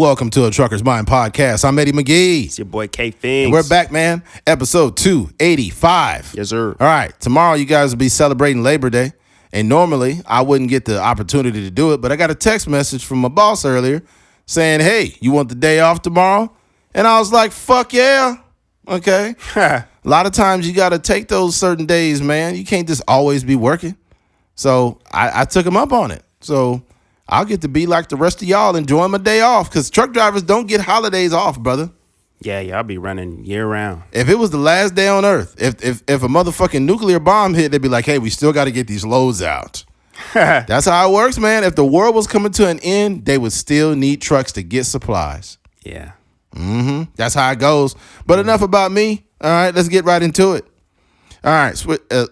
Welcome to a Trucker's Mind podcast. I'm Eddie McGee. It's your boy K Fings. And we're back, man. Episode 285. Yes, sir. All right. Tomorrow you guys will be celebrating Labor Day. And normally I wouldn't get the opportunity to do it, but I got a text message from my boss earlier saying, hey, you want the day off tomorrow? And I was like, fuck yeah. Okay. A lot of times you got to take those certain days, man. You can't just always be working. So I took him up on it. So I'll get to be like the rest of y'all enjoying my day off because truck drivers don't get holidays off, brother. Yeah, y'all be running year round. If it was the last day on earth, if a motherfucking nuclear bomb hit, they'd be like, hey, we still got to get these loads out. That's how it works, man. If the world was coming to an end, they would still need trucks to get supplies. Yeah. That's how it goes. But enough about me. All right, let's get right into it. All right,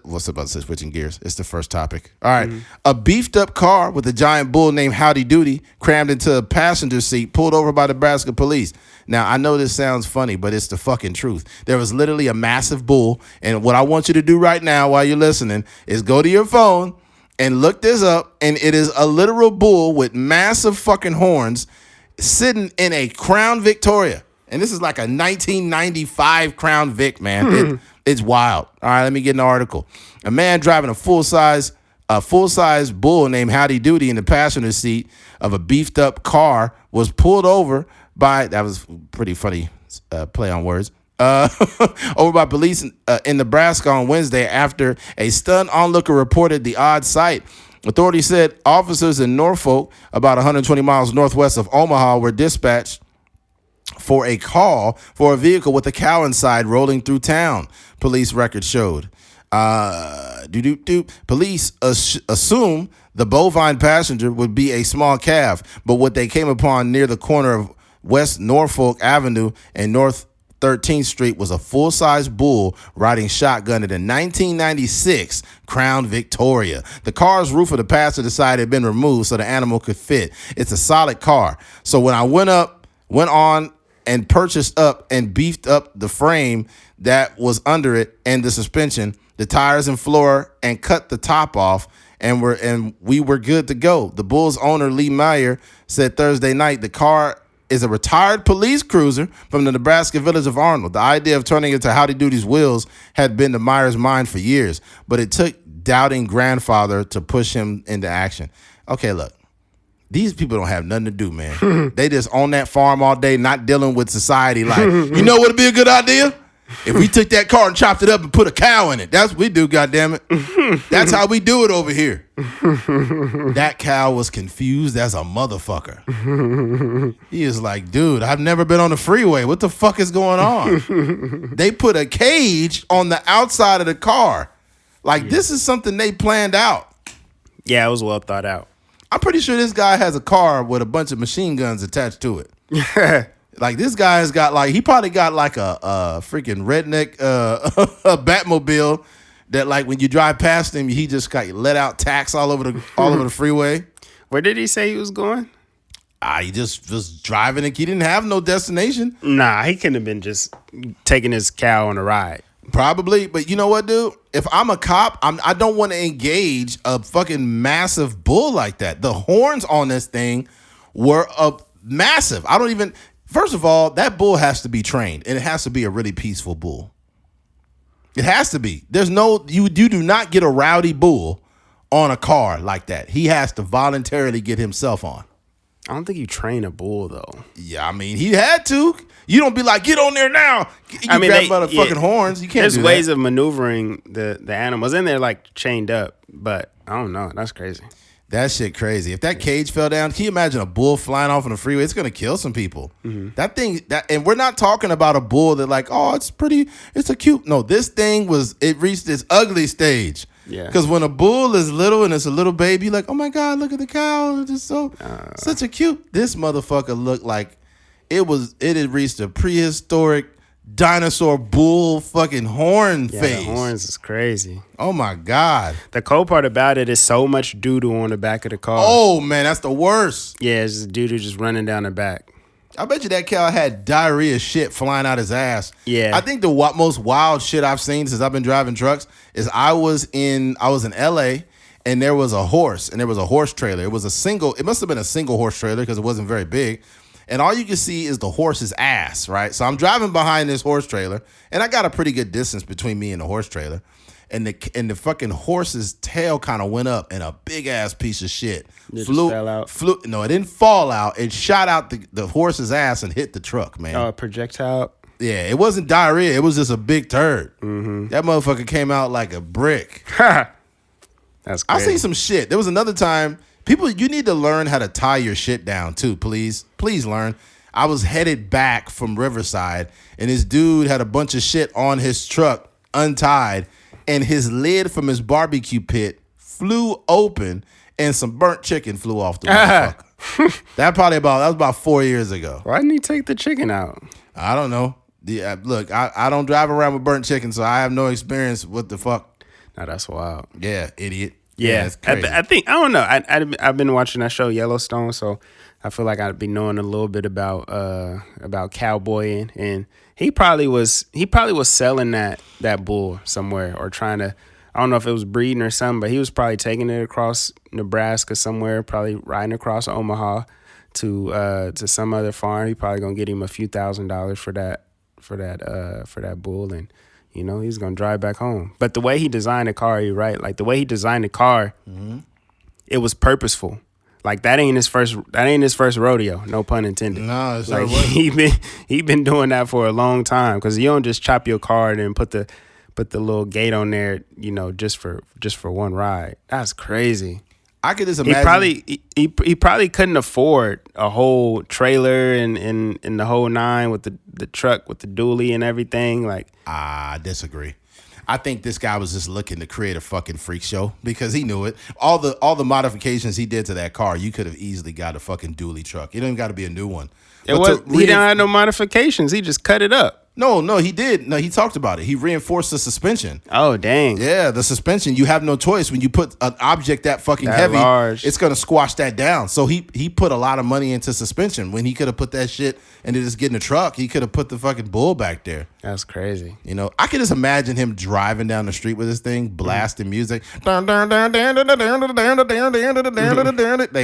what's about to say switching gears? It's the first topic. All right, A beefed up car with a giant bull named Howdy Doody crammed into a passenger seat pulled over by Nebraska police. Now, I know this sounds funny, but it's the fucking truth. There was literally a massive bull, and what I want you to do right now while you're listening is go to your phone and look this up, and it is a literal bull with massive fucking horns sitting in a Crown Victoria. And this is like a 1995 Crown Vic, man. It's wild. All right, let me get an article. A man driving a full-size bull named Howdy Doody in the passenger seat of a beefed-up car was pulled over by, that was pretty funny play on words, over by police in Nebraska on Wednesday after a stunned onlooker reported the odd sight. Authorities said officers in Norfolk, about 120 miles northwest of Omaha, were dispatched for a call for a vehicle with a cow inside rolling through town, police records showed. Police assume the bovine passenger would be a small calf, but what they came upon near the corner of West Norfolk Avenue and North 13th Street was a full-size bull riding shotgun in a 1996 Crown Victoria. The car's roof of the passenger side had been removed so the animal could fit. It's a solid car. So when I went on and purchased up and beefed up the frame that was under it and the suspension, the tires and floor, and cut the top off, and we were good to go. The bull's owner, Lee Meyer, said Thursday night the car is a retired police cruiser from the Nebraska village of Arnold. The idea of turning it to Howdy Doody's wheels had been to Meyer's mind for years, but it took doubting grandfather to push him into action. Okay, look. These people don't have nothing to do, man. They just on that farm all day, not dealing with society. Like, you know what would be a good idea? If we took that car and chopped it up and put a cow in it. That's what we do, goddammit. That's how we do it over here. That cow was confused as a motherfucker. He is like, dude, I've never been on the freeway. What the fuck is going on? They put a cage on the outside of the car. Like, this is something they planned out. Yeah, it was well thought out. I'm pretty sure this guy has a car with a bunch of machine guns attached to it. Like, this guy's got, like, he probably got, like, a freaking redneck a Batmobile that, like, when you drive past him, he just got let out tacks all over the freeway. Where did he say he was going? He just was driving it. He didn't have no destination. Nah, he couldn't have been just taking his cow on a ride. Probably, but you know what, dude? If I'm a cop, I don't want to engage a fucking massive bull like that. The horns on this thing were massive. First of all, that bull has to be trained, and it has to be a really peaceful bull. It has to be. You do not get a rowdy bull on a car like that. He has to voluntarily get himself on. I don't think you train a bull, though. Yeah, I mean, he had to. You don't be like, get on there now. Grab by the fucking horns. You can't do that. There's ways of maneuvering the animals, and they're, like, chained up. But I don't know. That's crazy. That shit crazy. If that cage fell down, can you imagine a bull flying off on the freeway? It's going to kill some people. Mm-hmm. That thing, and we're not talking about a bull that like, oh, it's a cute. No, this thing it reached its ugly stage. Yeah. Because when a bull is little and it's a little baby, like, oh my God, look at the cow. It's just such a cute. This motherfucker looked like it had reached a prehistoric dinosaur bull fucking horn phase. The horns is crazy. Oh my God. The cold part about it is so much doo-doo on the back of the car. Oh man, that's the worst. Yeah, it's just doo-doo just running down the back. I bet you that cow had diarrhea shit flying out his ass. Yeah. I think the most wild shit I've seen since I've been driving trucks is I was in LA and there was a horse trailer. It must have been a single horse trailer because it wasn't very big. and all you can see is the horse's ass, right? So I'm driving behind this horse trailer, and I got a pretty good distance between me and the horse trailer, and the fucking horse's tail kind of went up, and a big ass piece of shit fell out. No, it didn't fall out. It shot out the horse's ass and hit the truck, man. Oh, a projectile. Yeah, it wasn't diarrhea. It was just a big turd. Mm-hmm. That motherfucker came out like a brick. That's crazy. I seen some shit. There was another time. People, you need to learn how to tie your shit down too, please. Please learn. I was headed back from Riverside, and this dude had a bunch of shit on his truck untied, and his lid from his barbecue pit flew open, and some burnt chicken flew off the motherfucker. That was about 4 years ago. Why didn't he take the chicken out? I don't know. Look, I don't drive around with burnt chicken, so I have no experience. What the fuck? No, that's wild. Yeah, idiot. Yeah, it's crazy. I think, I don't know. I've been watching that show Yellowstone, so I feel like I'd be knowing a little bit about cowboying, and he probably was selling that bull somewhere, or trying to, I don't know if it was breeding or something, but he was probably taking it across Nebraska somewhere, probably riding across Omaha to some other farm. He probably gonna get him a few $1,000s for that bull, and you know, he's gonna drive back home. But the way he designed the car, you're right. Like the way he designed the car, it was purposeful. Like that ain't his first rodeo. No pun intended. No, it's like not. he been doing that for a long time. Because you don't just chop your car and put the little gate on there, you know, just for one ride. That's crazy. I could just imagine. He probably couldn't afford a whole trailer and the whole nine with the truck with the dually and everything. Like, I disagree. I think this guy was just looking to create a fucking freak show because he knew it. All the modifications he did to that car, you could have easily got a fucking dually truck. It didn't got to be a new one. He didn't have no modifications. He just cut it up. No, he did. No, he talked about it. He reinforced the suspension. Oh, dang. Yeah, the suspension. You have no choice. When you put an object that fucking heavy, large, it's going to squash that down. So he put a lot of money into suspension. When he could have put that shit into just getting a truck, he could have put the fucking bull back there. That's crazy. You know, I could just imagine him driving down the street with this thing, blasting music. They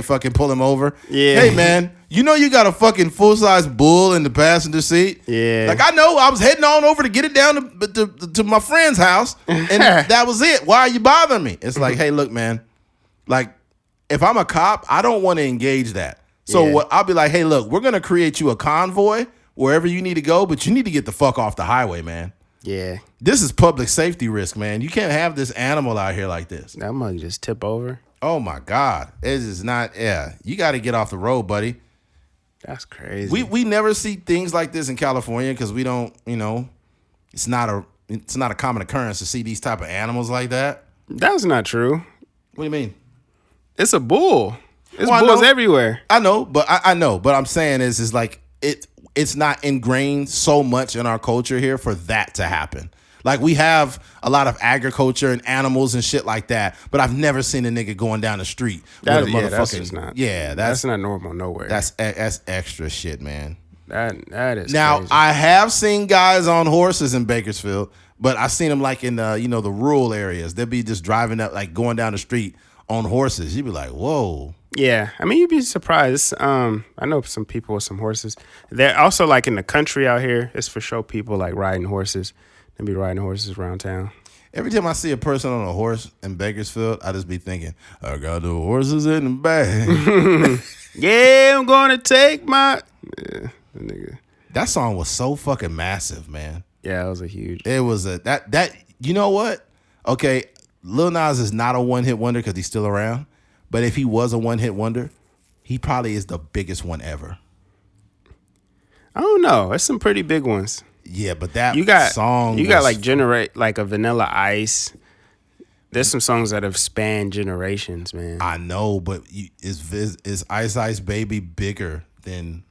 fucking pull him over. Yeah. Hey, man. You know you got a fucking full-size bull in the passenger seat? Yeah. Like, I know. I was heading on over to get it down to my friend's house, and that was it. Why are you bothering me? It's like, hey, look, man. Like, if I'm a cop, I don't want to engage that. So what I'll be like, hey, look, we're going to create you a convoy wherever you need to go, but you need to get the fuck off the highway, man. Yeah. This is public safety risk, man. You can't have this animal out here like this. That mug just tip over. Oh, my God. It is not, you got to get off the road, buddy. That's crazy. We never see things like this in California because we don't, you know, it's not a common occurrence to see these type of animals like that. That's not true. What do you mean? It's a bull. There's bulls everywhere. I know, but I know. But I'm saying is like it's not ingrained so much in our culture here for that to happen. Like, we have a lot of agriculture and animals and shit like that, but I've never seen a nigga going down the street with a motherfucking. That's just not. Yeah, that's not normal nowhere. That's extra shit, man. That is now crazy. I have seen guys on horses in Bakersfield, but I've seen them like in the rural areas. They'll be just driving up, like going down the street on horses. You'd be like, whoa. Yeah, I mean, you'd be surprised. I know some people with some horses. They're also like in the country out here. It's for sure people like riding horses. They be riding horses around town. Every time I see a person on a horse in Bakersfield, I just be thinking, I got the horses in the bag. Yeah, I'm going to take my... Yeah, nigga. That song was so fucking massive, man. Yeah, it was a huge... It was that you know what? Okay, Lil Nas is not a one-hit wonder because he's still around. But if he was a one-hit wonder, he probably is the biggest one ever. I don't know. There's some pretty big ones. Yeah, but that song... You got like Generate, like a Vanilla Ice. There's some songs that have spanned generations, man. I know, but is Ice Ice Baby bigger than...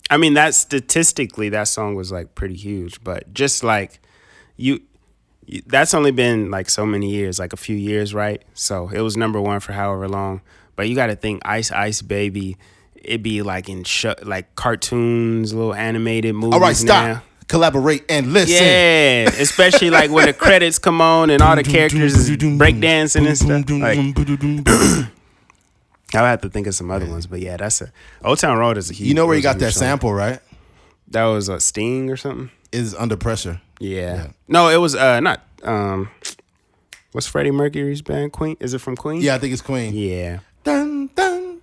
I mean, that statistically, that song was like pretty huge. But just like you that's only been like so many years, like a few years, right? So it was number one for however long. But you got to think Ice Ice Baby, it'd be like in like cartoons, little animated movies. All right, stop. Now. Collaborate and listen. Yeah, especially like when the credits come on and all the characters is breakdancing and stuff. Like, I would have to think of some other ones, but yeah, that's Old Town Road is a huge. You know where you got that song. sample, right? That was a Sting or something. Is Under Pressure. Yeah. No, it was not. What's Freddie Mercury's band? Queen? Is it from Queen? Yeah, I think it's Queen. Yeah. Dun, dun.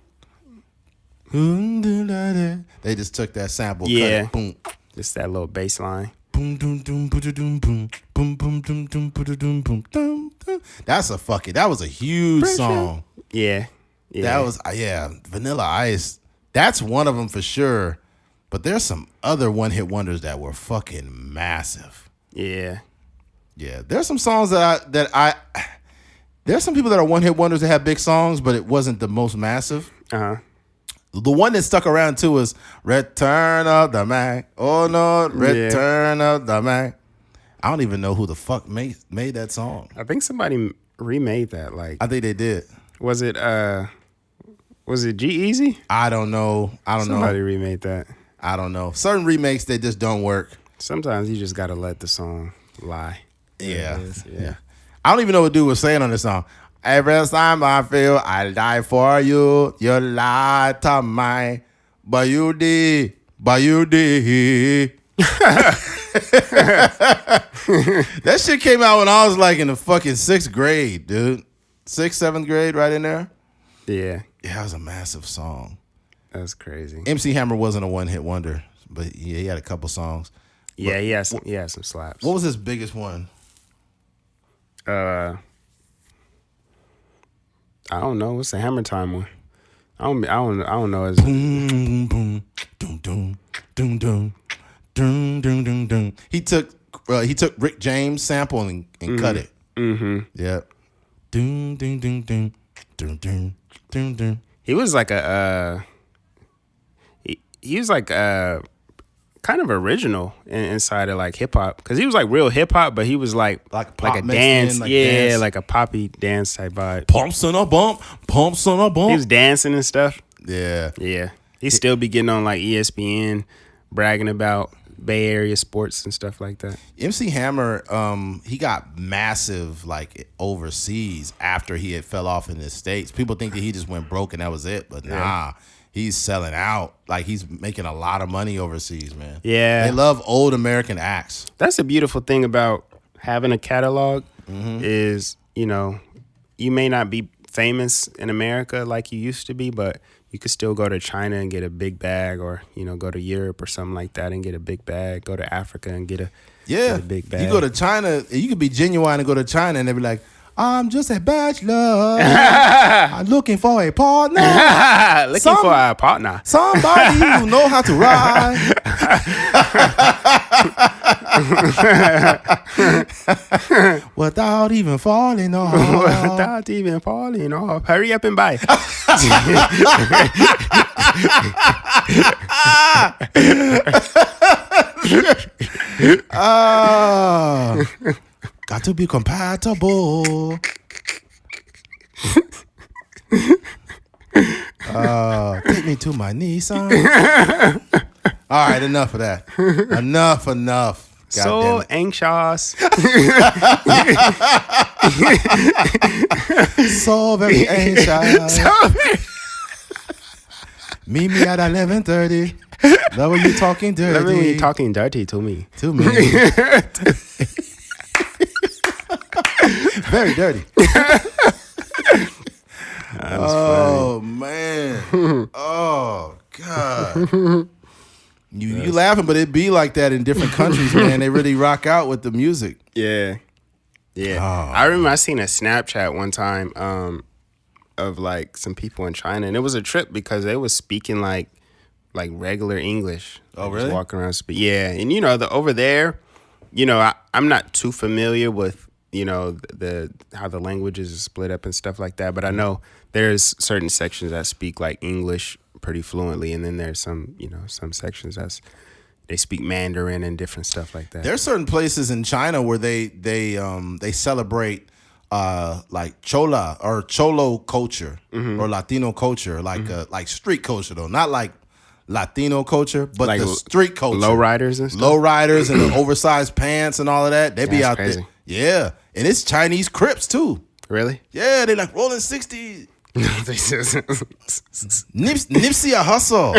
They just took that sample. Yeah. Cut it, boom. Just that little bass line. Boom, doom, doom, boom, boom, boom, boom, doom, doom, boom, boom, dum, dum. That was a huge song. Yeah. That was Vanilla Ice. That's one of them for sure. But there's some other one-hit wonders that were fucking massive. Yeah. Yeah, there's some songs that I there's some people that are one-hit wonders that have big songs, but it wasn't the most massive. Uh-huh. The one that stuck around too is Return of the Mac. Oh no, Return of the Mac. I don't even know who the fuck made that song. I think somebody remade that. Like, I think they did. Was it G-Eazy? I don't know. Somebody remade that. I don't know. Certain remakes, they just don't work. Sometimes you just gotta let the song lie. Yeah. Yeah. I don't even know what dude was saying on this song. Every time I feel I'll die for you, you lie to me, but you did. That shit came out when I was like in the fucking 6th grade, dude. 6th, 7th grade, right in there. Yeah. Yeah, that was a massive song. That's crazy. MC Hammer wasn't a one-hit wonder, but yeah, he had a couple songs. Yeah, he had some slaps. What was his biggest one? I don't know. What's the Hammer Time one? I don't know. His... Boom, boom, doom, doom, doom, doom, doom, doom, doom, doom. He took Rick James' sample and cut it. Mm-hmm. Yep. Doom, doom, doom, doom, doom, doom, doom, doom. He was like he was like kind of original inside of like hip hop, because he was like real hip hop, but he was like a dance, dance. Like a poppy dance type vibe. Pumps on a bump, pumps on a bump. He was dancing and stuff. Yeah. He still be getting on like ESPN, bragging about Bay Area sports and stuff like that. MC Hammer, he got massive like overseas after he had fell off in the States. People think that he just went broke and that was it, but nah. He's selling out. Like, he's making a lot of money overseas, man. Yeah. They love old American acts. That's a beautiful thing about having a catalog is, you know, you may not be famous in America like you used to be, but you could still go to China and get a big bag, or, you know, go to Europe or something like that and get a big bag. Go to Africa and get a big bag. You go to China, you could be genuine and go to China and they'll be like, I'm just a bachelor. I'm looking for a partner. For a partner. Somebody who know how to ride. Without even falling off. Hurry up and buy. Got to be compatible. Take me to my Nissan. All right, enough of that. Enough. God so anxious. So very anxious. Meet me at 11:30. Love when you talking dirty. Love when you talking dirty to me. To me. Very dirty. Oh, man. Oh, God. You laughing, but it be like that in different countries, man. They really rock out with the music. Yeah. Oh. I remember I seen a Snapchat one time of like some people in China, and it was a trip because they was speaking like regular English. Oh, really? Just walking around. Yeah, and you know, over there, you know, I'm not too familiar with, you know, how the languages are split up and stuff like that, but I know there's certain sections that speak like English pretty fluently, and then there's some sections they speak Mandarin and different stuff like that. There's certain places in China where they celebrate like Chola or Cholo culture or Latino culture, like street culture though, not like Latino culture, but like the street culture. Lowriders and stuff. Lowriders and the oversized pants and all of that. They be out crazy. there. Yeah. And it's Chinese Crips too. Really? Yeah, they like rolling 60s. Nipsey Hussle.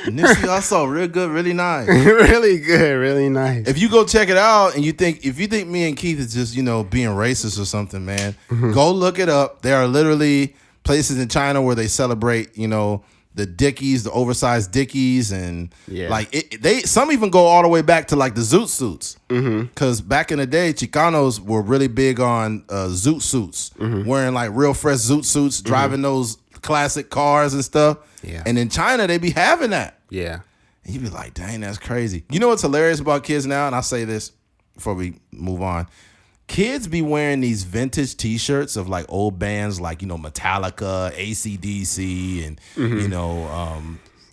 Nipsey Hussle, real good, really nice. Really good, really nice. If you go check it out and if you think me and Keith is just, being racist or something, man, go look it up. There are literally places in China where they celebrate, the Dickies, the oversized Dickies, and some even go all the way back to like the zoot suits. Because back in the day, Chicanos were really big on zoot suits, wearing like real fresh zoot suits, driving those classic cars and stuff. Yeah. And in China, they be having that. Yeah. And you be like, dang, that's crazy. You know what's hilarious about kids now? And I'll say this before we move on. Kids be wearing these vintage T-shirts of like old bands like, Metallica, AC/DC, and,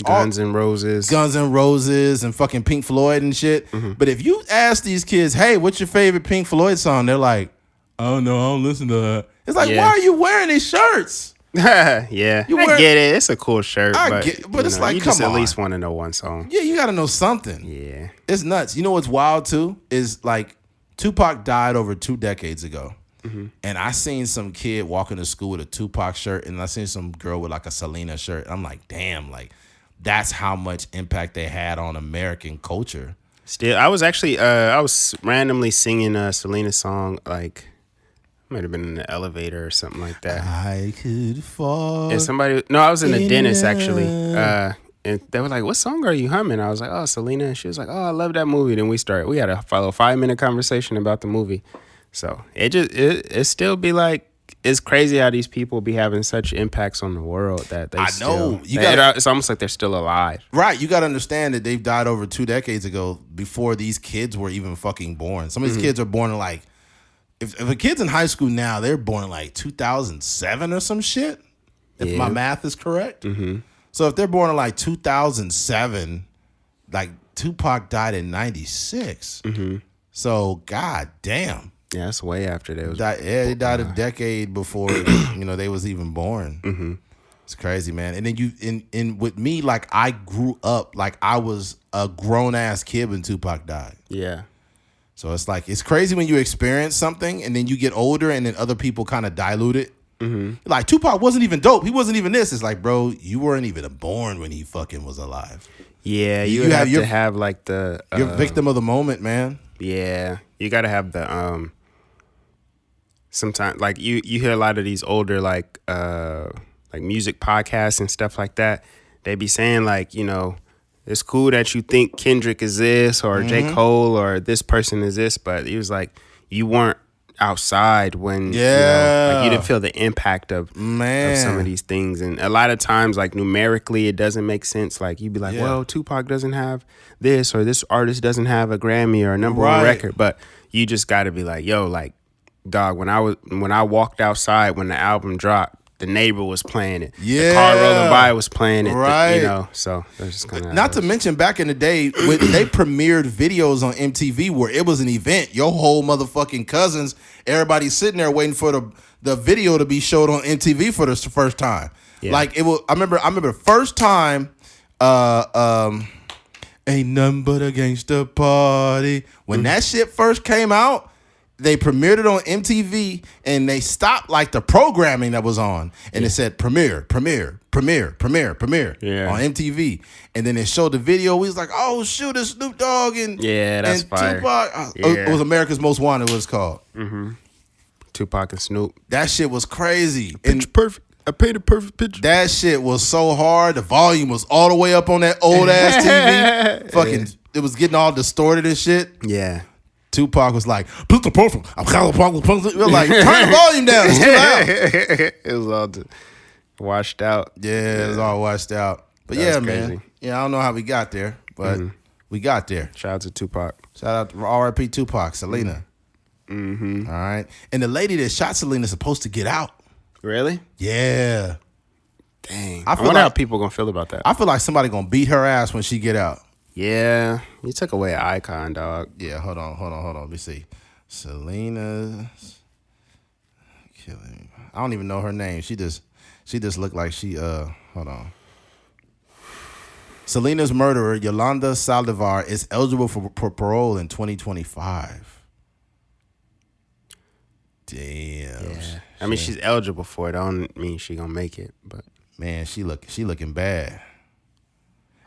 Guns N' Roses and fucking Pink Floyd and shit. But if you ask these kids, hey, what's your favorite Pink Floyd song? They're like, I don't know, I don't listen to that. It's like, why are you wearing these shirts? Yeah, I get it. It's a cool shirt, but it's like, you come just on. at least want to know one song. Yeah, you got to know something. Yeah. It's nuts. You know what's wild, too? Is like, Tupac died over 2 decades ago. And I seen some kid walking to school with a Tupac shirt, and I seen some girl with like a Selena shirt. I'm like, damn, like that's how much impact they had on American culture. Still, I was actually I was randomly singing a Selena song, like might have been in the elevator or something like that. I could fall. And I was in the dentist actually. And they were like, what song are you humming? I was like, oh, Selena. And she was like, oh, I love that movie. Then we had a 5-minute conversation about the movie. So it still be like, it's crazy how these people be having such impacts on the world that they it's almost like they're still alive. Right. You got to understand that they've died over 2 decades ago before these kids were even fucking born. Some of these kids are born in like, if a kid's in high school now, they're born in like 2007 or some shit, if my math is correct. So if they're born in like 2007, like Tupac died in 96. So god damn. Yeah, that's way after they was. He died a decade before they was even born. It's crazy, man. And then in with me, like I grew up like I was a grown ass kid when Tupac died. Yeah. So it's like it's crazy when you experience something and then you get older and then other people kind of dilute it. Like Tupac wasn't even dope. He wasn't even this. It's like, bro, you weren't even born when he fucking was alive. Yeah, you have to have like the you're victim of the moment, man. Yeah, you got to have the sometimes like you hear a lot of these older like music podcasts and stuff like that. They be saying like, it's cool that you think Kendrick is this or J. Cole or this person is this, but he was like, you weren't outside when you didn't feel the impact of some of these things. And a lot of times like numerically it doesn't make sense. Like you'd be like, well, Tupac doesn't have this or this artist doesn't have a Grammy or a number one record, but you just got to be like, yo, like dog, when I walked outside when the album dropped, the neighbor was playing it. The car rolling by was playing it. Right. So that's just kind of. Not to mention back in the day when they premiered videos on MTV where it was an event. Your whole motherfucking cousins, everybody sitting there waiting for the video to be showed on MTV for the first time. Yeah. Like it was. I remember first time. Ain't nothing but a gangsta party. When that shit first came out. They premiered it on MTV and they stopped like the programming that was on and it said premiere on MTV. And then they showed the video. We was like, oh shoot, it's Snoop Dogg and that's and fire. Tupac. It was America's Most Wanted. What it's called? Tupac and Snoop. That shit was crazy. Picture perfect. I painted a perfect picture. That shit was so hard. The volume was all the way up on that old ass TV. Fucking, it was getting all distorted and shit. Yeah. Tupac was like, put the profile. I'm like, turn the volume down. It's too loud. It was all washed out. Yeah, it was all washed out. But That's man. crazy. Yeah, I don't know how we got there, but we got there. Shout out to Tupac. Shout out to R.I.P. Tupac, Selena. All right. And the lady that shot Selena is supposed to get out. Really? Yeah. Dang. I wonder how people going to feel about that. I feel like somebody going to beat her ass when she get out. Yeah, you took away an icon, dog. Yeah, hold on. Let me see. Selena's killing. I don't even know her name. She just looked like she hold on. Selena's murderer, Yolanda Saldivar, is eligible for parole in 2025. Damn. Yeah, I mean, she's eligible for it. I don't mean she gonna make it, but man, she looking bad.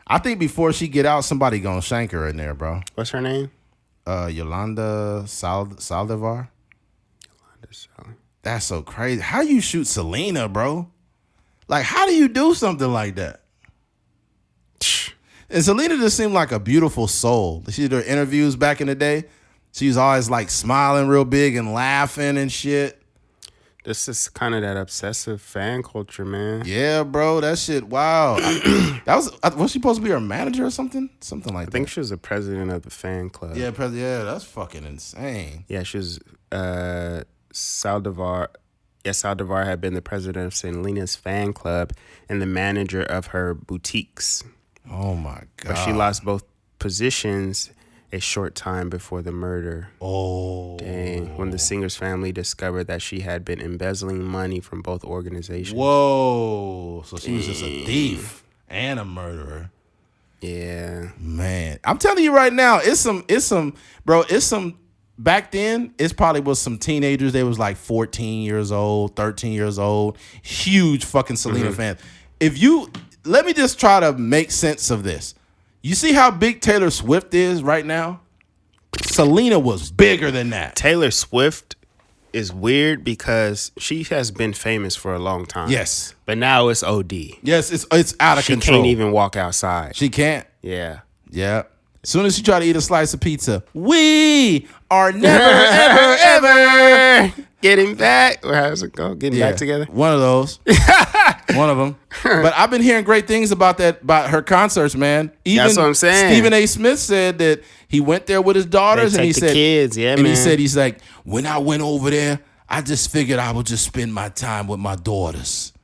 I think before she get out, somebody gonna shank her in there, bro. What's her name? Yolanda Saldivar. That's so crazy. How you shoot Selena, bro? Like, how do you do something like that? And Selena just seemed like a beautiful soul. She did her interviews back in the day. She was always like smiling real big and laughing and shit. This is kind of that obsessive fan culture, man. Yeah, bro, that shit. Wow, was she supposed to be her manager or something? Something like that. I think she was the president of the fan club. Yeah, yeah, that's fucking insane. Yeah, she was Saldivar. Yeah, Saldivar had been the president of Selena's fan club and the manager of her boutiques. Oh my god! But she lost both positions a short time before the murder. Oh. Dang. When the singer's family discovered that she had been embezzling money from both organizations. Whoa. So she was just a thief and a murderer. Yeah. Man. I'm telling you right now, it's some back then, it probably was some teenagers. They was like 14 years old, 13 years old. Huge fucking Selena fans. Let me just try to make sense of this. You see how big Taylor Swift is right now? Selena was bigger than that. Taylor Swift is weird because she has been famous for a long time. Yes. But now it's OD. Yes, it's out of control. She can't even walk outside. She can't? Yeah. Yeah. As soon as she try to eat a slice of pizza, we are never, ever, ever getting back. Or how's it go? Getting back together? One of those. One of them. But I've been hearing great things about her concerts, man. Even that's what I'm saying. Stephen A. Smith said that he went there with his daughters and he said, kids, yeah, and man. he said, he's like, when I went over there, I just figured I would just spend my time with my daughters.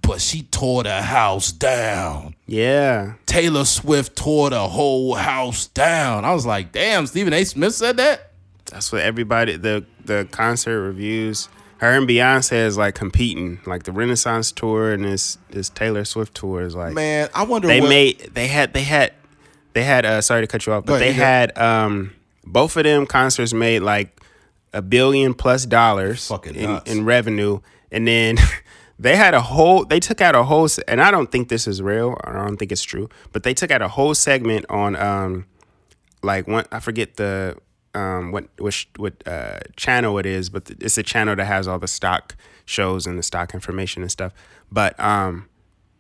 But she tore the house down. Yeah. Taylor Swift tore the whole house down. I was like, damn, Stephen A. Smith said that? That's what everybody, the concert reviews, her and Beyonce is like competing. Like the Renaissance tour and this Taylor Swift tour is like. Man, I wonder they had sorry to cut you off, but they had both of them concerts made like $1 billion+ in revenue. And then they took out a whole, and I don't think this is real, or I don't think it's true, but they took out a whole segment on I forget the what channel it is, but it's a channel that has all the stock shows and the stock information and stuff. But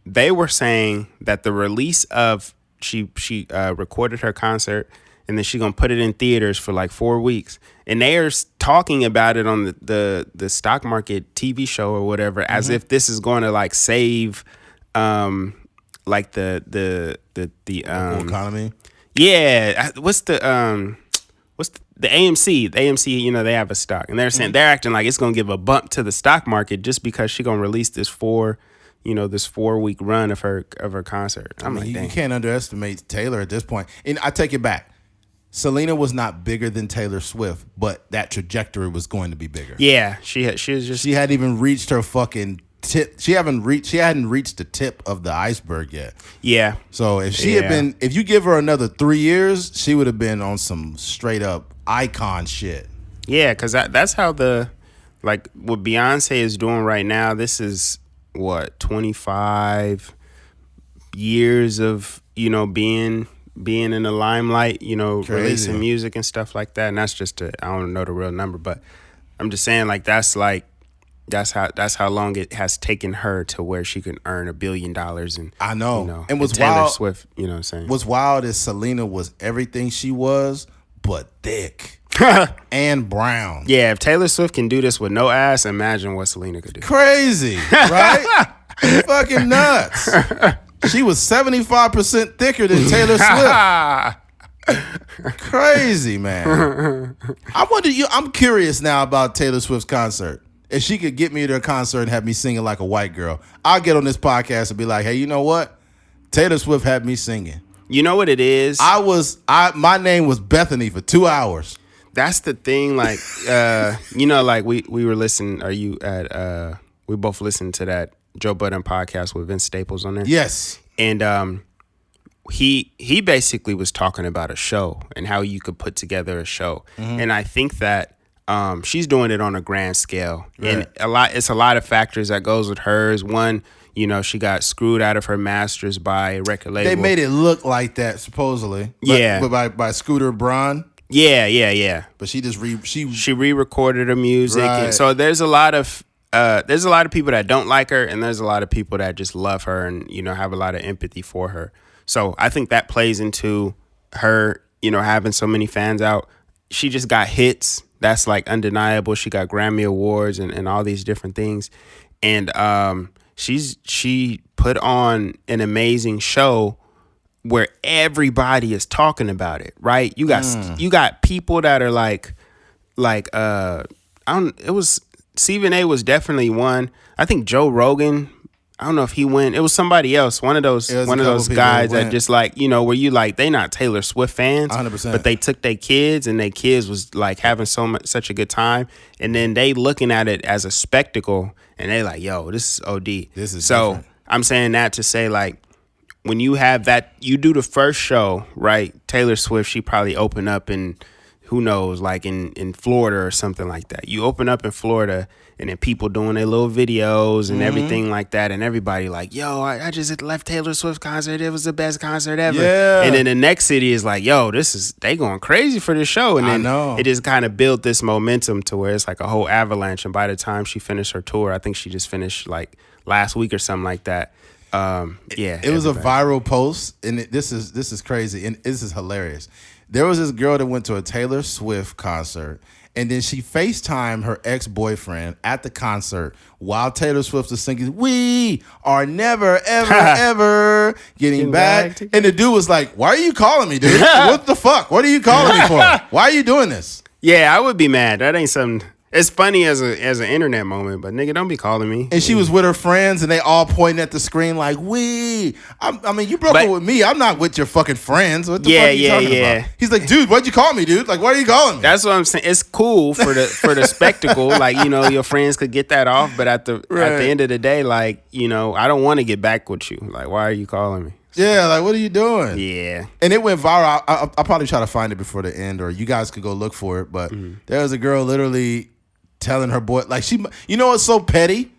they were saying that the release of she recorded her concert and then she gonna put it in theaters for like 4 weeks, and they are talking about it on the stock market TV show or whatever, as if this is going to like save like the economy. Yeah, what's the AMC? The AMC, you know, they have a stock, and they're saying they're acting like it's gonna give a bump to the stock market just because she gonna release this 4-week run of her concert. I mean, you can't underestimate Taylor at this point. And I take it back. Selena was not bigger than Taylor Swift, but that trajectory was going to be bigger. Yeah, she was just. She hadn't even reached her fucking tip. She hadn't reached the tip of the iceberg yet. Yeah. So if she had been, if you give her another 3 years, she would have been on some straight up icon shit. Yeah, because that's how what Beyonce is doing right now. This is what 25 years of being in the limelight, Crazy. Releasing music and stuff like that. And that's just I don't know the real number, but I'm just saying that's how long it has taken her to where she can earn $1 billion. And I know. And what's Taylor Swift, you know what I'm saying? What's wild is Selena was everything she was, but thick and brown. Yeah, if Taylor Swift can do this with no ass, imagine what Selena could do. Crazy, right? Fucking nuts. She was 75% thicker than Taylor Swift. Crazy, man. I'm curious now about Taylor Swift's concert. If she could get me to a concert and have me singing like a white girl, I'll get on this podcast and be like, hey, you know what? Taylor Swift had me singing. You know what it is? My name was Bethany for 2 hours. That's the thing, like, we were listening, we both listened to that Joe Budden podcast with Vince Staples on there. Yes. And he basically was talking about a show and how you could put together a show. Mm-hmm. And I think that she's doing it on a grand scale. Right. And it's a lot of factors that goes with hers. One, she got screwed out of her masters by a record label. They made it look like that, supposedly. But by Scooter Braun. Yeah. But she just she re-recorded her music. Right. And so there's a lot of people that don't like her, and there's a lot of people that just love her and, have a lot of empathy for her. So I think that plays into her, having so many fans out. She just got hits. That's like undeniable. She got Grammy Awards and all these different things. And she put on an amazing show where everybody is talking about it, right? You got people that are like it was Stephen A was definitely one. I think Joe Rogan, I don't know if he went. It was somebody else. One of those guys that just like, where you like, they not Taylor Swift fans, 100%. But they took their kids and their kids was like having such a good time. And then they looking at it as a spectacle and they like, yo, this is OD. This is so different. I'm saying that to say like, when you have that, you do the first show, right? Taylor Swift, she probably open up in, who knows, like in Florida or something like that. You open up in Florida and then people doing their little videos and everything like that. And everybody like, yo, I just left Taylor Swift concert. It was the best concert ever. Yeah. And then the next city is like, yo, they going crazy for this show. And then it just kind of built this momentum to where it's like a whole avalanche. And by the time she finished her tour, I think she just finished like last week or something like that. It was a viral post, and this is crazy, and this is hilarious. There was this girl that went to a Taylor Swift concert, and then she FaceTimed her ex-boyfriend at the concert while Taylor Swift was singing, "We are never, ever, ever getting back." And the dude was like, "Why are you calling me, dude? What the fuck? What are you calling me for? Why are you doing this?" Yeah, I would be mad. That ain't something. It's funny as an internet moment, but nigga, don't be calling me. And she was with her friends, and they all pointing at the screen like, I mean, you broke up with me. I'm not with your fucking friends. What the fuck are you talking about? He's like, dude, why'd you call me, dude? Like, why are you calling me? That's what I'm saying. It's cool for the spectacle. Like, your friends could get that off, but at the end of the day, like, I don't want to get back with you. Like, why are you calling me? Yeah, like, what are you doing? Yeah. And it went viral. I'll probably try to find it before the end, or you guys could go look for it. But there was a girl literally telling her boy, like, what's so petty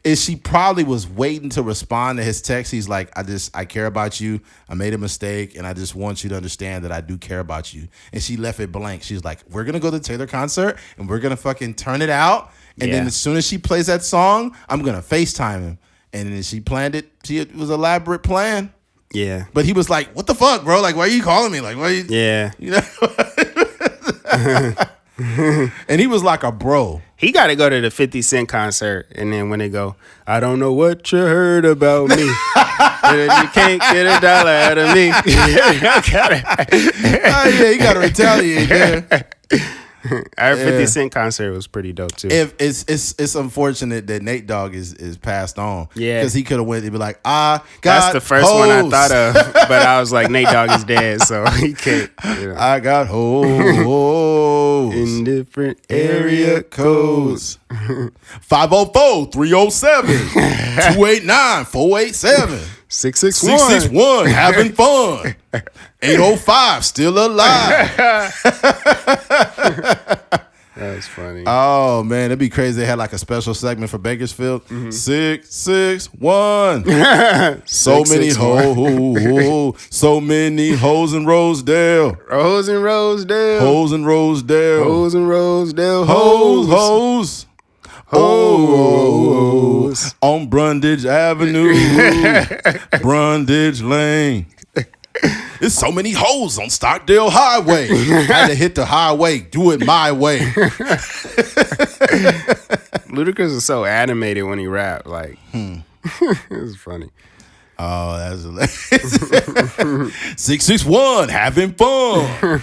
is she probably was waiting to respond to his text. He's like, I care about you. I made a mistake, and I just want you to understand that I do care about you. And she left it blank. She's like, we're going to go to the Taylor concert, and we're going to fucking turn it out. And then as soon as she plays that song, I'm going to FaceTime him. And then she planned it. It was an elaborate plan. Yeah. But he was like, what the fuck, bro? Like, why are you calling me? Like, why are you? Yeah. And he was like a bro. He got to go to the 50 Cent concert, and then when they go, I don't know what you heard about me. You can't get $1 out of me. You got to retaliate there. Our 50 Cent concert was pretty dope too. It's unfortunate that Nate Dogg is passed on. Yeah, because he could have went. He'd be like, got that's the first hoes. one I thought of, but I was like, Nate Dogg is dead, so he can't. I got hoes in different area codes. 504-307-289-487. 661 having fun. 805 still alive. That's funny. Oh man, it'd be crazy. They had like a special segment for Bakersfield. 661. So many hoes. So many hoes in Rosedale. Hoes in Rosedale. Hoes in Rosedale. Hoes in Rosedale. Hoes. Hoes on Brundage Avenue, Brundage Lane. There's so many hoes on Stockdale Highway. Had to hit the highway, do it my way. Ludacris is so animated when he rap, like it's funny. Oh, that's hilarious. 661, having fun.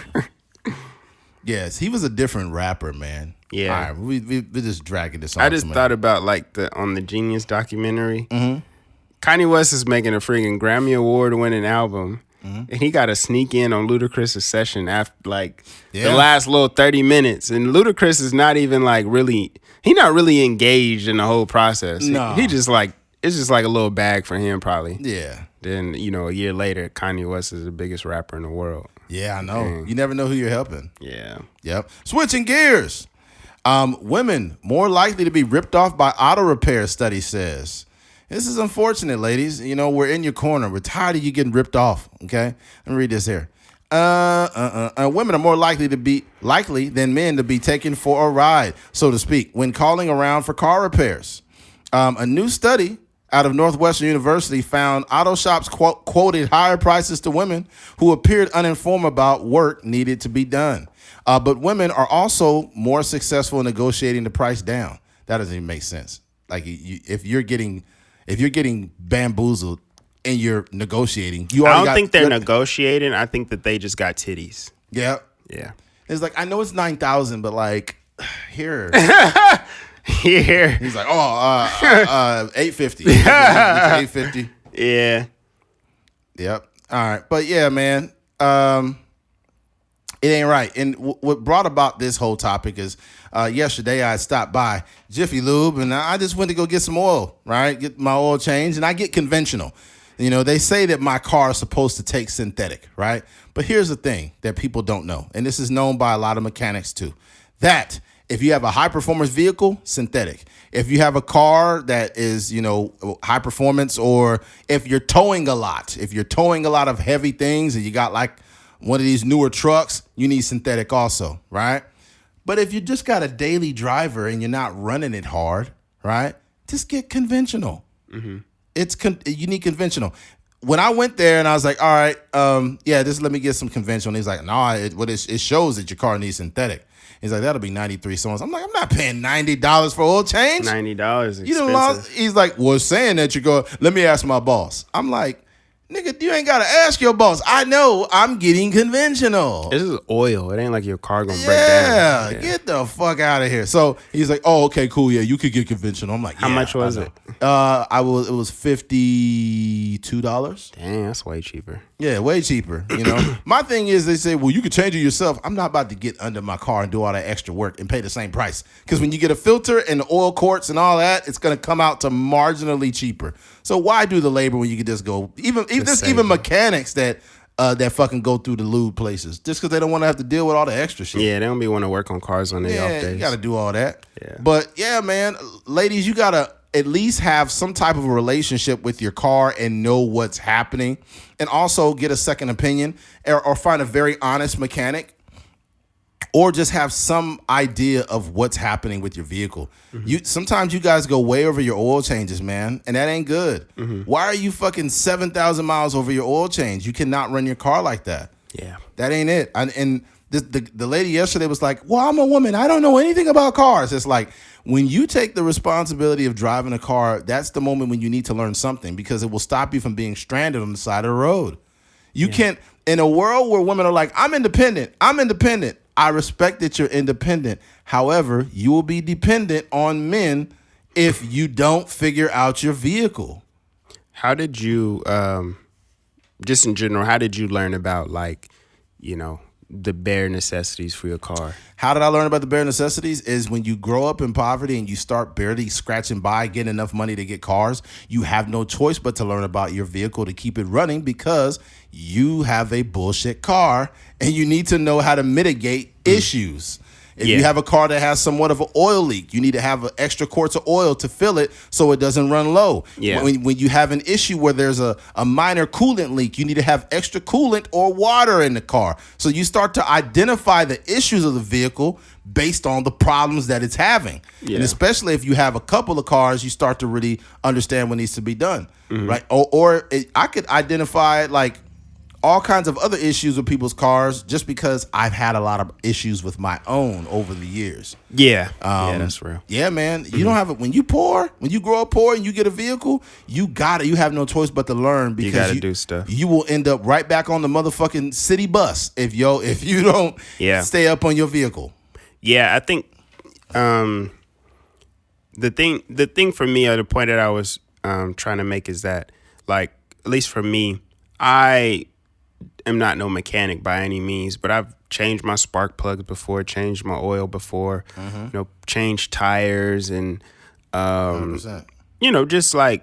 Yes, he was a different rapper, man. Yeah, all right, we're just dragging this on. I just thought about like on the Genius documentary. Kanye West is making a freaking Grammy Award winning album, and he got to sneak in on Ludacris' session after like the last little 30 minutes, and Ludacris is not even like really, he not really engaged in the whole process. No, he just like it's just like a little bag for him probably. Yeah. Then a year later, Kanye West is the biggest rapper in the world. Yeah, I know. Dang. You never know who you're helping. Yeah. Yep. Switching gears. Women more likely to be ripped off by auto repair, study says. This is unfortunate, ladies. You know, we're in your corner. We're tired of you getting ripped off. Okay, let me read this here. Women are more likely than men to be taken for a ride, so to speak, when calling around for car repairs. A new study out of Northwestern University found auto shops quoted higher prices to women who appeared uninformed about work needed to be done. But women are also more successful in negotiating the price down. That doesn't even make sense. Like if you're getting bamboozled and you're negotiating, I don't think they're negotiating. I think that they just got titties. Yeah. Yeah. It's like, I know it's 9,000, but like here. Here. He's like, 850. 850. Yeah. Yep. All right. But yeah, man. It ain't right. And what brought about this whole topic is yesterday I stopped by Jiffy Lube and I just went to go get some oil, right? Get my oil changed, and I get conventional. You know, they say that my car is supposed to take synthetic, right? But here's the thing that people don't know, and this is known by a lot of mechanics too, that if you have a high performance vehicle, synthetic. If you have a car that is, you know, high performance, or if you're towing a lot of heavy things and you got like one of these newer trucks, you need synthetic also, right? But if you just got a daily driver and you're not running it hard, right? Just get conventional. Mm-hmm. You need conventional. When I went there and I was like, all right, just let me get some conventional. And he's like, no, it shows that your car needs synthetic. He's like, that'll be 93 songs. I'm like, I'm not paying $90 for oil change. $90 is expensive. You know, he's like, well, saying that you go, let me ask my boss. I'm like, nigga, you ain't got to ask your boss. I know I'm getting conventional. This is oil. It ain't like your car going to break down. Yeah, get the fuck out of here. So he's like, oh, okay, cool. Yeah, you could get conventional. I'm like, yeah. How much was it? It was $52. Dang, that's way cheaper. Yeah, way cheaper. You know, my thing is they say, well, you could change it yourself. I'm not about to get under my car and do all that extra work and pay the same price. Because when you get a filter and the oil quarts and all that, it's going to come out to marginally cheaper. So why do the labor when you could just go, even mechanics that fucking go through the lube places just because they don't want to have to deal with all the extra shit. Yeah, they don't be want to work on cars on their off days. You got to do all that. Yeah. But yeah, man, ladies, you got to at least have some type of a relationship with your car and know what's happening, and also get a second opinion or find a very honest mechanic, or just have some idea of what's happening with your vehicle. Mm-hmm. Sometimes you guys go way over your oil changes, man, and that ain't good. Mm-hmm. Why are you fucking 7,000 miles over your oil change? You cannot run your car like that. Yeah. That ain't it. And the lady yesterday was like, well, I'm a woman. I don't know anything about cars. It's like, when you take the responsibility of driving a car, that's the moment when you need to learn something, because it will stop you from being stranded on the side of the road. You can't, in a world where women are like, I'm independent. I respect that you're independent. However, you will be dependent on men if you don't figure out your vehicle. How did you, just in general, how did you learn about, like, you know, the bare necessities for your car? How did I learn about the bare necessities? Is when you grow up in poverty and you start barely scratching by, getting enough money to get cars, you have no choice but to learn about your vehicle to keep it running, because you have a bullshit car and you need to know how to mitigate issues. If you have a car that has somewhat of an oil leak, you need to have extra quarts of oil to fill it so it doesn't run low. Yeah. When you have an issue where there's a minor coolant leak, you need to have extra coolant or water in the car. So you start to identify the issues of the vehicle based on the problems that it's having. Yeah. And especially if you have a couple of cars, you start to really understand what needs to be done. Mm-hmm. Right? I could identify like all kinds of other issues with people's cars just because I've had a lot of issues with my own over the years. Yeah. That's real. Yeah, man. You don't have it when you grow up poor and you get a vehicle, you have no choice but to learn, because you gotta do stuff. You will end up right back on the motherfucking city bus if you don't stay up on your vehicle. Yeah, I think the thing for me, or the point that I was trying to make, is that, like, at least for me, I am not no mechanic by any means, but I've changed my spark plugs before, changed my oil before, changed tires, and 100%.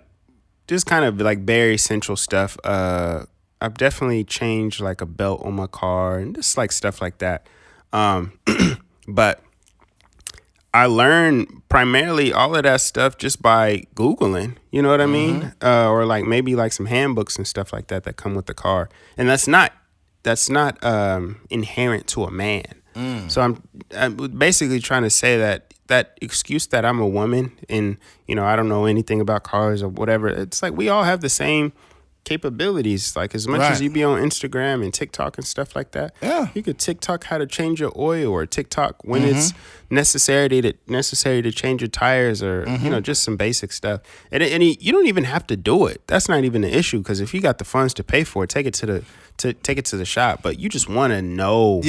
Just kind of like very essential stuff. I've definitely changed like a belt on my car and just like stuff like that. But I learned primarily all of that stuff just by Googling, you know what I mean? Or like maybe like some handbooks and stuff like that that come with the car. And that's not inherent to a man. So I'm basically trying to say that excuse that I'm a woman and, I don't know anything about cars or whatever. It's like we all have the same capabilities. Like as much as you be on Instagram and TikTok and stuff like that, you could TikTok how to change your oil, or TikTok when it's necessary to change your tires, or just some basic stuff. And you don't even have to do it. That's not even an issue, because if you got the funds to pay for it, take it to the shop. But you just want to know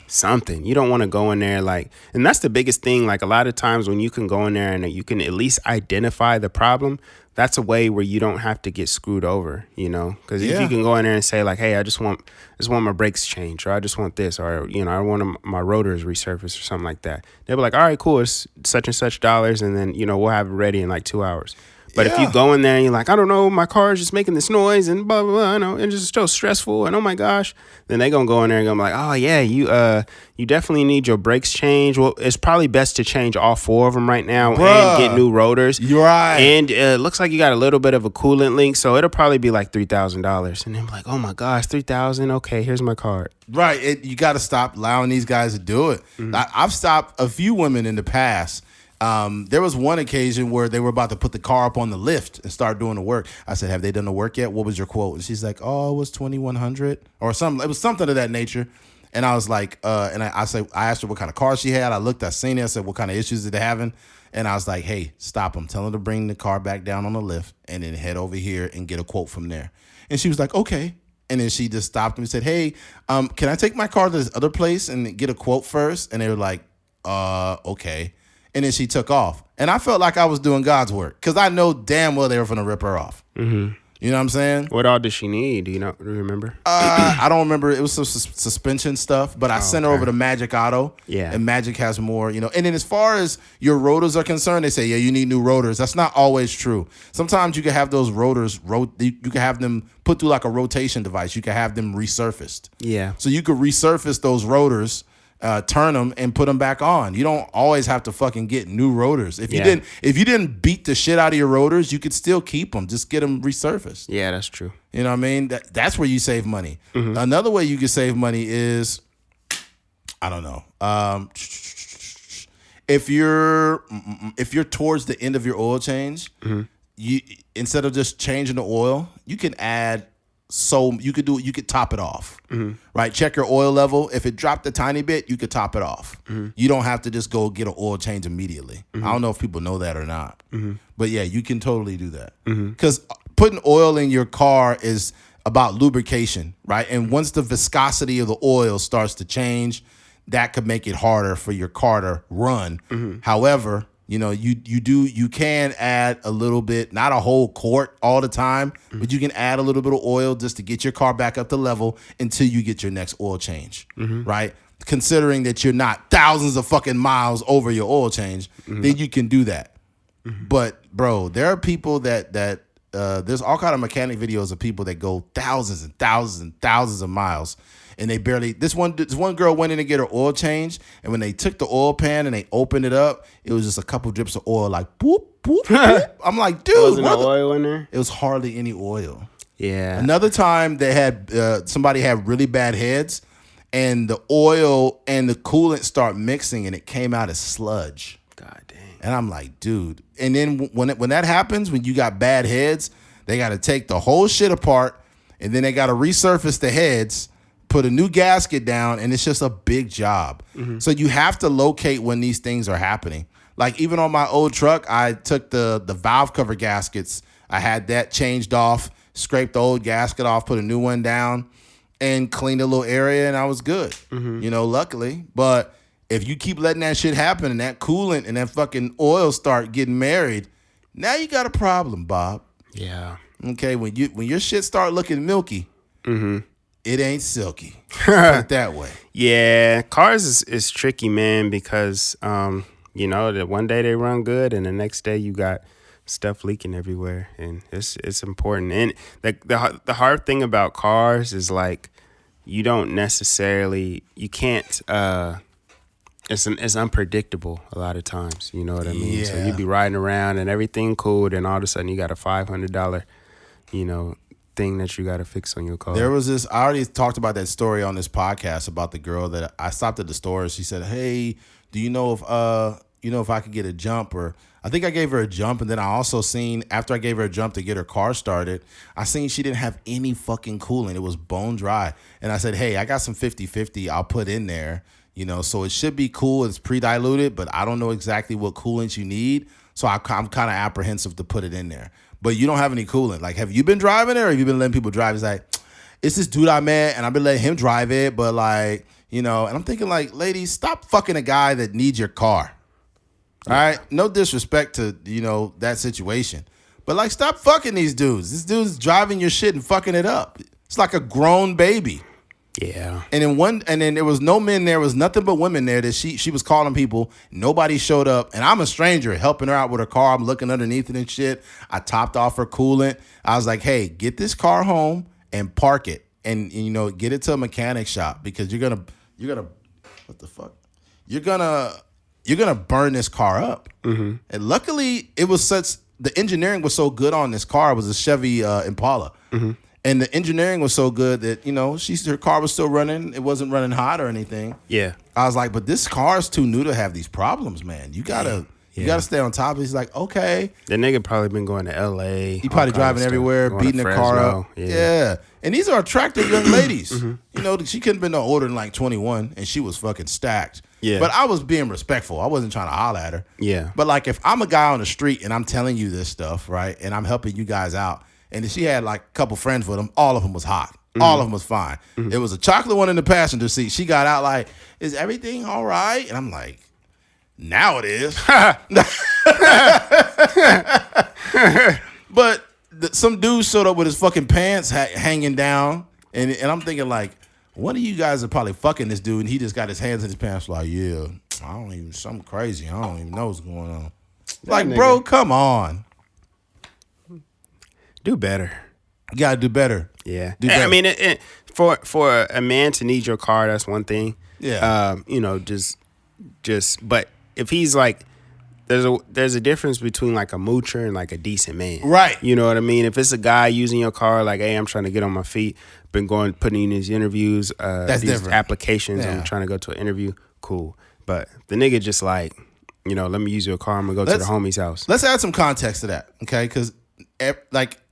something. You don't want to go in there and that's the biggest thing. Like a lot of times when you can go in there and you can at least identify the problem, that's a way where you don't have to get screwed over, because if you can go in there and say like, hey, I just want my brakes changed, or I just want this, or, I want my rotors resurfaced or something like that. They'll be like, all right, cool. It's such and such dollars. And then, we'll have it ready in like 2 hours. But if you go in there and you're like, I don't know, my car is just making this noise and blah, blah, blah, and just so stressful and oh my gosh, then they going to go in there and go like, oh yeah, you definitely need your brakes changed. Well, it's probably best to change all 4 of them right now and get new rotors. You're right. And it looks like you got a little bit of a coolant leak, so it'll probably be like $3,000. And then I'm like, oh my gosh, $3,000? Okay, here's my card. Right. You got to stop allowing these guys to do it. I've stopped a few women in the past. There was one occasion where they were about to put the car up on the lift and start doing the work. I said, have they done the work yet? What was your quote? And she's like, oh, it was $2,100 or something. It was something of that nature. And I was like, I asked her what kind of car she had. I seen it. I said, what kind of issues did they having? And I was like, hey, stop them. Tell them to bring the car back down on the lift and then head over here and get a quote from there. And she was like, okay. And then she just stopped and said, hey, can I take my car to this other place and get a quote first? And they were like, okay. And then she took off. And I felt like I was doing God's work, because I know damn well they were going to rip her off. Mm-hmm. You know what I'm saying? What all did she need? Do you remember? I don't remember. It was some suspension stuff, but I sent her over to Magic Auto. Yeah. And Magic has more, And then as far as your rotors are concerned, they say, yeah, you need new rotors. That's not always true. Sometimes you can have those rotors, you can have them put through like a rotation device. You can have them resurfaced. Yeah. So you could resurface those rotors, turn them and put them back on. You don't always have to fucking get new rotors. If you didn't beat the shit out of your rotors, you could still keep them. Just get them resurfaced. Yeah, that's true. You know what I mean? That's where you save money. Mm-hmm. Another way you can save money is, I don't know. If you're towards the end of your oil change, you instead of just changing the oil, you can add. So you could top it off, right? Check your oil level. If it dropped a tiny bit, you could top it off. You don't have to just go get an oil change immediately. I don't know if people know that or not, but yeah, you can totally do that. Because putting oil in your car is about lubrication, right? And once the viscosity of the oil starts to change, that could make it harder for your car to run. However, you can add a little bit, not a whole quart all the time, but you can add a little bit of oil just to get your car back up to level until you get your next oil change, right? Considering that you're not thousands of fucking miles over your oil change, then you can do that. But bro, there are people that there's all kind of mechanic videos of people that go thousands and thousands and thousands of miles. And they barely. This one girl went in to get her oil changed, and when they took the oil pan and they opened it up, it was just a couple drips of oil, like boop boop. boop. I'm like, dude, wasn't no oil in there? It was hardly any oil. Yeah. Another time they had somebody had really bad heads, and the oil and the coolant start mixing, and it came out as sludge. God dang. And I'm like, dude. And then when that happens, when you got bad heads, they got to take the whole shit apart, and then they got to resurface the heads, put a new gasket down, and it's just a big job. So you have to locate when these things are happening. Like even on my old truck, I took the valve cover gaskets. I had that changed off, scraped the old gasket off, put a new one down, and cleaned a little area, and I was good. Luckily. But if you keep letting that shit happen and that coolant and that fucking oil start getting married, now you got a problem, Bob. Yeah. Okay, when your shit start looking milky, it ain't silky. Put it that way. Yeah, cars is tricky, man, because that one day they run good and the next day you got stuff leaking everywhere, and it's important. And the hard thing about cars is like you can't It's unpredictable a lot of times. You know what I mean? So Yeah. you be riding around and everything cool, and all of a sudden you got a $500, thing that you got to fix on your car. There was this. I already talked about that story on this podcast about the girl that I stopped at the store. And she said, "Hey, do you know if I could get a jump?" Or I think I gave her a jump, and then I also seen after I gave her a jump to get her car started, I seen she didn't have any fucking coolant. It was bone dry, and I said, "Hey, I got some 50/50 I'll put in there." So it should be cool. It's pre-diluted, but I don't know exactly what coolant you need. So I'm kind of apprehensive to put it in there. But you don't have any coolant. Like, have you been driving it or have you been letting people drive? It's like, it's this dude I met and I've been letting him drive it. But and I'm thinking like, ladies, stop fucking a guy that needs your car. All right? No disrespect to, that situation. But like, stop fucking these dudes. This dude's driving your shit and fucking it up. It's like a grown baby. Yeah. And then there was no men there. It was nothing but women there that she was calling people. Nobody showed up. And I'm a stranger helping her out with her car. I'm looking underneath it and shit. I topped off her coolant. I was like, hey, get this car home and park it. And get it to a mechanic shop because you're gonna what the fuck? You're gonna burn this car up. Mm-hmm. And luckily the engineering was so good on this car. It was a Chevy Impala. Mm-hmm. And the engineering was so good that, her car was still running. It wasn't running hot or anything. Yeah. I was like, but this car is too new to have these problems, man. You gotta stay on top of it. He's like, okay. The nigga probably been going to LA. He probably driving everywhere, beating the car up. Yeah. And these are attractive young ladies. Mm-hmm. She couldn't have been no older than like 21 and she was fucking stacked. Yeah. But I was being respectful. I wasn't trying to holler at her. Yeah. But like if I'm a guy on the street and I'm telling you this stuff, right, and I'm helping you guys out, and she had like a couple friends with them. All of them was hot. Mm-hmm. All of them was fine. Mm-hmm. It was a chocolate one in the passenger seat. She got out like, is everything all right? And I'm like, now it is. But some dude showed up with his fucking pants hanging down. And I'm thinking like, one of you guys are probably fucking this dude. And he just got his hands in his pants like, yeah, something crazy. I don't even know what's going on. Like, bro, come on. Do better. You gotta do better. Yeah. Better. I mean, for a man to need your car, that's one thing. Yeah. But if he's like, there's a difference between like a moocher and like a decent man. Right. You know what I mean? If it's a guy using your car, like, hey, I'm trying to get on my feet, putting in these interviews, that's these different. Applications, I'm trying to go to an interview, cool. But the nigga just like, let me use your car, I'm gonna go to the homie's house. Let's add some context to that, okay? Because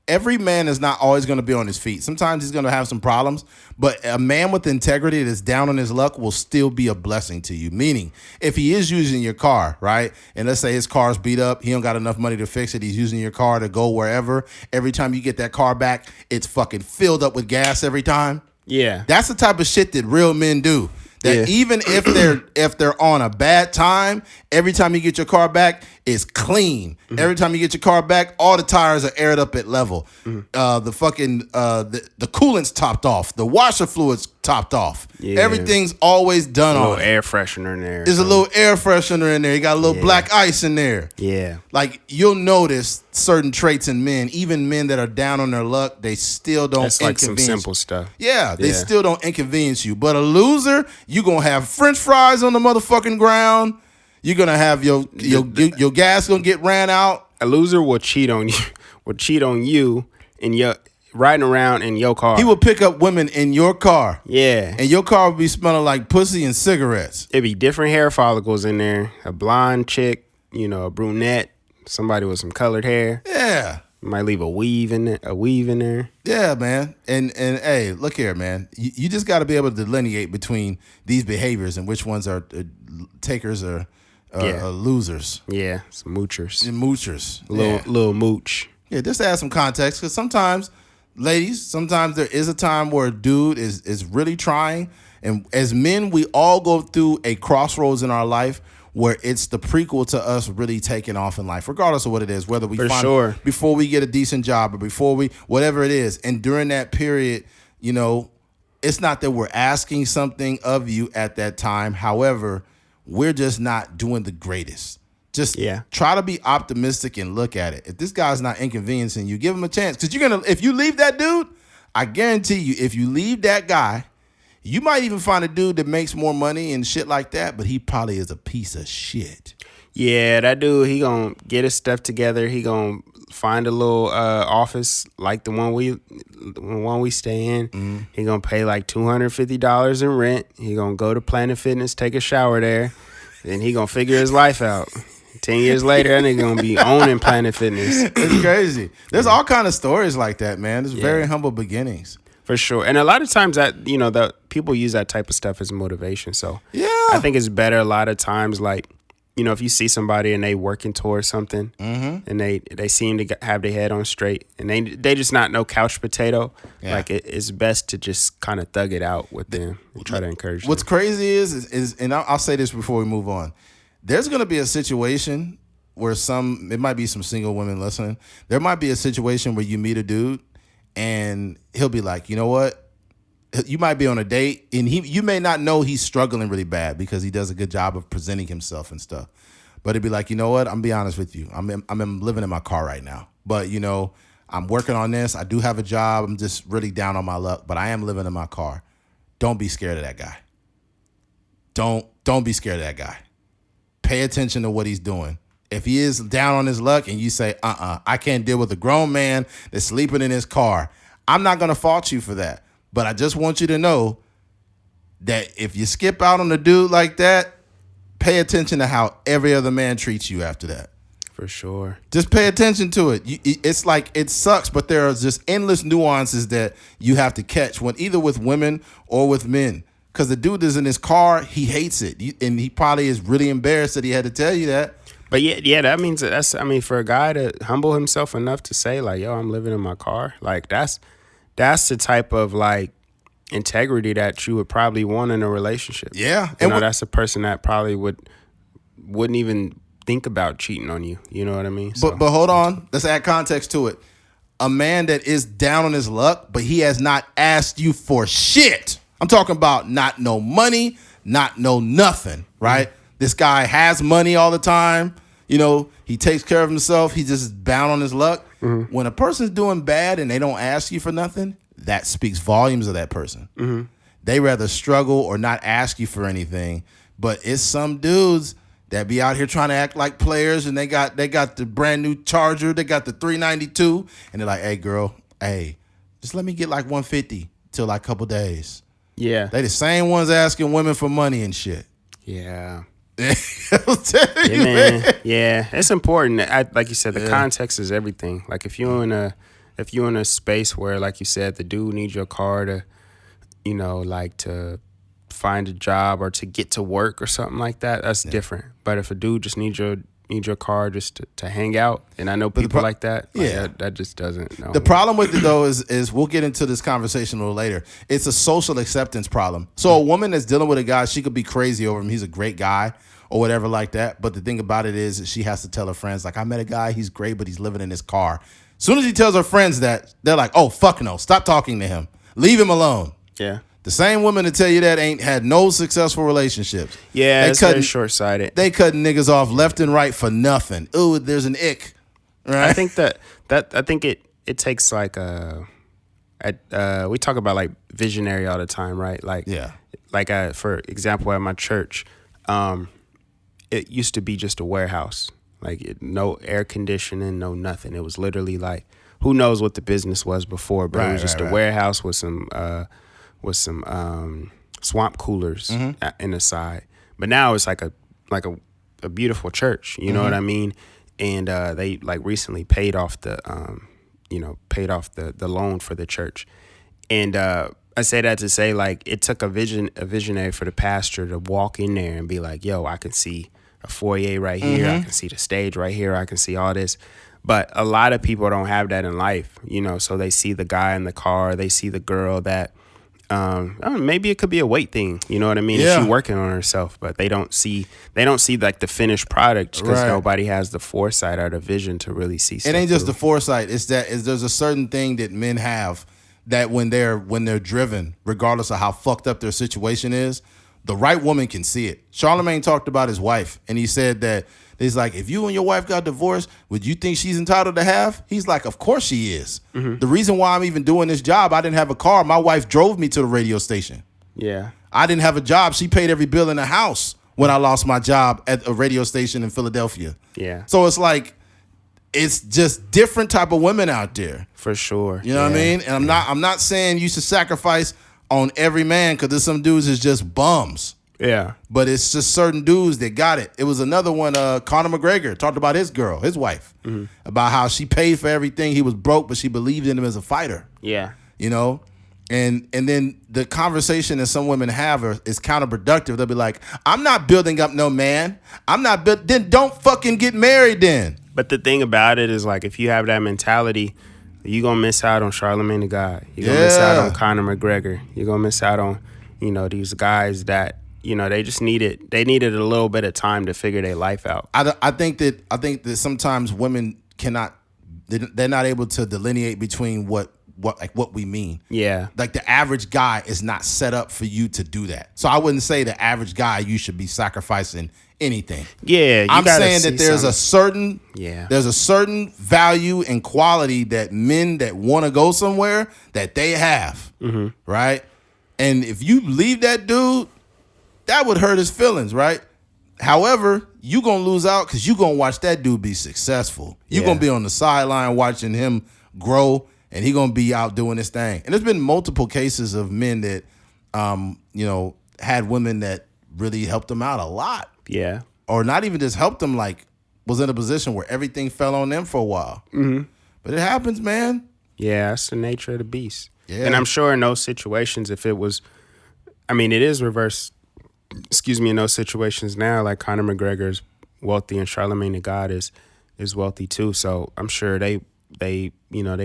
every man is not always going to be on his feet. Sometimes he's going to have some problems, but a man with integrity that's down on his luck will still be a blessing to you. Meaning, if he is using your car, right, and let's say his car's beat up, he don't got enough money to fix it, he's using your car to go wherever. Every time you get that car back, it's fucking filled up with gas every time. Yeah. That's the type of shit that real men do. That even if they're on a bad time, every time you get your car back, it's clean. Mm-hmm. Every time you get your car back, all the tires are aired up at level. Mm-hmm. The coolant's topped off. The washer fluid's topped off. Yeah. Everything's always done on it. A little air freshener in there. There's a little air freshener in there. You got a little black ice in there. Yeah. Like, you'll notice certain traits in men, even men that are down on their luck, they still don't inconvenience. That's like some simple stuff. Yeah, they still don't inconvenience you. But a loser, you going to have french fries on the motherfucking ground. You're going to have your gas going to get ran out. A loser will cheat on you, and your riding around in your car. He will pick up women in your car. Yeah. And your car will be smelling like pussy and cigarettes. It'd be different hair follicles in there. A blonde chick, a brunette, somebody with some colored hair. Yeah. Might leave a weave in there. Yeah, man. And hey, look here, man. You just got to be able to delineate between these behaviors and which ones are takers or losers. Yeah, some moochers. And moochers. Little mooch. Yeah, just to add some context, because sometimes, ladies, there is a time where a dude is really trying. And as men, we all go through a crossroads in our life where it's the prequel to us really taking off in life, regardless of what it is, whether we before we get a decent job or before whatever it is. And during that period, it's not that we're asking something of you at that time. However, we're just not doing the greatest. Just try to be optimistic and look at it. If this guy's not inconveniencing you, give him a chance. Because if you leave that dude, I guarantee you, if you leave that guy, You might even find a dude that makes more money and shit like that, but he probably is a piece of shit. Yeah, that dude, he gonna get his stuff together. He gonna find a little office like the one we stay in. Mm-hmm. He gonna pay like $250 in rent. He gonna go to Planet Fitness, take a shower there, then he gonna figure his life out. 10 years later, that nigga gonna be owning Planet Fitness. It's crazy. There's all kind of stories like that, man. It's very humble beginnings. For sure. And a lot of times that, that people use that type of stuff as motivation. So yeah, I think it's better a lot of times, like, if you see somebody and they working towards something and they seem to have their head on straight and they just not no couch potato, like it's best to just kind of thug it out with them and try to encourage them. What's crazy is and I'll say this before we move on. There's going to be a situation where it might be some single women listening. There might be a situation where you meet a dude and he'll be like, you know what? You might be on a date and you may not know he's struggling really bad because he does a good job of presenting himself and stuff. But it'd be like, you know what? I'm be honest with you. I'm living in my car right now. But, I'm working on this. I do have a job. I'm just really down on my luck, but I am living in my car. Don't be scared of that guy. Don't be scared of that guy. Pay attention to what he's doing. If he is down on his luck and you say, I can't deal with a grown man that's sleeping in his car, I'm not going to fault you for that. But I just want you to know that if you skip out on a dude like that, pay attention to how every other man treats you after that. For sure. Just pay attention to it. It's like it sucks, but there are just endless nuances that you have to catch with women or with men. Because the dude is in his car, he hates it. And he probably is really embarrassed that he had to tell you that. But yeah, that means for a guy to humble himself enough to say like, yo, I'm living in my car. Like that's the type of like integrity that you would probably want in a relationship. Yeah. That's a person that probably wouldn't even think about cheating on you. You know what I mean? But hold on. Let's add context to it. A man that is down on his luck, but he has not asked you for shit. I'm talking about not no money, not no nothing, right? Mm-hmm. This guy has money all the time. He takes care of himself. He's just bound on his luck. Mm-hmm. When a person's doing bad and they don't ask you for nothing, that speaks volumes of that person. Mm-hmm. They rather struggle or not ask you for anything. But it's some dudes that be out here trying to act like players, and they got the brand new Charger, they got the 392, and they're like, hey, girl, just let me get like 150 till like a couple days. Yeah. They the same ones asking women for money and shit. Yeah. I'll tell you, man. Yeah, it's important. Like you said, the context is everything. Like if you're in a space where, like you said, the dude needs your car to, like to find a job or to get to work or something like that, that's different. But if a dude just needs your car just to hang out, and I know people like that. That just doesn't. No. The problem with it though is we'll get into this conversation a little later. It's a social acceptance problem. So a woman that's dealing with a guy, she could be crazy over him. He's a great guy or whatever like that. But the thing about it is she has to tell her friends, like, I met a guy, he's great, but he's living in his car. As soon as he tells her friends that, they're like, oh, fuck no, stop talking to him. Leave him alone. Yeah. The same women that tell you that ain't had no successful relationships. Yeah, it's very short-sighted. They cutting niggas off left and right for nothing. Ooh, there's an ick. Right? I think it takes like we talk about like visionary all the time, right? Like for example, at my church, it used to be just a warehouse, like no air conditioning, no nothing. It was literally like, who knows what the business was before, but it was just a warehouse with some swamp coolers in the side. But now it's like a beautiful church, you know what I mean? And they like recently paid off the loan for the church. And I say that to say, like, it took a visionary for the pastor to walk in there and be like, yo, I can see a foyer right here. I can see the stage right here. I can see all this. But a lot of people don't have that in life, so they see the guy in the car, they see the girl that, maybe it could be a weight thing, you know what I mean? Yeah. She's working on herself, but they don't see like the finished product because nobody has the foresight or the vision to really see stuff. It ain't just the foresight. It's that there's a certain thing that men have that when they're driven, regardless of how fucked up their situation is, the right woman can see it. Charlamagne talked about his wife, and he said that he's like, if you and your wife got divorced, would you think she's entitled to half? He's like, of course she is. The reason why I'm even doing this job, I didn't have a car. My wife drove me to the radio station. Yeah. I didn't have a job. She paid every bill in the house when I lost my job at a radio station in Philadelphia. Yeah. So it's like, it's just different type of women out there. For sure. You know what I mean? And I'm not saying you should sacrifice on every man, because there's some dudes is just bums. Yeah. But it's just certain dudes that got it. It was another one, Conor McGregor, talked about his girl, his wife, about how she paid for everything. He was broke, but she believed in him as a fighter. Yeah. You know? And then the conversation that some women have is counterproductive. They'll be like, I'm not building up no man. Then don't fucking get married then. But the thing about it is, like, if you have that mentality, you're going to miss out on Charlamagne the God. You're going to miss out on Conor McGregor. You're going to miss out on, these guys that, they just needed a little bit of time to figure their life out. I think that sometimes women they're not able to delineate between what we mean. Yeah. Like the average guy is not set up for you to do that. So I wouldn't say the average guy you should be sacrificing anything. Yeah. I'm saying that there's a certain value and quality that men that want to go somewhere that they have. Mm-hmm. Right? And if you leave that dude, that would hurt his feelings, right? However, you going to lose out because you going to watch that dude be successful. You're going to be on the sideline watching him grow, and he going to be out doing his thing. And there's been multiple cases of men that, had women that really helped them out a lot. Yeah. Or not even just helped them, like was in a position where everything fell on them for a while. Mm-hmm. But it happens, man. Yeah, that's the nature of the beast. Yeah. And I'm sure in those situations, if it was, it is reverse. In those situations now, like Conor McGregor's wealthy and Charlamagne the God is wealthy too. So I'm sure they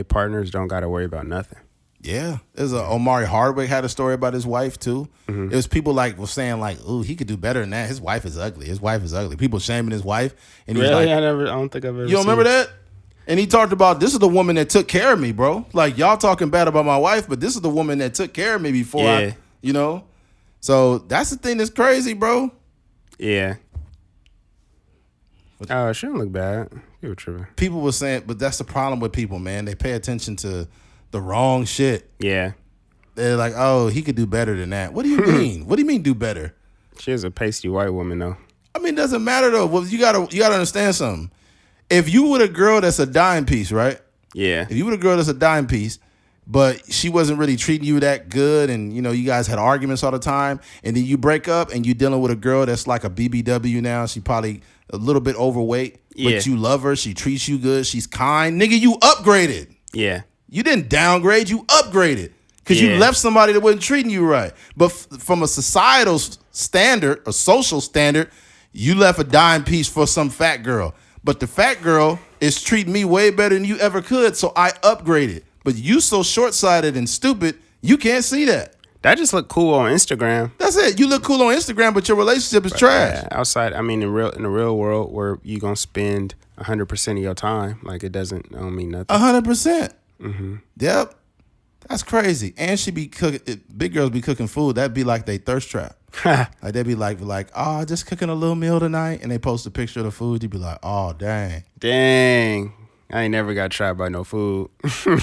partners don't got to worry about nothing. Yeah, there's Omari Hardwick had a story about his wife too. Mm-hmm. It was people were saying like, "Ooh, he could do better than that. His wife is ugly. His wife is ugly." People shaming his wife, and he was like, I don't think I've ever. You don't remember that? And he talked about, this is the woman that took care of me, bro. Like, y'all talking bad about my wife, but this is the woman that took care of me before I. So that's the thing that's crazy, bro. Yeah. Oh, she don't look bad. You were tripping. People were saying, but that's the problem with people, man. They pay attention to the wrong shit. Yeah. They're like, oh, he could do better than that. What do you mean? What do you mean do better? She is a pasty white woman, though. It doesn't matter though. Well, you gotta understand something. If you with a girl that's a dime piece, right? Yeah. If you with a girl that's a dime piece, but she wasn't really treating you that good, and you guys had arguments all the time, and then you break up and you're dealing with a girl that's like a BBW now. She probably a little bit overweight, but you love her. She treats you good. She's kind. Nigga, you upgraded. Yeah. You didn't downgrade. You upgraded because you left somebody that wasn't treating you right. But from a societal standard, a social standard, you left a dime piece for some fat girl. But the fat girl is treating me way better than you ever could, so I upgraded. But you so short-sighted and stupid, you can't see that. That just look cool on Instagram. That's it. You look cool on Instagram, but your relationship is trash. Yeah, outside, in the real world where you gonna spend 100% of your time, like it don't mean nothing. 100%. Mm-hmm. Yep. That's crazy. And she be cooking. Big girls be cooking food. That'd be like they thirst trap. Like they'd be like, oh, just cooking a little meal tonight, and they post a picture of the food. You'd be like, oh, dang. I ain't never got trapped by no food.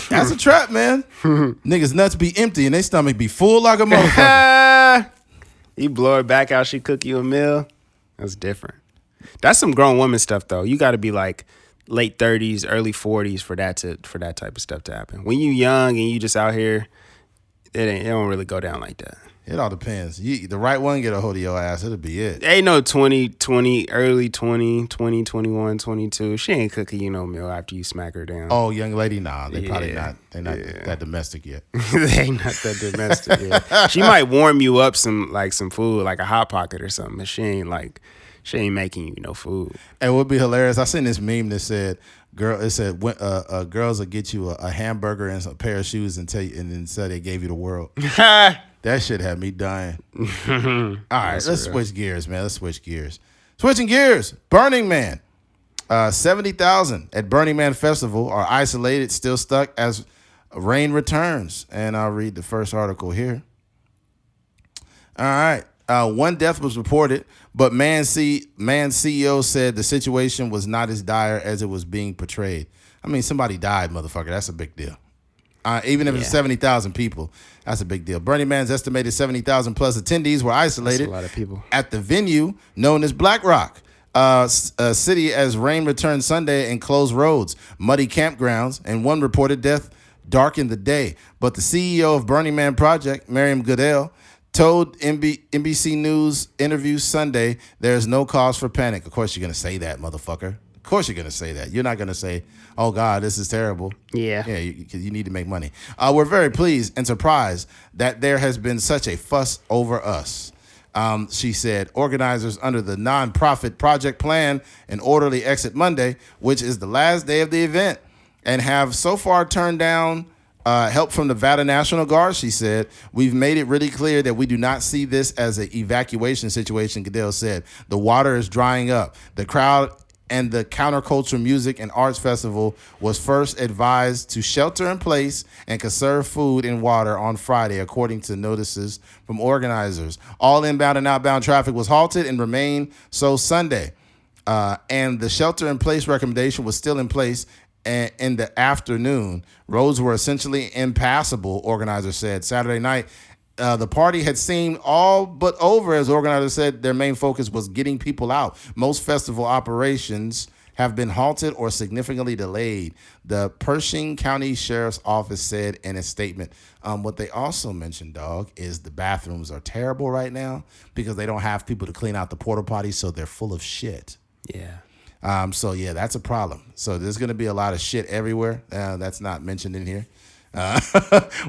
That's a trap, man. Niggas nuts be empty and they stomach be full like a motherfucker. You blow her back out, she cook you a meal. That's different. That's some grown woman stuff though. You got to be like late 30s, early 40s for that type of stuff to happen. When you young and you just out here, it don't really go down like that. It all depends. The right one get a hold of your ass, it'll be it. Ain't no 20, early 20, 21, 22. She ain't cooking you no meal after you smack her down. Oh, young lady, nah. They probably not. They're not that domestic yet. They ain't not that domestic yet. She might warm you up some food, like a Hot Pocket or something, but she ain't making you no food. It would be hilarious. I seen this meme that said, girls will get you a hamburger and a pair of shoes and then say they gave you the world. That shit had me dying. All right, let's switch gears, man. Switching gears. Burning Man. 70,000 at Burning Man Festival are isolated, still stuck as rain returns. And I'll read the first article here. All right. One death was reported, but Man CEO said the situation was not as dire as it was being portrayed. Somebody died, motherfucker. That's a big deal. Even if it's 70,000 people. That's a big deal. Burning Man's estimated 70,000 plus attendees were isolated That's a lot of people. at the venue known as Black Rock City as rain returned Sunday and closed roads, muddy campgrounds, and one reported death darkened the day. But the CEO of Burning Man Project, Miriam Goodell, told NBC News interview Sunday there's no cause for panic. Of course you're going to say that, motherfucker. Of course you're going to say that. You're not going to say, oh, God, this is terrible. Yeah. Yeah, because you need to make money. We're very pleased and surprised that there has been such a fuss over us. She said organizers under the nonprofit project plan an orderly exit Monday, which is the last day of the event, and have so far turned down help from Nevada National Guard. She said, we've made it really clear that we do not see this as an evacuation situation, Goodell said. The water is drying up. The crowd and the Counterculture Music and Arts Festival was first advised to shelter in place and conserve food and water on Friday, according to notices from organizers. All inbound and outbound traffic was halted and remained so Sunday. And the shelter in place recommendation was still in place in the afternoon. Roads were essentially impassable, organizers said. Saturday night, the party had seemed all but over, as organizers said. Their main focus was getting people out. Most festival operations have been halted or significantly delayed, the Pershing County Sheriff's Office said in a statement. What they also mentioned, dog, is the bathrooms are terrible right now because they don't have people to clean out the porta potties, so they're full of shit. Yeah. So, yeah, that's a problem. So there's going to be a lot of shit everywhere. That's not mentioned in here.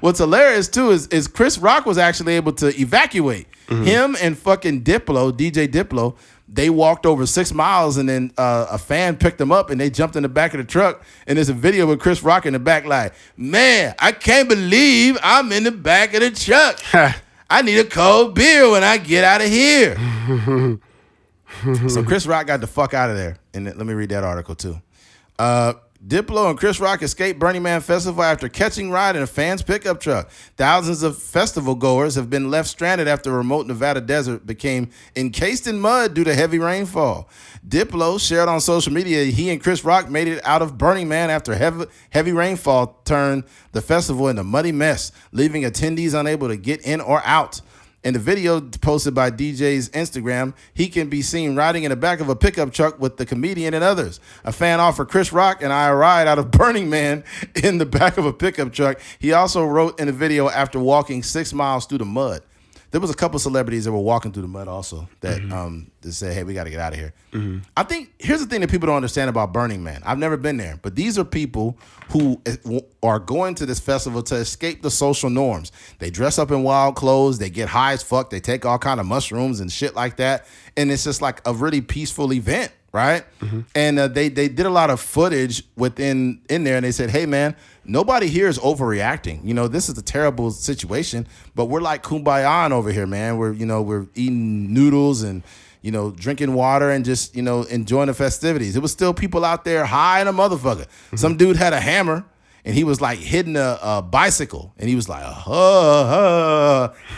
What's hilarious, too, is Chris Rock was actually able to evacuate. Him and fucking Diplo, DJ Diplo, they walked over 6 miles, and then a fan picked them up, and they jumped in the back of the truck. And there's a video with Chris Rock in the back like, man, I can't believe I'm in the back of the truck. I need a cold beer when I get out of here. So Chris Rock got the fuck out of there. And let me read that article, too. Diplo and Chris Rock escaped Burning Man Festival after catching ride in a fan's pickup truck. Thousands of festival goers have been left stranded after a remote Nevada desert became encased in mud due to heavy rainfall. Diplo shared on social media he and Chris Rock made it out of Burning Man after heavy rainfall turned the festival into a muddy mess, leaving attendees unable to get in or out. In the video posted by DJ's Instagram, he can be seen riding in the back of a pickup truck with the comedian and others. A fan offered Chris Rock and I a ride out of Burning Man in the back of a pickup truck. He also wrote in the video after walking 6 miles through the mud. There was a couple celebrities that were walking through the mud also that that said, hey, we got to get out of here. I think here's the thing that people don't understand about Burning Man. I've never been there, but these are people who are going to this festival to escape the social norms. They dress up in wild clothes. They get high as fuck. They take all kind of mushrooms and shit like that. And it's just like a really peaceful event, right? And they did a lot of footage in there, and they said, hey, man, nobody here is overreacting. You know, this is a terrible situation, but we're like kumbaya over here, man. We're eating noodles and, drinking water and just, enjoying the festivities. It was still people out there high in a motherfucker. Some dude had a hammer and he was like hitting a bicycle and he was like,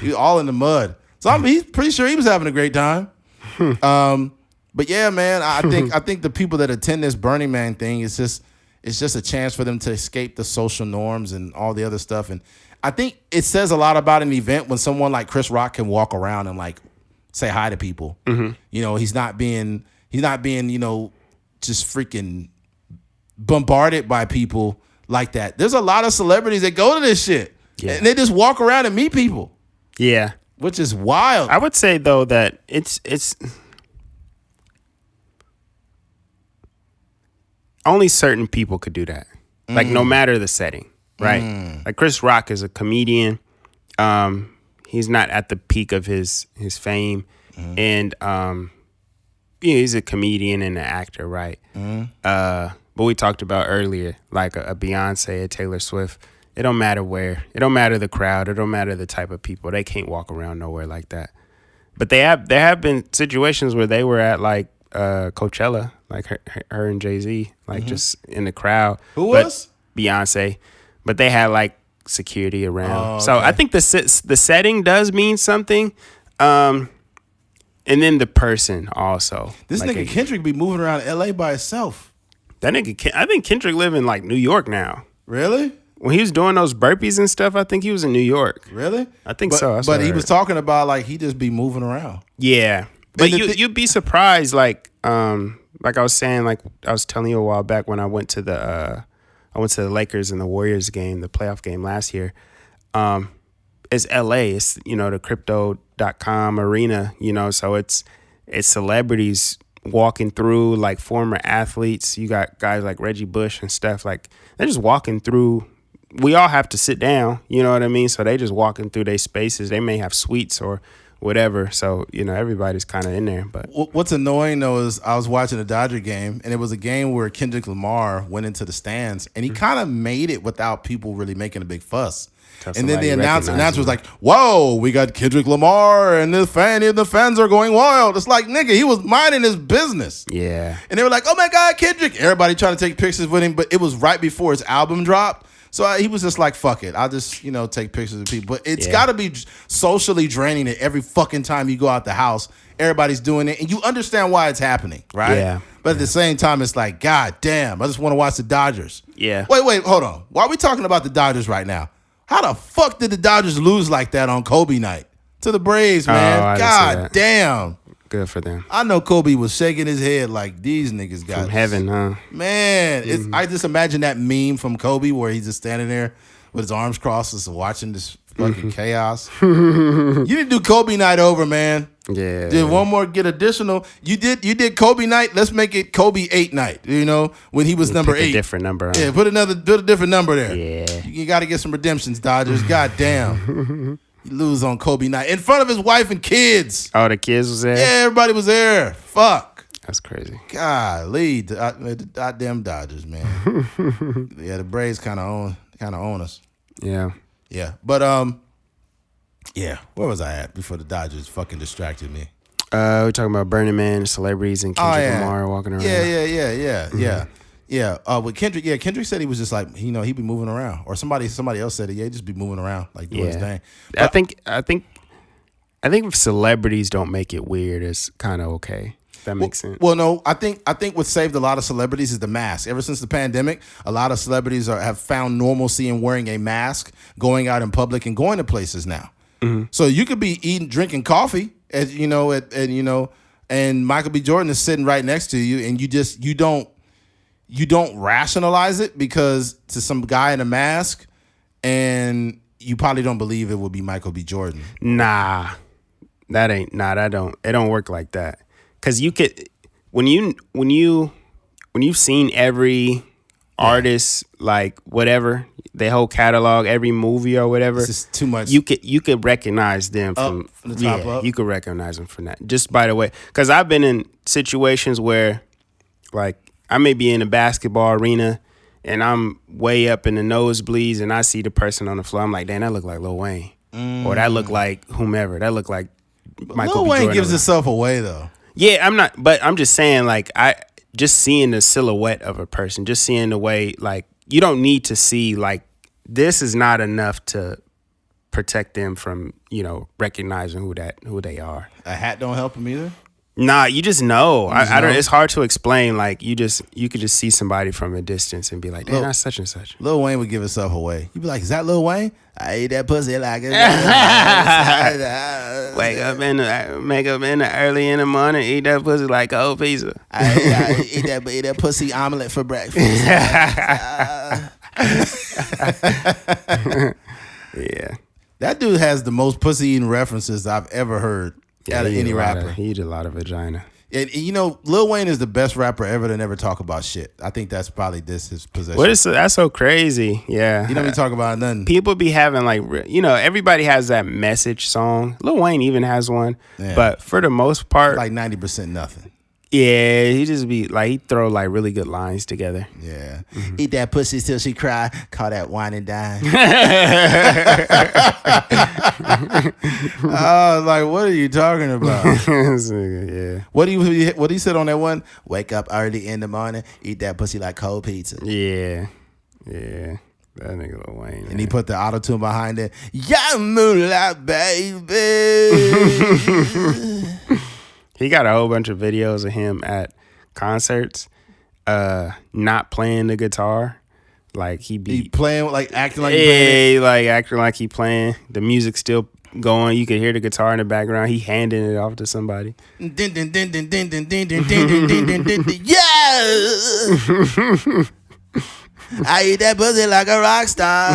he was all in the mud. So he's pretty sure he was having a great time. But yeah, man, I think the people that attend this Burning Man thing, it's just a chance for them to escape the social norms and all the other stuff. And I think it says a lot about an event when someone like Chris Rock can walk around and like say hi to people. He's not being, just freaking bombarded by people like that. There's a lot of celebrities that go to this shit and they just walk around and meet people. Yeah. Which is wild. I would say though that it's only certain people could do that. Like no matter the setting, right? Like Chris Rock is a comedian. He's not at the peak of his fame, and he's a comedian and an actor, right? But we talked about earlier, like a Beyonce, a Taylor Swift. It don't matter where. It don't matter the crowd. It don't matter the type of people. They can't walk around nowhere like that. But there have been situations where they were at like Coachella, like her and Jay-Z, like just in the crowd. Who was? Beyonce. But they had like security around. Oh, okay. So I think the setting does mean something. And then the person also. This like nigga Kendrick be moving around LA by himself. That nigga, I think Kendrick live in like New York now. Really? when he was doing those burpees and stuff, I think he was in New York. Really? I think so. That's But he was talking about like he just be moving around. Yeah, but you'd be surprised. Like I was saying, like I was telling you a while back when I went to the Lakers and the Warriors game, the playoff game last year. It's LA. It's the crypto.com arena. So it's celebrities walking through, like former athletes. You got guys like Reggie Bush and stuff. Like they're just walking through. We all have to sit down, you know what I mean? So they just walking through their spaces. They may have suites or whatever. So, everybody's kind of in there. But what's annoying, though, is I was watching a Dodger game, and it was a game where Kendrick Lamar went into the stands, and he kind of made it without people really making a big fuss. And then the announcer was like, whoa, we got Kendrick Lamar, and the fans are going wild. It's like, nigga, he was minding his business. Yeah. And they were like, oh, my God, Kendrick. Everybody trying to take pictures with him, but it was right before his album dropped. So he was just like, fuck it. I'll just, take pictures of people. But it's got to be socially draining that every fucking time you go out the house, everybody's doing it. And you understand why it's happening, right? Yeah. But at the same time, it's like, God damn, I just want to watch the Dodgers. Yeah. Wait, hold on. Why are we talking about the Dodgers right now? How the fuck did the Dodgers lose like that on Kobe night? To the Braves, man. God damn. Good for them. I know Kobe was shaking his head like these niggas got from heaven, huh? Man, I just imagine that meme from Kobe where he's just standing there with his arms crossed, just watching this fucking chaos. You didn't do Kobe night over, man. Yeah. Did one more get additional? You did Kobe night. Let's make it Kobe 8 night. When he was number 8. A different number. Huh? Yeah, put a different number there. Yeah. You got to get some redemptions, Dodgers. God damn. You lose on Kobe night in front of his wife and kids. Oh, the kids was there? Yeah, everybody was there. Fuck. That's crazy. Golly, the goddamn Dodgers, man. Yeah, the Braves kind of own us. Yeah. Yeah, but yeah. Where was I at before the Dodgers fucking distracted me? We're talking about Burning Man, celebrities, and Kendrick Lamar walking around. Yeah. With Kendrick, Kendrick said he was just like, he'd be moving around, or somebody else said it. Yeah, he'd just be moving around, like doing his thing. But I think if celebrities don't make it weird, it's kind of okay. If that makes sense. Well, no, I think what saved a lot of celebrities is the mask. Ever since the pandemic, a lot of celebrities have found normalcy in wearing a mask, going out in public, and going to places now. Mm-hmm. So you could be drinking coffee, and Michael B. Jordan is sitting right next to you, and you don't rationalize it because to some guy in a mask, and you probably don't believe it would be Michael B. Jordan. Nah, that don't. It don't work like that. Cause you could when you've seen every artist, like whatever, their whole catalog, every movie or whatever. It's just too much. You could recognize them from the top up. You could recognize them from that. Just by the way, because I've been in situations where, like, I may be in a basketball arena and I'm way up in the nosebleeds and I see the person on the floor. I'm like, damn, that look like Lil Wayne, or that look like whomever. That look like Michael Lil B. Wayne Jordan. gives himself away though. Yeah, I'm not, but I'm just saying, like, I just seeing the silhouette of a person, just seeing the way, like, you don't need to see, like, this is not enough to protect them from, recognizing who they are. A hat don't help him either. Nah, you just know. I don't. It's hard to explain. Like, you could just see somebody from a distance and be like, "Damn, that's such and such." Lil Wayne would give himself away. You'd be like, "Is that Lil Wayne? I ate that pussy like it." Make up in the early in the morning, eat that pussy like old pizza. I eat that pussy omelet for breakfast. Yeah, that dude has the most pussy eating references I've ever heard. Out of any rapper. He eat a lot of vagina. And Lil Wayne is the best rapper ever to never talk about shit. I think that's probably his possession. That's so crazy. Yeah. He don't be talking about nothing. People be having like, everybody has that message song. Lil Wayne even has one. Yeah. But for the most part. Like 90% nothing. Yeah, he just be like, he throw like really good lines together. Yeah. Mm-hmm. Eat that pussy till she cry. Call that wine and dine. Like, what are you talking about? Yeah. What he said on that one? Wake up early in the morning, eat that pussy like cold pizza. Yeah. That nigga Lil Wayne. And he put the auto-tune behind it. Yeah, moonlight, baby. He got a whole bunch of videos of him at concerts, not playing the guitar. Like he playing like acting like he playing. like acting like he playing. The music's still going. You could hear the guitar in the background. He handing it off to somebody. Yeah. I eat that pussy like a rock star.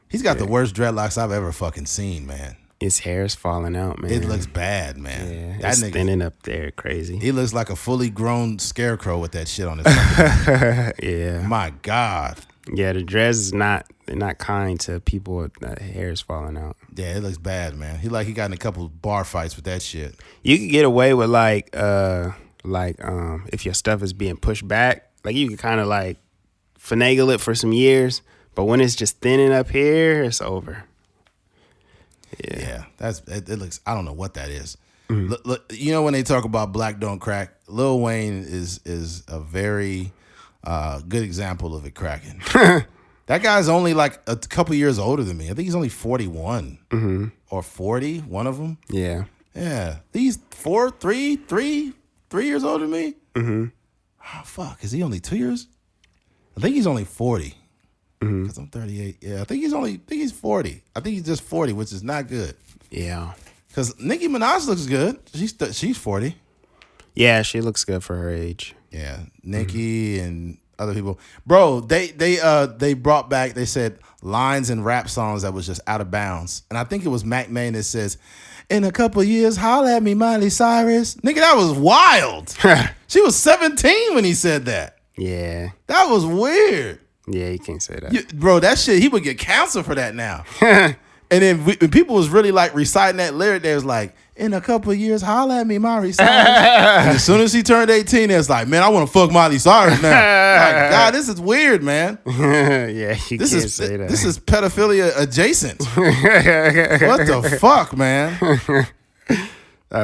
He's got the worst dreadlocks I've ever fucking seen, man. His hair's falling out, man. It looks bad, man. Yeah, that it's nigga thinning up there, crazy. He looks like a fully grown scarecrow with that shit on his fucking Yeah. My God. Yeah, the dreads is not kind to people with hair's falling out. Yeah, it looks bad, man. He got in a couple bar fights with that shit. You could get away with if your stuff is being pushed back, like you could kind of like finagle it for some years, but when it's just thinning up here, it's over. Yeah, it looks. I don't know what that is. Look, you know when they talk about black don't crack, Lil Wayne is a very good example of it cracking. That guy's only like a couple years older than me. I think he's only 41 or 40. One of them. Yeah. He's 3 years older than me. Oh fuck, is he only 2 years? I think he's only 40. Because I'm 38. Yeah, I think he's 40. I think he's just 40, which is not good. Yeah. Because Nicki Minaj looks good. She's 40. Yeah, she looks good for her age. Yeah, Nicki and other people. Bro, they brought back, they said lines and rap songs that was just out of bounds. And I think it was Mac Main that says, in a couple years, holla at me, Miley Cyrus. Nigga, that was wild. She was 17 when he said that. Yeah. That was weird. Yeah, you can't say that. Bro, that shit, he would get canceled for that now. And then when people was really like reciting that lyric, they was like, in a couple of years, holla at me, Miley Cyrus. And as soon as he turned 18, it's like, man, I want to fuck Miley Cyrus now. Like, God, this is weird, man. Yeah, you can't say that. This is pedophilia adjacent. What the fuck, man?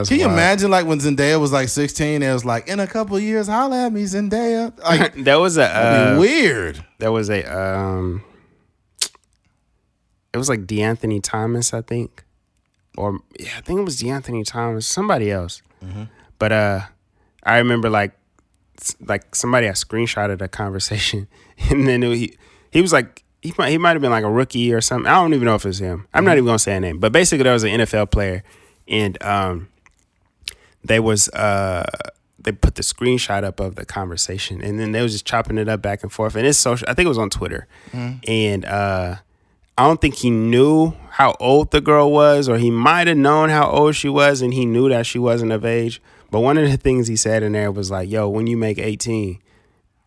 Can you imagine like when Zendaya was like 16, it was like, in a couple of years, holla at me, Zendaya. Like, that was that'd be weird. There was it was like DeAnthony Thomas, I think. Or yeah, I think it was DeAnthony Thomas, somebody else. But I remember like somebody had screenshotted a conversation, and then he was like, he might have been like a rookie or something. I don't even know if it was him. I'm not even gonna say a name, but basically there was an NFL player, and they put the screenshot up of the conversation, and then they was just chopping it up back and forth, and it's social. I think it was on Twitter, and I don't think he knew how old the girl was, or he might have known how old she was, and he knew that she wasn't of age. But one of the things he said in there was like, yo, when you make 18,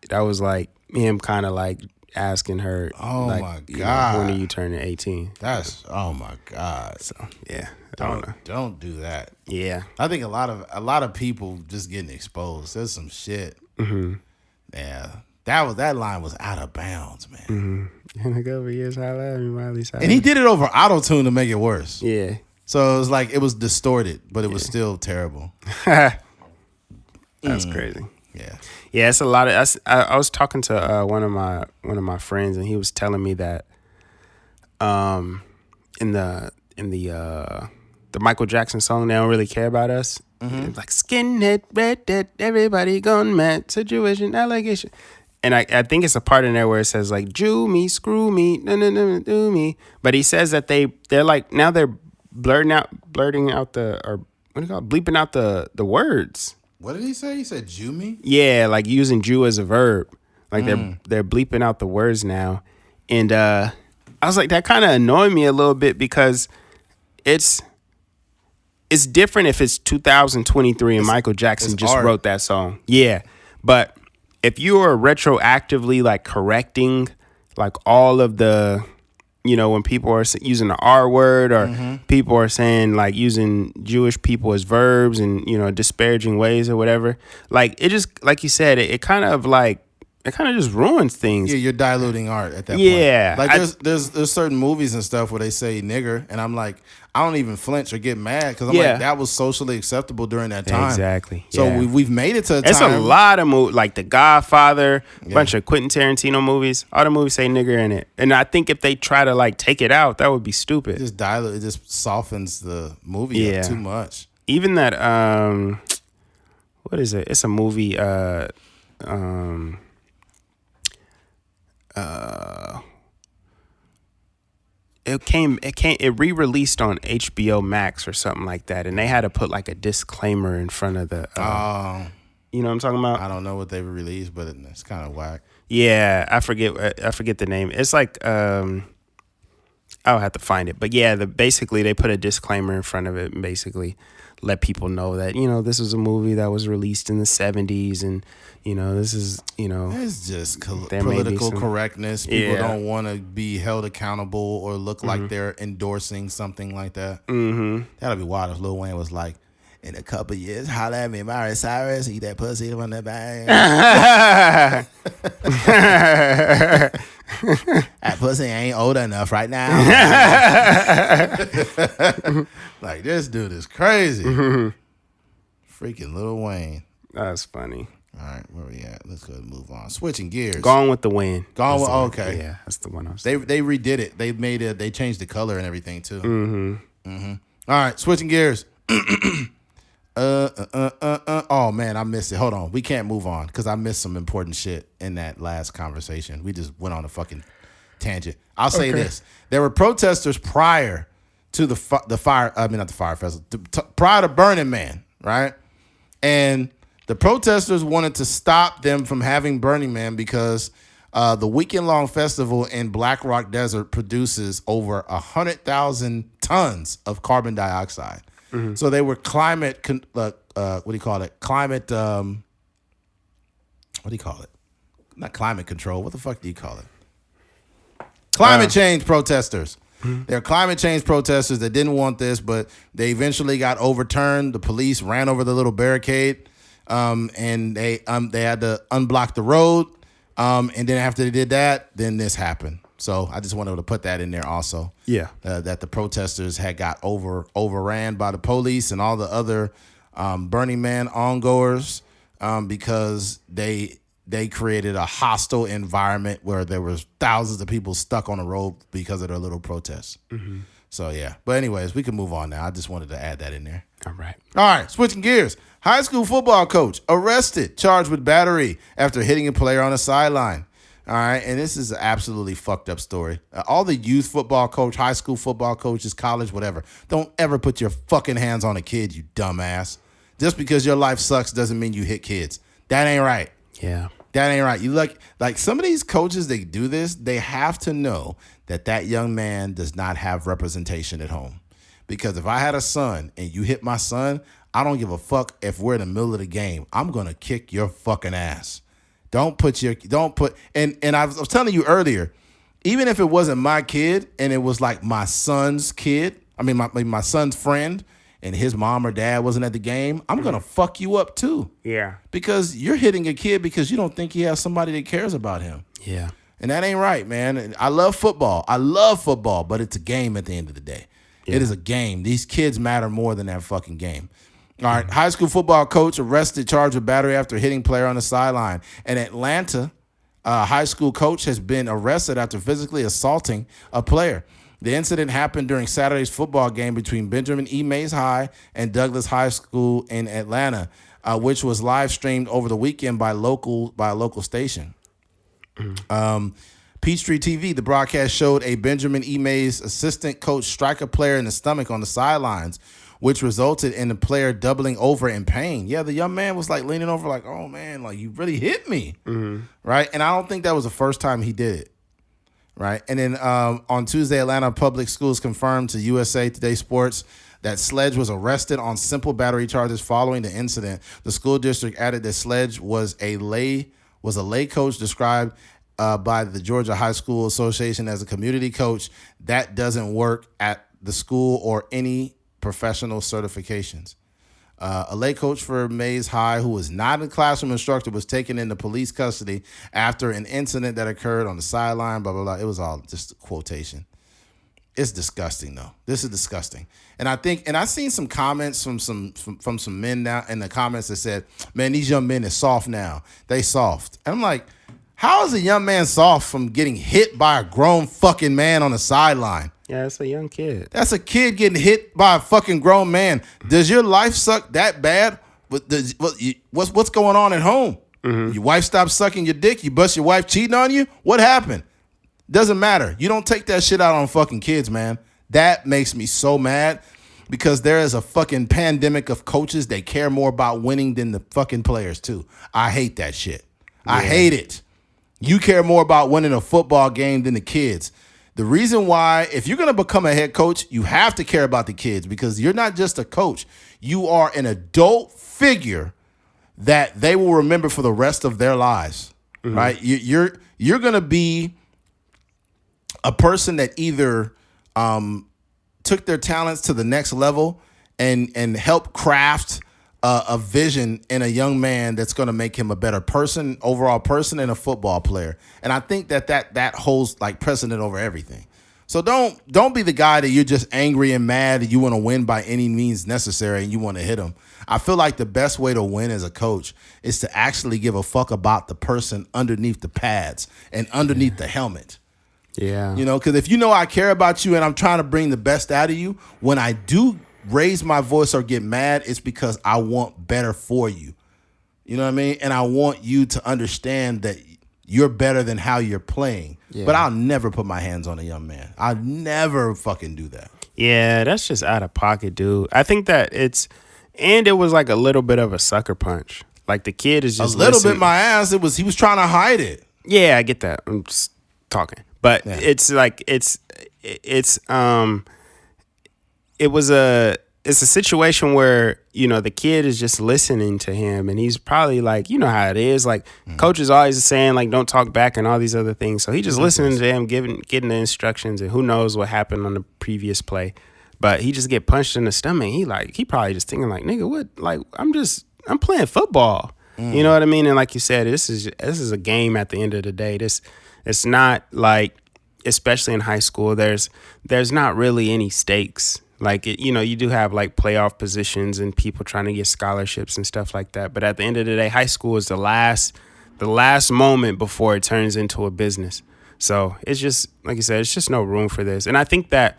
that was like him kind of like asking her, oh like, my God, when are you turning 18? That's, oh my God. So, yeah. Don't do that. Yeah. I think a lot of people just getting exposed. There's some shit. Yeah. That line was out of bounds, man. In a couple years, holla at me, Miley Cyrus. And he did it over auto-tune to make it worse. Yeah. So it was like, it was distorted, but it was still terrible. That's crazy. Yeah. Yeah, it's a lot of. I was talking to one of my friends, and he was telling me that in the Michael Jackson song, They Don't Really Care About Us. It's like skinhead, redhead, everybody gone mad, situation, allegation. And I think it's a part in there where it says like, Jew me, screw me, no, do me. But he says that they're like, now they're blurting out bleeping out the words. What did he say? He said Jew me? Yeah, like using Jew as a verb. Like they're bleeping out the words now. And I was like, that kind of annoyed me a little bit, because it's different if it's 2023 and Michael Jackson just wrote that song. Yeah. But if you are retroactively like correcting like all of the, when people are using the R word, or people are saying like using Jewish people as verbs and, disparaging ways or whatever, like it just, like you said, it kind of just ruins things. Yeah, you're diluting art at that point. Yeah. Like there's certain movies and stuff where they say nigger, and I'm like, I don't even flinch or get mad, because I'm like, that was socially acceptable during that time. Exactly. So we've made it to a time. It's a lot of movies, like The Godfather, a bunch of Quentin Tarantino movies. All the movies say nigger in it. And I think if they try to like take it out, that would be stupid. It just softens the movie up too much. Even that, what is it? It's a movie, It re-released on HBO Max or something like that, and they had to put like a disclaimer in front of the you know what I'm talking about? I don't know what they released, but it's kind of whack. Yeah, I forget the name. It's like I'll have to find it. But yeah, basically they put a disclaimer in front of it and basically let people know that, this was a movie that was released in the 70s and, this is, It's just political correctness. People don't want to be held accountable or look like they're endorsing something like that. Mm-hmm. That'd be wild if Lil Wayne was like, in a couple years, holla at me, Miley Cyrus, eat that pussy from the bag. That pussy ain't old enough right now. Like, this dude is crazy. Freaking Lil Wayne. That's funny. All right, where we at? Let's go and move on. Switching gears. Gone with the Wind. Okay. Yeah, that's the one I was They redid it. They made it. They changed the color and everything too. Mm-hmm. All right, switching gears. Oh man, I missed it. Hold on, we can't move on because I missed some important shit in that last conversation. We just went on a fucking tangent. I'll say this: there were protesters prior to the fire. I mean, not the fire festival. Prior to Burning Man, right? And the protesters wanted to stop them from having Burning Man because the weekend-long festival in Black Rock Desert produces over 100,000 tons of carbon dioxide. Mm-hmm. So they were climate, what do you call it? Climate, what do you call it? Not climate control. What the fuck do you call it? Climate change protesters. Mm-hmm. They're climate change protesters that didn't want this, but they eventually got overturned. The police ran over the little barricade, and they had to unblock the road. And then after they did that, then this happened. So I just wanted to put that in there also. Yeah. That the protesters had got overran by the police and all the other Burning Man ongoers because they created a hostile environment where there was thousands of people stuck on the road because of their little protests. Mm-hmm. So, yeah. But anyways, we can move on now. I just wanted to add that in there. All right. All right. Switching gears. High school football coach arrested, charged with battery after hitting a player on the sideline. All right, and this is an absolutely fucked up story. All the youth football coach, high school football coaches, college, whatever, don't ever put your fucking hands on a kid, you dumbass. Just because your life sucks doesn't mean you hit kids. That ain't right. Yeah. That ain't right. You like some of these coaches, they do this, they have to know that young man does not have representation at home. Because if I had a son and you hit my son, I don't give a fuck if we're in the middle of the game. I'm going to kick your fucking ass. And I was telling you earlier, even if it wasn't my kid and it was like my son's kid, I mean my son's friend and his mom or dad wasn't at the game, I'm going to fuck you up too. Yeah. Because you're hitting a kid because you don't think he has somebody that cares about him. Yeah. And that ain't right, man. And I love football, but it's a game at the end of the day. Yeah. It is a game. These kids matter more than that fucking game. All right, high school football coach arrested, charged with battery after hitting player on the sideline. In Atlanta, a high school coach has been arrested after physically assaulting a player. The incident happened during Saturday's football game between Benjamin E. Mays High and Douglas High School in Atlanta, which was live streamed over the weekend by a local station. Peachtree TV, the broadcast showed a Benjamin E. Mays assistant coach strike a player in the stomach on the sidelines, which resulted in the player doubling over in pain. Yeah, the young man was like leaning over like, oh man, like you really hit me. Mm-hmm. Right? And I don't think that was the first time he did it. Right? And then on Tuesday, Atlanta Public Schools confirmed to USA Today Sports that Sledge was arrested on simple battery charges following the incident. The school district added that Sledge was a lay coach described by the Georgia High School Association as a community coach. That doesn't work at the school or any professional certifications. A lay coach for Mays High, who was not a classroom instructor, was taken into police custody after an incident that occurred on the sideline, blah, blah, blah. It was all just a quotation. It's disgusting, though. This is disgusting. And I've seen some comments from some men now in the comments that said, man, these young men is soft now. They soft. And I'm like, how is a young man soft from getting hit by a grown fucking man on the sideline? Yeah, it's a young kid. That's a kid getting hit by a fucking grown man. Does your life suck that bad? What's going on at home? Your wife stopped sucking your dick. You bust your wife cheating on you. What happened? Doesn't matter. You don't take that shit out on fucking kids, man. That makes me so mad because there is a fucking pandemic of coaches that care more about winning than the fucking players too. I hate that shit. I hate it. You care more about winning a football game than the kids. The reason why, if you're going to become a head coach, you have to care about the kids because you're not just a coach. You are an adult figure that they will remember for the rest of their lives, right? You're going to be a person that either took their talents to the next level and helped craft a vision in a young man that's going to make him a better person, overall person, and a football player. And I think that holds like precedent over everything. So don't be the guy that you're just angry and mad and you want to win by any means necessary and you want to hit him. I feel like the best way to win as a coach is to actually give a fuck about the person underneath the pads and underneath the helmet. Yeah. You know, because if you know I care about you and I'm trying to bring the best out of you, when I do raise my voice or get mad, it's because I want better for you. You know what I mean? And I want you to understand that you're better than how you're playing. Yeah. But I'll never put my hands on a young man. I'll never fucking do that. Yeah, that's just out of pocket, dude. I think that it was like a little bit of a sucker punch. Like the kid is just a little bit my ass. He was trying to hide it. Yeah, I get that. I'm just talking. But it's like it's a situation where, you know, the kid is just listening to him and he's probably like, you know how it is, like coach is always saying like don't talk back and all these other things. So he just listening to him getting the instructions, and who knows what happened on the previous play. But he just get punched in the stomach. He probably just thinking like, nigga, what? Like I'm playing football. You know what I mean? And like you said, this is a game at the end of the day. It's not like, especially in high school, there's not really any stakes. Like, you do have like playoff positions and people trying to get scholarships and stuff like that. But at the end of the day, high school is the last moment before it turns into a business. So it's just, like you said, it's just no room for this. And I think that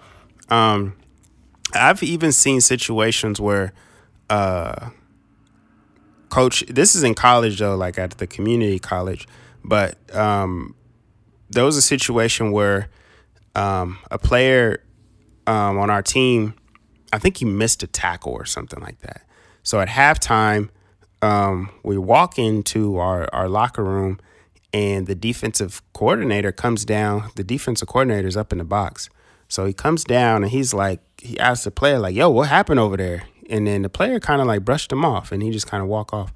I've even seen situations where coach, this is in college though, like at the community college, but there was a situation where a player on our team, I think he missed a tackle or something like that. So at halftime, we walk into our locker room and the defensive coordinator comes down. The defensive coordinator's up in the box. So he comes down and he asks the player like, yo, what happened over there? And then the player kind of like brushed him off and he just kind of walked off.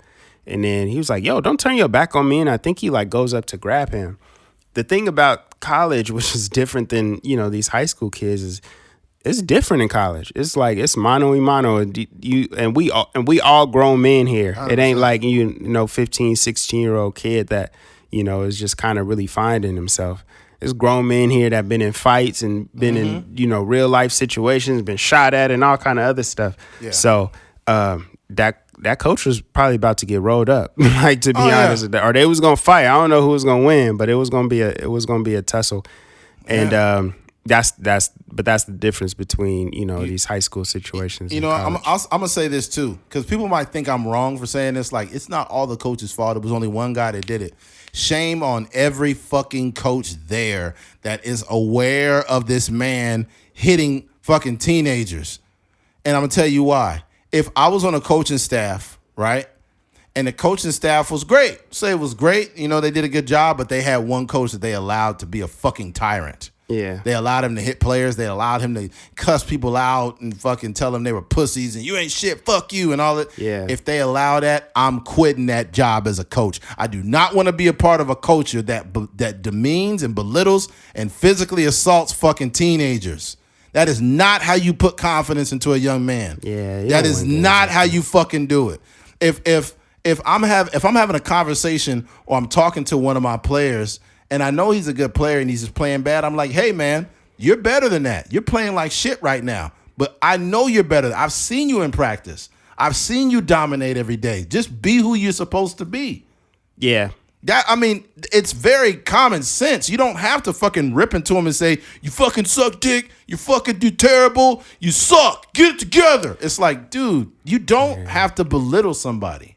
And then he was like, yo, don't turn your back on me. And I think he like goes up to grab him. The thing about college, which is different than, these high school kids, is it's different in college. It's like it's mano y mano. And we all grown men here. 100%. It ain't like 15, 16-year-old kid that is just kind of really finding himself. There's grown men here that been in fights and been in real life situations, been shot at and all kind of other stuff. Yeah. So that coach was probably about to get rolled up, like to be honest, or they was gonna fight. I don't know who was gonna win, but it was gonna be a tussle, and that's the difference between these high school situations. I'm gonna say this too, because people might think I'm wrong for saying this. Like, it's not all the coach's fault. It was only one guy that did it. Shame on every fucking coach there that is aware of this man hitting fucking teenagers, and I'm gonna tell you why. If I was on a coaching staff, right, and the coaching staff was great, say it was great, they did a good job, but they had one coach that they allowed to be a fucking tyrant. Yeah. They allowed him to hit players. They allowed him to cuss people out and fucking tell them they were pussies and you ain't shit, fuck you and all that. Yeah. If they allow that, I'm quitting that job as a coach. I do not want to be a part of a culture that demeans and belittles and physically assaults fucking teenagers. That is not how you put confidence into a young man. Yeah, that is not how you fucking do it. If I'm having a conversation or I'm talking to one of my players and I know he's a good player and he's just playing bad, I'm like, hey man, you're better than that. You're playing like shit right now, but I know you're better. I've seen you in practice. I've seen you dominate every day. Just be who you're supposed to be. Yeah. It's very common sense. You don't have to fucking rip into him and say, you fucking suck dick, you fucking do terrible, you suck, get it together. It's like, dude, you don't have to belittle somebody.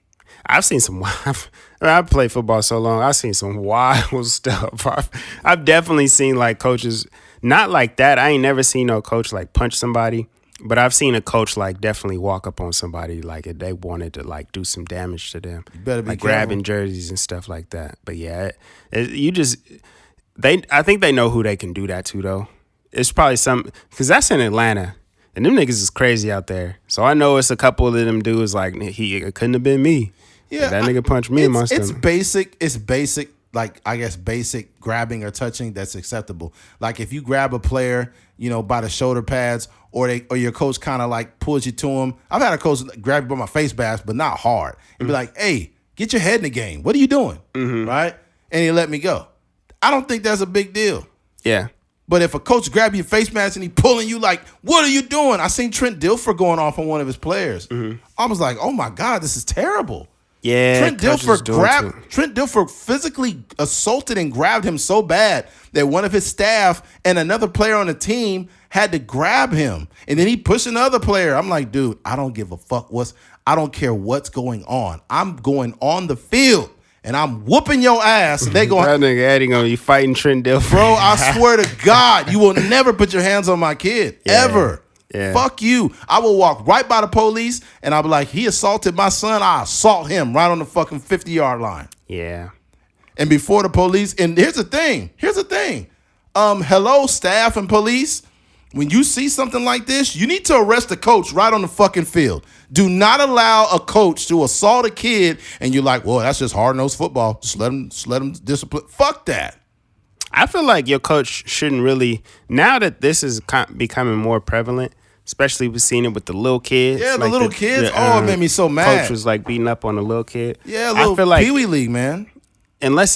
I've seen some. I've played football so long. I've seen some wild stuff. I've definitely seen like coaches not like that. I ain't never seen no coach like punch somebody, but I've seen a coach like definitely walk up on somebody like if they wanted to like do some damage to them. You better be like careful. Grabbing jerseys and stuff like that. But yeah, I think they know who they can do that to though. It's probably because that's in Atlanta. And them niggas is crazy out there. So I know it's a couple of them dudes like, it couldn't have been me. Yeah, that nigga punched me in my stomach. It's basic, like, I guess, basic grabbing or touching that's acceptable. Like, if you grab a player, by the shoulder pads, or your coach kind of, like, pulls you to him. I've had a coach grab you by my face mask, but not hard. And be like, hey, get your head in the game. What are you doing? Mm-hmm. Right? And he let me go. I don't think that's a big deal. Yeah. But if a coach grab your face mask and he pulling you like, what are you doing? I seen Trent Dilfer going off on one of his players. Mm-hmm. I was like, oh my God, this is terrible. Yeah, Trent Dilfer physically assaulted and grabbed him so bad that one of his staff and another player on the team had to grab him. And then he pushed another player. I'm like, dude, I don't give a fuck I don't care what's going on. I'm going on the field. And I'm whooping your ass. They going, that nigga Eddie gonna be fighting Trent Dilfer. Bro, I swear to God, you will never put your hands on my kid. Yeah. Ever. Yeah. Fuck you. I will walk right by the police and I'll be like, he assaulted my son. I assault him right on the fucking 50-yard line. Yeah. And before the police, and here's the thing. Hello, staff and police. When you see something like this, you need to arrest the coach right on the fucking field. Do not allow a coach to assault a kid and you're like, well, that's just hard-nosed football. Just let him discipline. Fuck that. I feel like your coach shouldn't really, now that this is becoming more prevalent, especially we've seen it with the little kids. Yeah, the little kids. It made me so mad. Coach was like beating up on the little kid. Yeah, I feel like Pee-wee League, man. Unless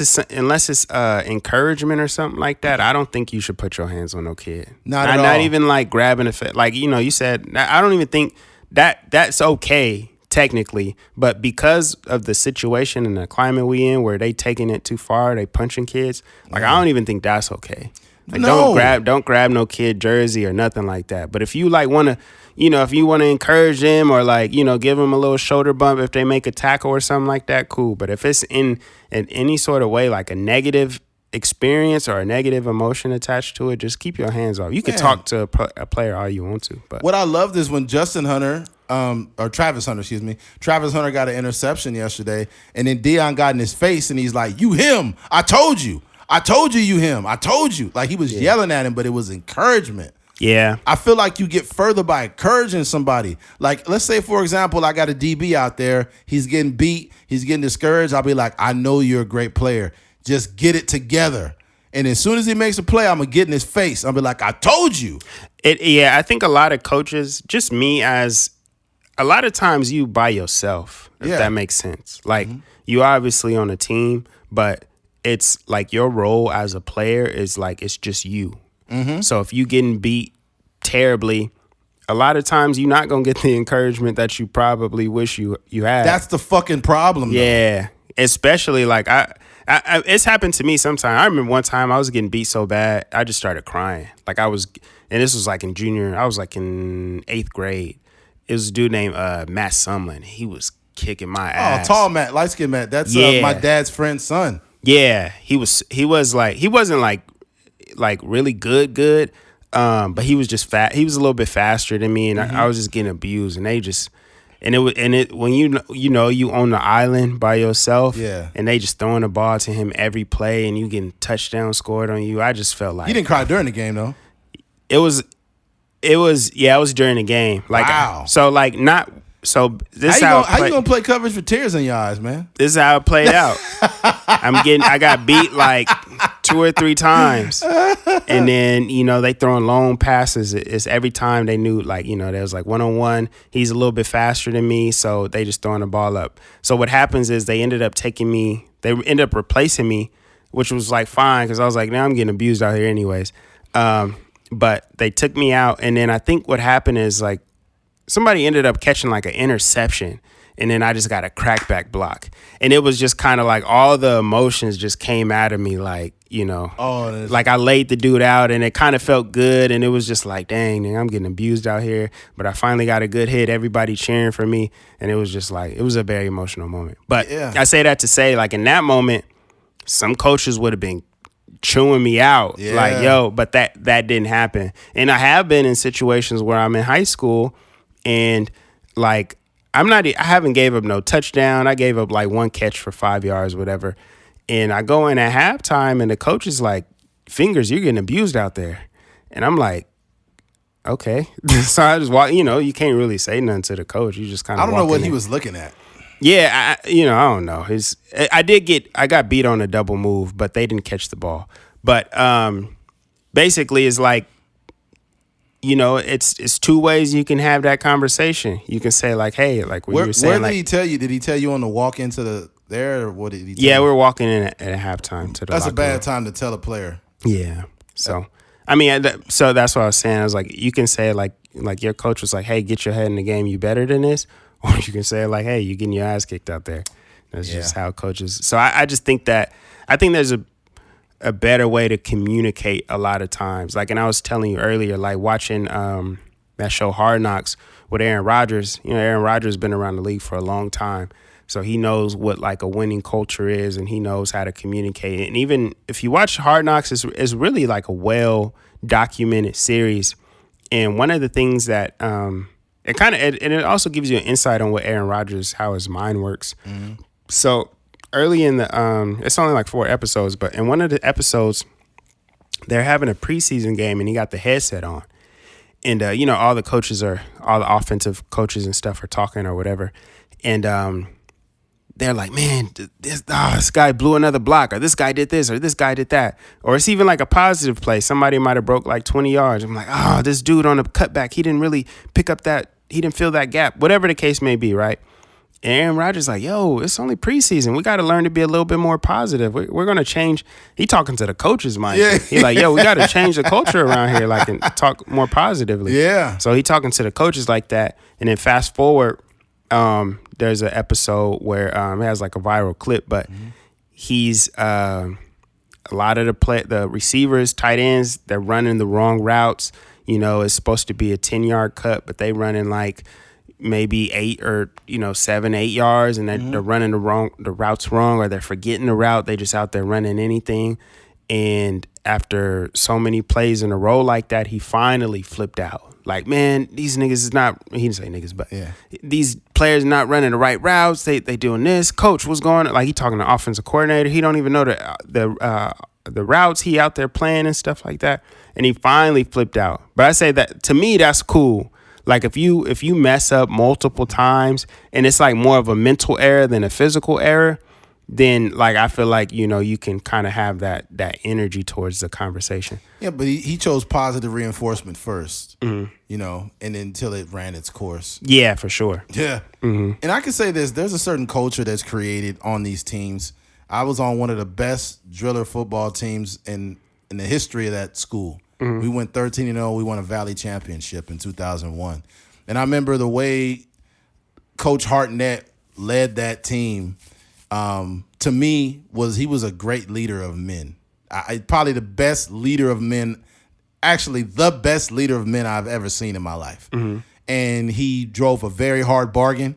it's encouragement or something like that, I don't think you should put your hands on no kid. Not even like grabbing a like you said. I don't even think that's okay technically, but because of the situation and the climate we in, where they taking it too far, they punching kids. Like I don't even think that's okay. Like don't grab no kid jersey or nothing like that. But if you like want to. If you want to encourage them or like, give them a little shoulder bump if they make a tackle or something like that, cool. But if it's in any sort of way, like a negative experience or a negative emotion attached to it, just keep your hands off. You can talk to a player all you want to. But what I loved is when Travis Hunter got an interception yesterday, and then Deion got in his face and he's like, you him. I told you you him. I told you. Like he was yelling at him, but it was encouragement. Yeah. I feel like you get further by encouraging somebody. Like, let's say, for example, I got a DB out there. He's getting beat. He's getting discouraged. I'll be like, I know you're a great player. Just get it together. And as soon as he makes a play, I'm going to get in his face. I'll be like, I told you. I think a lot of coaches, just me as, a lot of times you by yourself, if that makes sense. Like, you obviously on a team, but it's like your role as a player is like, it's just you. Mm-hmm. So if you getting beat terribly, a lot of times you're not gonna get the encouragement that you probably wish you had. That's the fucking problem. Yeah, especially like I it's happened to me sometimes. I remember one time I was getting beat so bad, I just started crying. Like and this was like in junior. I was like in 8th grade. It was a dude named Matt Sumlin. He was kicking my ass. Oh, tall Matt, light skinned Matt. That's my dad's friend's son. Yeah, he was like he wasn't like really good, but he was just fat. He was a little bit faster than me, and I was just getting abused. And they just, when you own the island by yourself, and they just throwing the ball to him every play, and you getting touchdown scored on you. I just felt like you didn't cry during the game though. It was during the game. Like wow. So like not. So this how you gonna play coverage with tears in your eyes, man? This is how it played out. I got beat like 2 or 3 times, and then they throwing long passes. It's every time they knew like there was like 1-on-1. He's a little bit faster than me, so they just throwing the ball up. So what happens is they ended up replacing me, which was like fine because I was like, now I'm getting abused out here anyways. But they took me out, and then I think what happened is like. Somebody ended up catching like an interception, and then I just got a crackback block. And it was just kind of like all the emotions just came out of me, like, like I laid the dude out, and it kind of felt good, and it was just like, dang, I'm getting abused out here. But I finally got a good hit, everybody cheering for me, and it was just like, it was a very emotional moment. But I say that to say, like, in that moment, some coaches would have been chewing me out, like, yo, but that didn't happen. And I have been in situations where I'm in high school, and like, I haven't gave up no touchdown. I gave up like one catch for 5 yards, whatever. And I go in at halftime, and the coach is like, Fingers, you're getting abused out there. And I'm like, okay. So I just walk, you can't really say nothing to the coach. You just kind of I don't know what he was looking at. Yeah, I don't know. I got beat on a double move, but they didn't catch the ball. But basically, it's like, it's two ways you can have that conversation. You can say like, hey, like what you were saying. Where did he tell you? Did he tell you on the walk into there, or what did he tell you? we were walking in at halftime to the That's a bad room. time to tell a player. Yeah. So, I mean, so that's what I was saying. I was like, you can say like your coach was like, hey, get your head in the game. You better than this. Or you can say like, hey, you're getting your ass kicked out there. That's just how coaches. So I just think there's a better way to communicate a lot of times. Like, and I was telling you earlier, like watching that show Hard Knocks with Aaron Rodgers. Aaron Rodgers has been around the league for a long time. So he knows what like a winning culture is, and he knows how to communicate. And even if you watch Hard Knocks, it's really like a well documented series. And one of the things that it also gives you an insight on what Aaron Rodgers, how his mind works. Mm-hmm. So early in the it's only like 4 episodes, but in one of the episodes, they're having a preseason game, and he got the headset on. And all the offensive coaches and stuff are talking or whatever. And they're like, man, this guy blew another block, or this guy did this, or this guy did that. Or it's even like a positive play. Somebody might have broke like 20 yards. I'm like, this dude on the cutback, he didn't really pick up he didn't fill that gap, whatever the case may be, right? And Aaron Rodgers like, yo, it's only preseason. We got to learn to be a little bit more positive. We're going to change. He talking to the coaches, mind you. He like, yo, we got to change the culture around here, like, and talk more positively. Yeah. So he talking to the coaches like that. And then fast forward, there's an episode where it has like a viral clip, but he's a lot of the receivers, tight ends, they're running the wrong routes. It's supposed to be a 10-yard cut, but they running like maybe 8 or 7, 8 yards, and they're running the routes wrong, or they're forgetting the route. They just out there running anything. And after so many plays in a row like that, he finally flipped out. Like, man, these niggas is not, he didn't say niggas, but these players are not running the right routes. They doing this. Coach, what's going on? Like, he talking to offensive coordinator. He don't even know the routes he out there playing and stuff like that. And he finally flipped out. But I say that, to me, that's cool. Like, if you mess up multiple times and it's like more of a mental error than a physical error, then like I feel like you can kind of have that energy towards the conversation. Yeah, but he chose positive reinforcement first, and then until it ran its course. Yeah, for sure. Yeah, and I can say this: there's a certain culture that's created on these teams. I was on one of the best driller football teams in the history of that school. We went 13-0. We won a Valley Championship in 2001, and I remember the way Coach Hartnett led that team. To me, he was a great leader of men. Probably the best leader of men, actually the best leader of men I've ever seen in my life. And he drove a very hard bargain,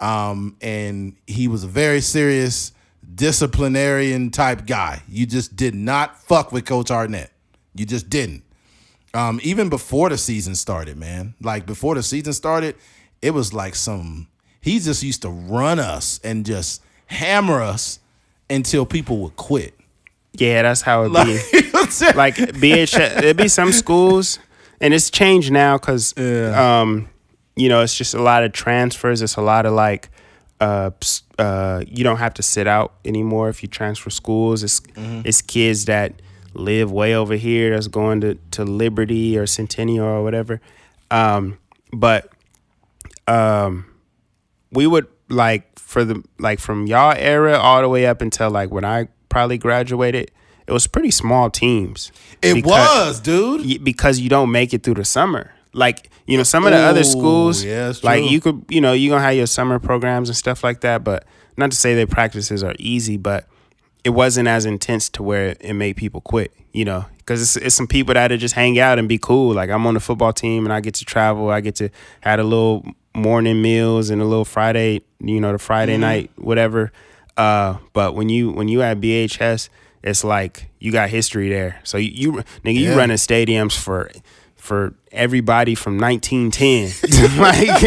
and he was a very serious disciplinarian type guy. You just did not fuck with Coach Hartnett. You just didn't. Even before the season started, man. Like, before the season started, it was like he just used to run us and just hammer us until people would quit. Yeah, that's how it be. Like, there'd be some schools, and it's changed now because, it's just a lot of transfers. It's a lot of like, you don't have to sit out anymore if you transfer schools. It's kids that live way over here that's going to Liberty or Centennial or whatever. But we would from y'all era all the way up until like when I probably graduated, it was pretty small teams. It was, dude. Because you don't make it through the summer. like, some of the other Ooh, schools, yeah, that's like true. you could, you're gonna have your summer programs and stuff like that. But not to say their practices are easy, but it wasn't as intense to where it made people quit, because it's some people that just hang out and be cool. Like, I'm on the football team and I get to travel. I get to have a little morning meals and a little Friday, the Friday night, whatever. But when you at BHS, it's like you got history there. So you running stadiums for everybody from 1910, like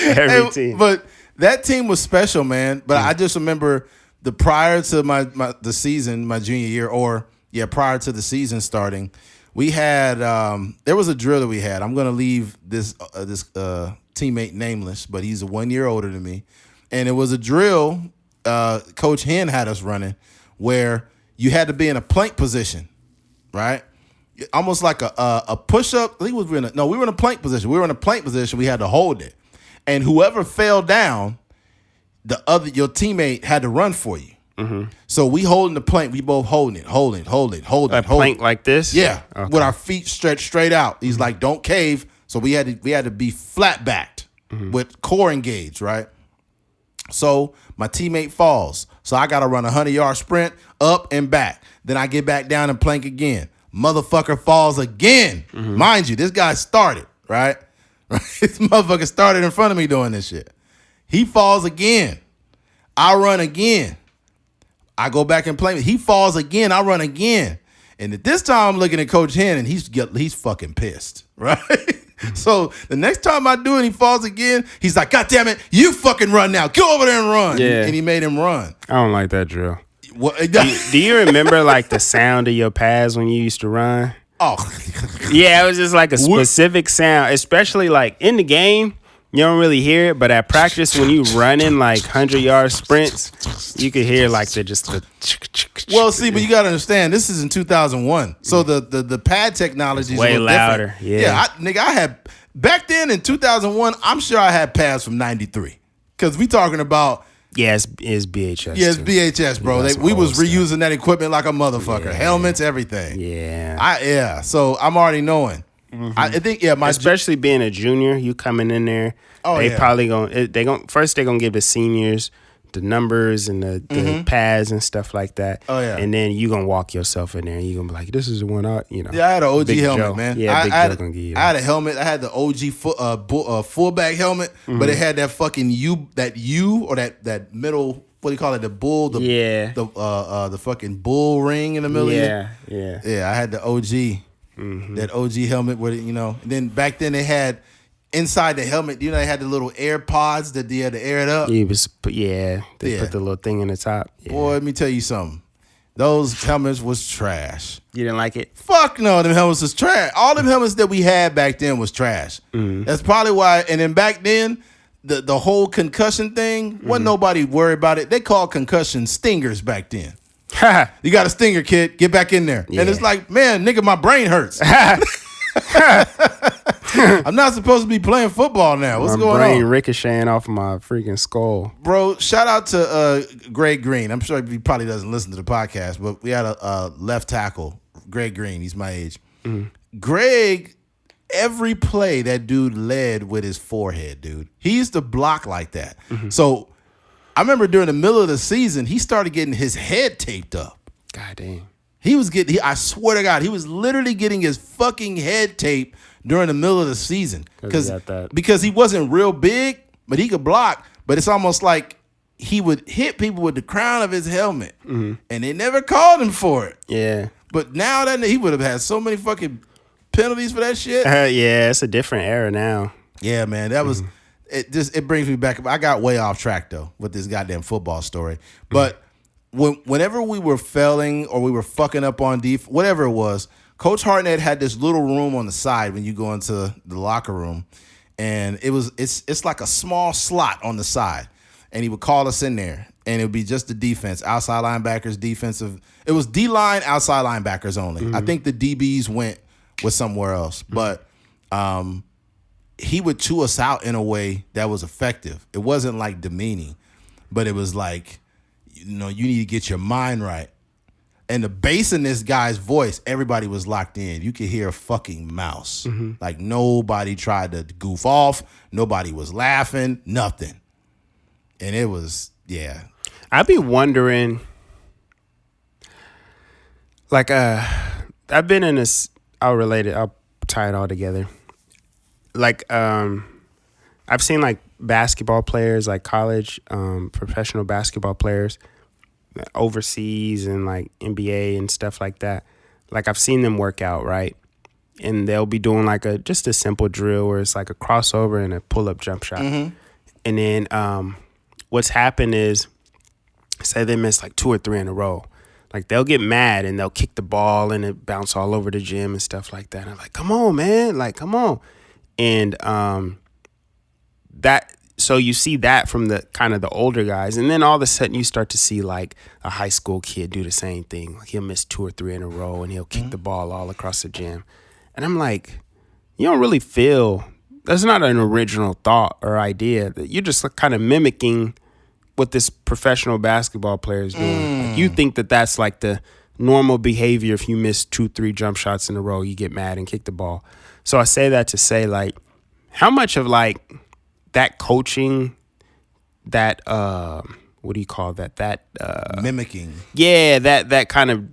every team. But that team was special, man. But I just remember prior to the season, my junior year, prior to the season starting, we had there was a drill that we had. I'm gonna leave this teammate nameless, but he's 1 year older than me, and it was a drill. Coach Hen had us running where you had to be in a plank position, right? Almost like a push up. I think we were in a plank position. We were in a plank position. We had to hold it, and whoever fell down, your teammate had to run for you. Mm-hmm. So we holding the plank. We both holding it. Plank like this. Yeah, okay. With our feet stretched straight out. He's like, "Don't cave." So we had to be flat backed with core engaged, right? So my teammate falls. So I got to run a 100-yard sprint up and back. Then I get back down and plank again. Motherfucker falls again. Mind you, this guy started, right? This motherfucker started in front of me doing this shit. He falls again. I run again. I go back and play. He falls again. I run again. And at this time, I'm looking at Coach Hen, and he's fucking pissed, right? So the next time I do it, he falls again. He's like, "God damn it, you fucking run now. Go over there and run." Yeah. And he made him run. I don't like that drill. What? Do you remember like the sound of your pads when you used to run? Oh, yeah, it was just like a specific sound, especially like in the game. You don't really hear it, but at practice when you running like 100-yard sprints, you could hear like the. Well, see, but you gotta understand, this is in 2001, so the pad technology is way a little louder. Different. Yeah, I had back then in 2001. I'm sure I had pads from '93 because we talking about. Yeah, it's BHS. Yeah, it's BHS, bro. Yeah, we was reusing that equipment like a motherfucker. Yeah. Helmets, everything. Yeah. So I'm already knowing. I think especially being a junior, you coming in there. Oh, they probably gonna give the seniors the numbers and the pads and stuff like that. Oh yeah. And then you gonna walk yourself in there and you gonna be like, this is the one Yeah, I had an OG Big helmet, Joe. man. Yeah, Big Joe gonna give you that. I had a helmet. I had the OG fullback helmet, but it had that fucking U or that middle. What do you call it? The bull. The fucking bull ring in the middle. Yeah. I had the OG. That OG helmet with it, And then back then they had inside the helmet, they had the little air pods that they had to air it up. They put the little thing in the top. Yeah. Boy, let me tell you something. Those helmets was trash. You didn't like it? Fuck no, them helmets was trash. All them helmets that we had back then was trash. That's probably why. And then back then, the whole concussion thing, wasn't nobody worried about it. They called concussion stingers back then. You got a stinger, kid. Get back in there. Yeah. And it's like, man, nigga, my brain hurts. I'm not supposed to be playing football now. What's going on? My brain ricocheting off my freaking skull. Bro, shout out to Greg Green. I'm sure he probably doesn't listen to the podcast, but we had a left tackle, Greg Green. He's my age. Greg, every play that dude led with his forehead, dude. He used to block like that. So I remember during the middle of the season, he started getting his head taped up. God damn. I swear to God, he was literally getting his fucking head taped during the middle of the season. Because he wasn't real big, but he could block. But it's almost like he would hit people with the crown of his helmet. And they never called him for it. Yeah. But now that he would have had so many fucking penalties for that shit. Yeah, it's a different era now. Yeah, man. That was... It brings me back. I got way off track though with this goddamn football story. But whenever we were failing or we were fucking up on defense, whatever it was, Coach Hartnett had this little room on the side when you go into the locker room, and it's like a small slot on the side, and he would call us in there, and it would be just the defense, outside linebackers, defensive. It was D-line, outside linebackers only. I think the DBs went with somewhere else, but he would chew us out in a way that was effective. It wasn't like demeaning, but it was like, you need to get your mind right. And the bass in this guy's voice, everybody was locked in. You could hear a fucking mouse. Mm-hmm. Like nobody tried to goof off. Nobody was laughing. Nothing. And it was, yeah. I'd be wondering, like, I've been in this. I'll tie it all together. Like, I've seen like basketball players, like college, professional basketball players, overseas and like NBA and stuff like that. Like I've seen them work out, right? And they'll be doing like just a simple drill where it's like a crossover and a pull-up jump shot. Mm-hmm. And then what's happened is, say they miss like 2 or 3 in a row. Like they'll get mad and they'll kick the ball and it bounce all over the gym and stuff like that. And I'm like, come on, man. Like, come on. And so you see that from the kind of the older guys. And then all of a sudden you start to see like a high school kid do the same thing. Like he'll miss 2 or 3 in a row and he'll kick the ball all across the gym. And I'm like, you don't really feel, that's not an original thought or idea. That you're just kind of mimicking what this professional basketball player is doing. Like you think that that's like the normal behavior. If you miss 2, 3 jump shots in a row, you get mad and kick the ball. So I say that to say like, how much of like that coaching, that what do you call that? That mimicking. Yeah, that kind of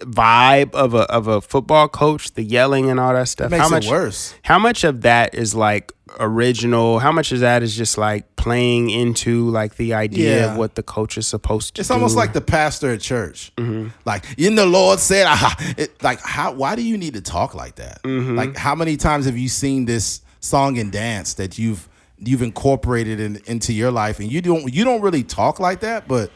vibe of a football coach, the yelling and all that stuff. It makes it worse. How much of that is like original? How much of that is just like playing into like the idea of what the coach is supposed to do? It's almost like the pastor at church. Mm-hmm. Like, the Lord said, why do you need to talk like that? Mm-hmm. Like, how many times have you seen this song and dance that you've incorporated into your life, and you don't really talk like that, but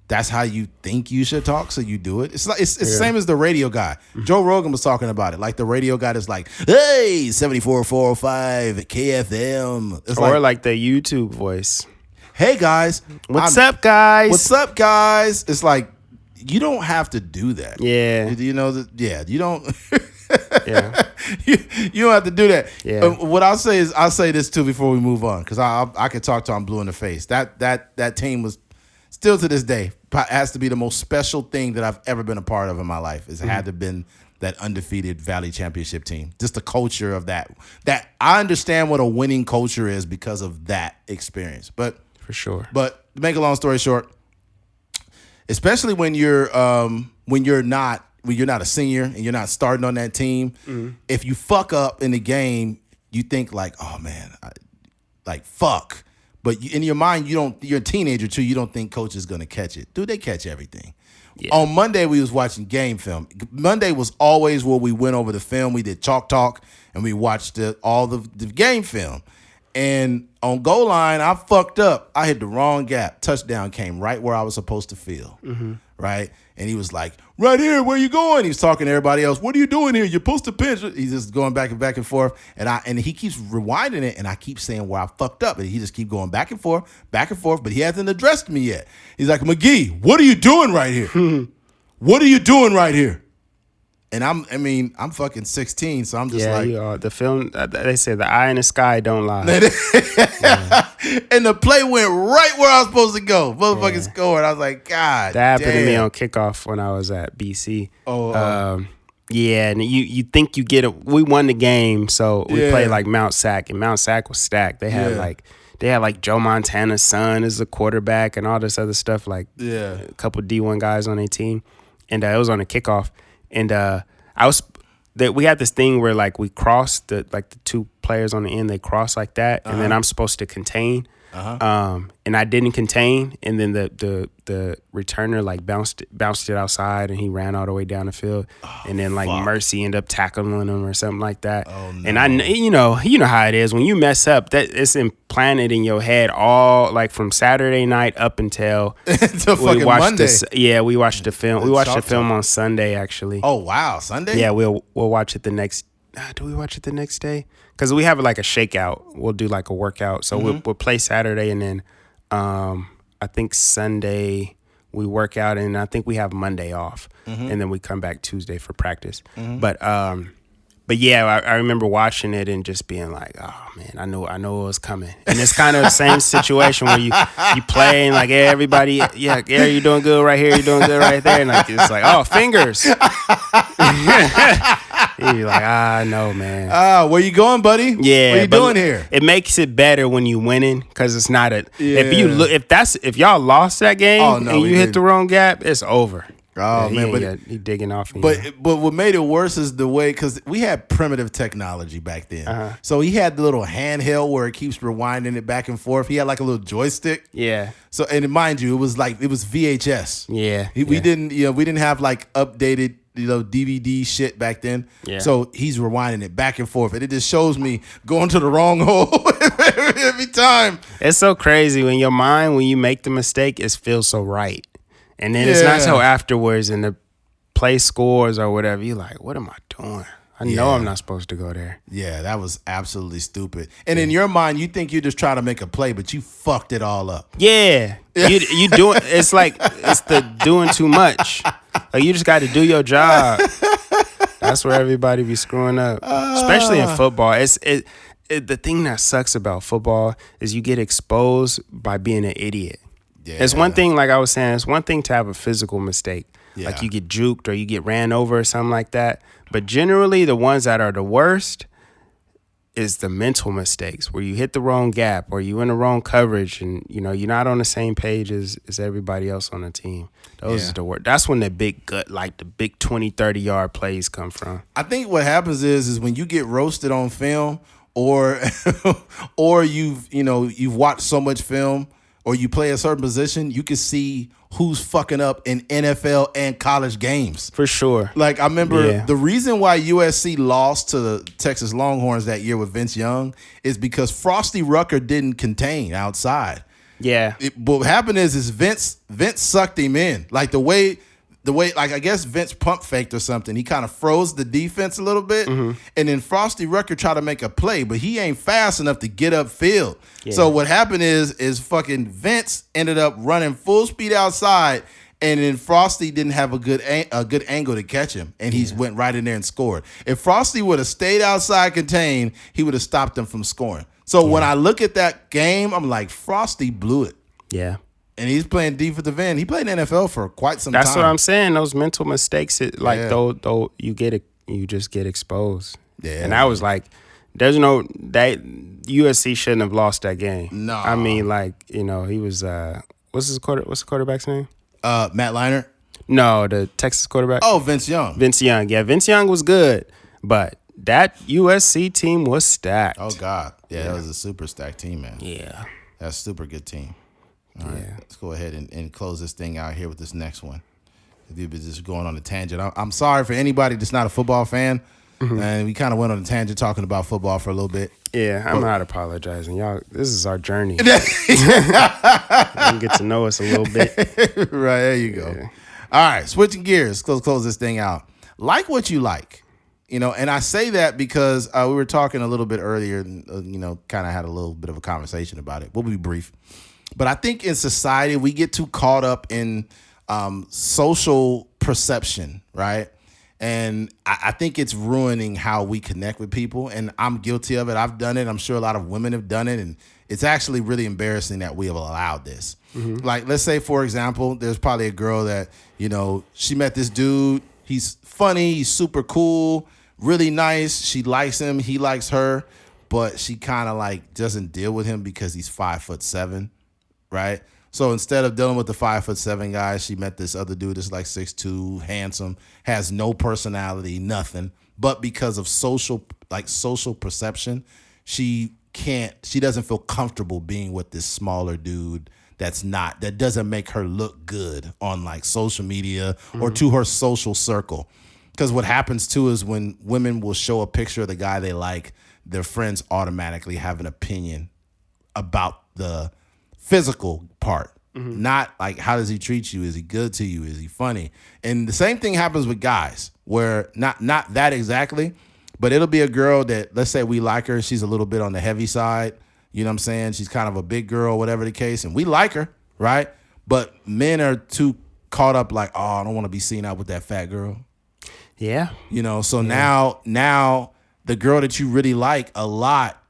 that's how you think you should talk, so you do it. It's like it's the same as the radio guy. Joe Rogan was talking about it. Like the radio guy is like, hey, 74.405 KFM. It's like the YouTube voice. Hey guys, what's up, guys? What's up, guys? It's like you don't have to do that. Yeah, you know that. Yeah, you don't. Yeah, you don't have to do that. Yeah. What I'll say is, I'll say this too before we move on, because I could talk till I'm blue in the face. That team was still to this day has to be the most special thing that I've ever been a part of in my life. It had to have been that undefeated Valley Championship team. Just the culture of that. That I understand what a winning culture is because of that experience. But for sure. But to make a long story short, especially when you're not a senior and you're not starting on that team, if you fuck up in the game, you think like, oh man, fuck. But in your mind, you're a teenager too. You don't think coach is going to catch it. Dude, they catch everything. Yeah. On Monday, we was watching game film. Monday was always where we went over the film. We did chalk talk, and we watched all the game film. And on goal line, I fucked up. I hit the wrong gap. Touchdown came right where I was supposed to feel. Mm-hmm. Right? And he was like, right here, where you going? He's talking to everybody else. What are you doing here? You're supposed to pinch. He's just going back and forth. And he keeps rewinding it, and I keep saying where I fucked up. And he just keep going back and forth, but he hasn't addressed me yet. He's like, McGee, what are you doing right here? What are you doing right here? And I'm fucking 16, so I'm just like... Yeah, you are. The film, they say the eye in the sky don't lie. And the play went right where I was supposed to go. Motherfucking scored. I was like, God that happened to me on kickoff when I was at BC. Yeah, and you think you get it. We won the game, so we played like Mount Sac, and Mount Sac was stacked. They had like Joe Montana's son as a quarterback and all this other stuff, like a couple D1 guys on their team. And it was on a kickoff. And we had this thing where like we crossed the 2 players on the end, they cross like that, and then I'm supposed to contain. And I didn't contain, and then the returner like bounced it outside, and he ran all the way down the field, and then like Mercy ended up tackling him or something like that. Oh, no. And you know how it is when you mess up, that it's implanted in your head all like from Saturday night up until fucking Monday. We watched the film. We watched the film on Sunday actually. Oh wow, Sunday. Yeah, we'll watch it the next. Do we watch it the next day? Because we have like a shakeout. We'll do like a workout. So we'll play Saturday, and then I think Sunday we work out, and I think we have Monday off, and then we come back Tuesday for practice. But But yeah, I remember watching it and just being like, oh man, I know it was coming. And it's kind of the same situation where you play and like, hey, everybody, yeah, you're doing good right here, you're doing good right there, and like it's like, oh, fingers. And you're like, no, man. Where you going, buddy? Yeah, what are you doing here? It makes it better when you winning because it's not a. Yeah. If y'all lost that game and you hit the wrong gap, it's over. Oh man, but he digging off. But what made it worse is the way, because we had primitive technology back then. So he had the little handheld where it keeps rewinding it back and forth. He had like a little joystick. Yeah. So and mind you, it was VHS. Yeah. We didn't have like updated DVD shit back then. Yeah. So he's rewinding it back and forth, and it just shows me going to the wrong hole every time. It's so crazy when your mind, when you make the mistake, it feels so right. And then it's not so afterwards and the play scores or whatever. You're like, what am I doing? I know I'm not supposed to go there. Yeah, that was absolutely stupid. And in your mind, you think you're just trying to make a play, but you fucked it all up. Yeah. You doing it's like it's the doing too much. Like you just got to do your job. That's where everybody be screwing up. Especially in football. The thing that sucks about football is you get exposed by being an idiot. Yeah. It's one thing, like I was saying, it's one thing to have a physical mistake. Yeah. Like you get juked or you get ran over or something like that. But generally, the ones that are the worst is the mental mistakes where you hit the wrong gap or you in the wrong coverage and, you're not on the same page as everybody else on the team. Those are the worst. That's when the big 20, 30-yard plays come from. I think what happens is when you get roasted on film or you've watched so much film, or you play a certain position, you can see who's fucking up in NFL and college games. For sure. Like, I remember the reason why USC lost to the Texas Longhorns that year with Vince Young is because Frosty Rucker didn't contain outside. Yeah. What happened is Vince sucked him in. Like, the way, like, I guess Vince pump faked or something. He kind of froze the defense a little bit. Mm-hmm. And then Frosty Rucker tried to make a play, but he ain't fast enough to get upfield. Yeah. So what happened is fucking Vince ended up running full speed outside, and then Frosty didn't have a good angle to catch him, and he went right in there and scored. If Frosty would have stayed outside contained, he would have stopped them from scoring. So when I look at that game, I'm like, Frosty blew it. Yeah. And he's playing defensive end. He played in the NFL for quite some time. That's what I'm saying. Those mental mistakes, though you just get exposed. Yeah. And I was like, that USC shouldn't have lost that game. No. I mean, he was what's the quarterback's name? Matt Leinart? No, the Texas quarterback. Oh, Vince Young. Vince Young. Yeah, Vince Young was good, but that USC team was stacked. Oh God. Yeah, that was a super stacked team, man. Yeah. That's a super good team. All right, let's go ahead and close this thing out here with this next one. We've been just going on a tangent. I'm sorry for anybody that's not a football fan. Mm-hmm. And we kind of went on a tangent talking about football for a little bit. Yeah, I'm not apologizing. Y'all, this is our journey. You can get to know us a little bit. Right, there you go. Yeah. All right, switching gears. Close this thing out. Like what you like. And I say that because we were talking a little bit earlier and, kind of had a little bit of a conversation about it. We'll be brief. But I think in society, we get too caught up in social perception, right? And I think it's ruining how we connect with people. And I'm guilty of it. I've done it. I'm sure a lot of women have done it. And it's actually really embarrassing that we have allowed this. Mm-hmm. Like, let's say, for example, there's probably a girl that, she met this dude. He's funny. He's super cool, really nice. She likes him. He likes her. But she kind of doesn't deal with him because he's 5'7". Right? So instead of dealing with the 5'7" guy, she met this other dude that's 6'2", handsome, has no personality, nothing. But because of social perception, she doesn't feel comfortable being with this smaller dude that doesn't make her look good on social media or to her social circle. Because what happens too is when women will show a picture of the guy they like, their friends automatically have an opinion about the physical part. Mm-hmm. Not how does he treat you? Is he good to you? Is he funny? And the same thing happens with guys where not that exactly, but it'll be a girl that, let's say we like her. She's a little bit on the heavy side. You know what I'm saying? She's kind of a big girl, whatever the case. And we like her, right? But men are too caught up I don't want to be seen out with that fat girl. Yeah. So now the girl that you really like a lot,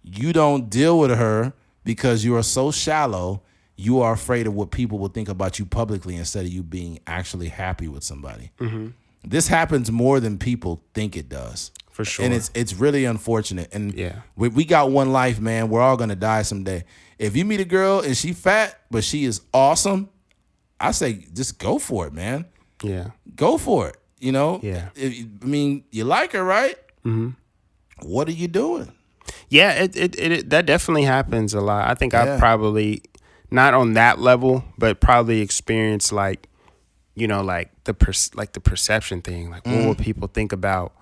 you don't deal with her because you are so shallow. You are afraid of what people will think about you publicly instead of you being actually happy with somebody. Mm-hmm. This happens more than people think it does. For sure. And it's really unfortunate. And yeah, we got one life, man. We're all going to die someday. If you meet a girl and she fat, but she is awesome, I say just go for it, man. Yeah. Go for it. You know? Yeah. I mean, you like her, right? Mm-hmm. What are you doing? Yeah, it that definitely happens a lot. I think I probably, not on that level, but probably experienced like, you know, like the perception thing. Like, what will people think about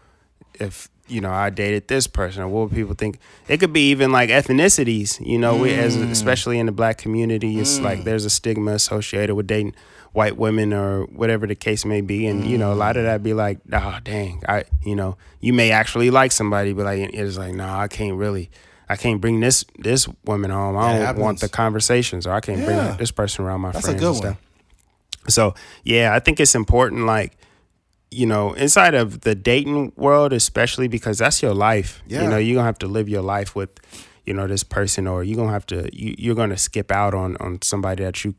if, you know, I dated this person? Or what would people think? It could be even like ethnicities. You know, especially in the black community, it's like there's a stigma associated with dating white women or whatever the case may be. And, you know, a lot of that be like, dang, you know, you may actually like somebody, but like, it's like, I can't bring this woman home. I don't want the conversations, or I can't bring this person around my friends. That's a good one. So, yeah, I think it's important, like, you know, inside of the dating world, especially because that's your life. Yeah. You know, you're going to have to live your life with, you know, this person, or you're going to have to, you're going to skip out on somebody that you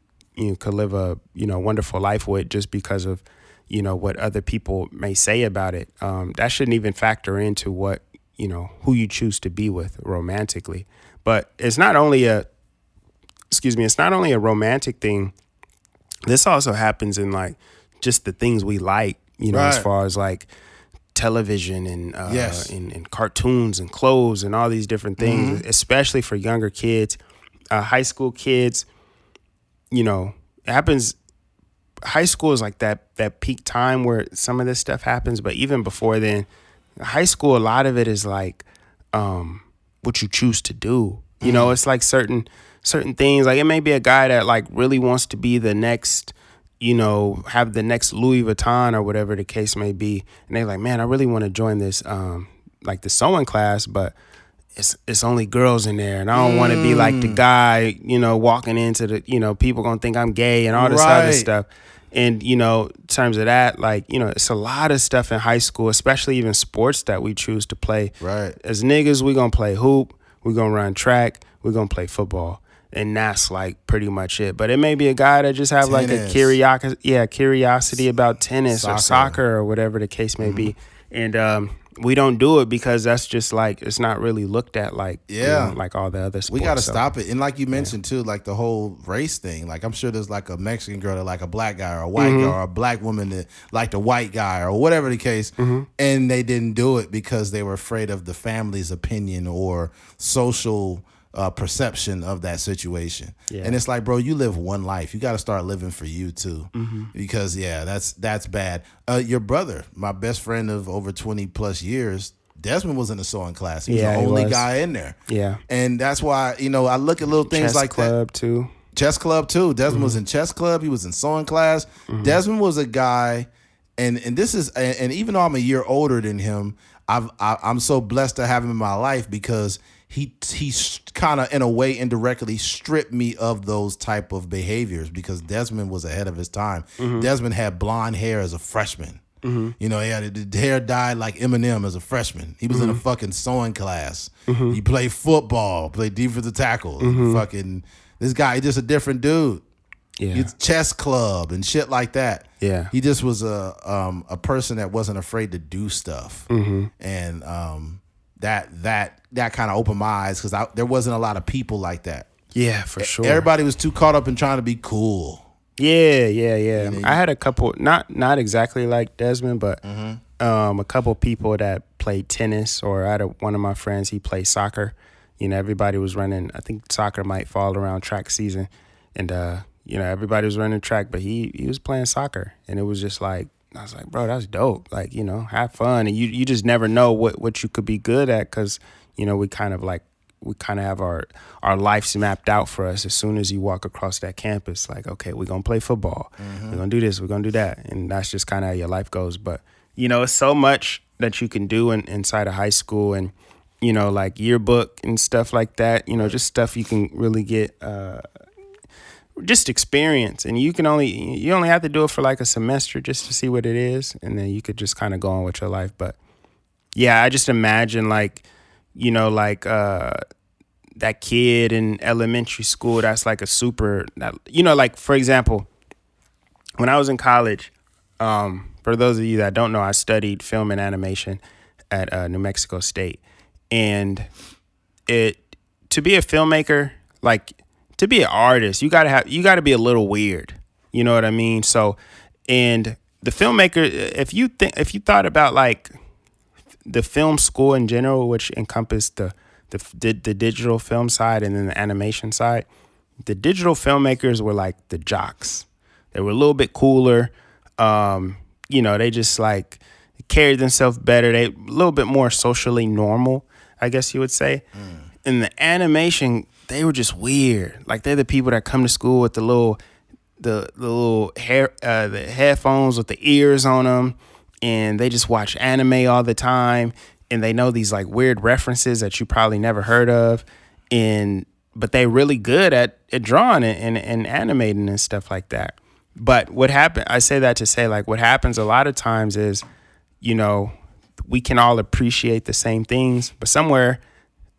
could live a, you know, wonderful life with just because of, you know, what other people may say about it. That shouldn't even factor into what, you know, who you choose to be with romantically. But it's not only a romantic thing. This also happens in like just the things we like, you know, as far as like television and and cartoons and clothes and all these different things, especially for younger kids, high school kids. You know, it happens. High school is like that peak time where some of this stuff happens, but even before then, high school, a lot of it is like what you choose to do. You know, it's like certain things. Like, it may be a guy that like really wants to be the next, you know, have the next Louis Vuitton or whatever the case may be, and they're like, man, I really want to join this like the sewing class, but it's only girls in there, and I don't want to be like the guy, you know, walking into the, you know, people gonna think I'm gay and all this other stuff. And, you know, in terms of that, like, you know, it's a lot of stuff in high school, especially even sports that we choose to play. Right. As niggas, we gonna play hoop, we gonna run track, we gonna play football. And that's like pretty much it. But it may be a guy that just have like a curiosity about tennis or soccer or whatever the case may be. And we don't do it because that's just like, it's not really looked at like, you know, like all the other sports. We got to stop it. And like you mentioned too, like the whole race thing, like I'm sure there's like a Mexican girl that like a black guy, or a white guy, or a black woman that like the white guy, or whatever the case. And they didn't do it because they were afraid of the family's opinion or social perception of that situation. And it's like, bro, you live one life. You got to start living for you too. Because that's bad. Your brother, my best friend of over 20 plus years, Desmond was in the sewing class. He was the only guy in there. Yeah. And that's why, you know, I look at little things chess like club that. Too. Chess club too. Desmond was in chess club. He was in sewing class. Desmond was a guy, and this is, and even though I'm a year older than him, I'm so blessed to have him in my life because he kind of, in a way, indirectly stripped me of those type of behaviors because Desmond was ahead of his time. Desmond had blonde hair as a freshman. You know, he had the hair dyed like Eminem as a freshman. He was in a fucking sewing class. He played football, played defensive tackle. Fucking, this guy, he just a different dude. It's chess club and shit like that. He just was a person that wasn't afraid to do stuff. And that kind of opened my eyes because there wasn't a lot of people like that. Yeah, for sure. Everybody was too caught up in trying to be cool. Yeah. You know, I had a couple, not exactly like Desmond, but a couple people that played tennis, or I had one of my friends, he played soccer. You know, everybody was running, I think soccer might fall around track season. And, you know, everybody was running track, but he was playing soccer. And it was just like, I was like, bro, that's dope. Like, you know, have fun. And you just never know what you could be good at because, you know, we kind of have our lives mapped out for us. As soon as you walk across that campus, like, okay, we're going to play football. We're going to do this. We're going to do that. And that's just kind of how your life goes. But, you know, it's so much that you can do inside of high school and, you know, like yearbook and stuff like that, you know, just stuff you can really get just experience. And you only have to do it for like a semester just to see what it is. And then you could just kind of go on with your life. But Yeah, I just imagine like, like that kid in elementary school that's like a super, like for example, when I was in college, for those of you that don't know, I studied film and animation at New Mexico State, and it to be a filmmaker, like to be an artist, you gotta be a little weird. You know what I mean? So, and the filmmaker, if you thought about like the film school in general, which encompassed the digital film side and then the animation side, the digital filmmakers were like the jocks. They were a little bit cooler. They just like carried themselves better. They a little bit more socially normal, I guess you would say. In the animation, they were just weird. Like they're the people that come to school with the little hair, the headphones with the ears on them, and they just watch anime all the time, and they know these like weird references that you probably never heard of, but they really good at drawing and animating and stuff like that. But what happened, I say that to say like what happens a lot of times is, we can all appreciate the same things, but somewhere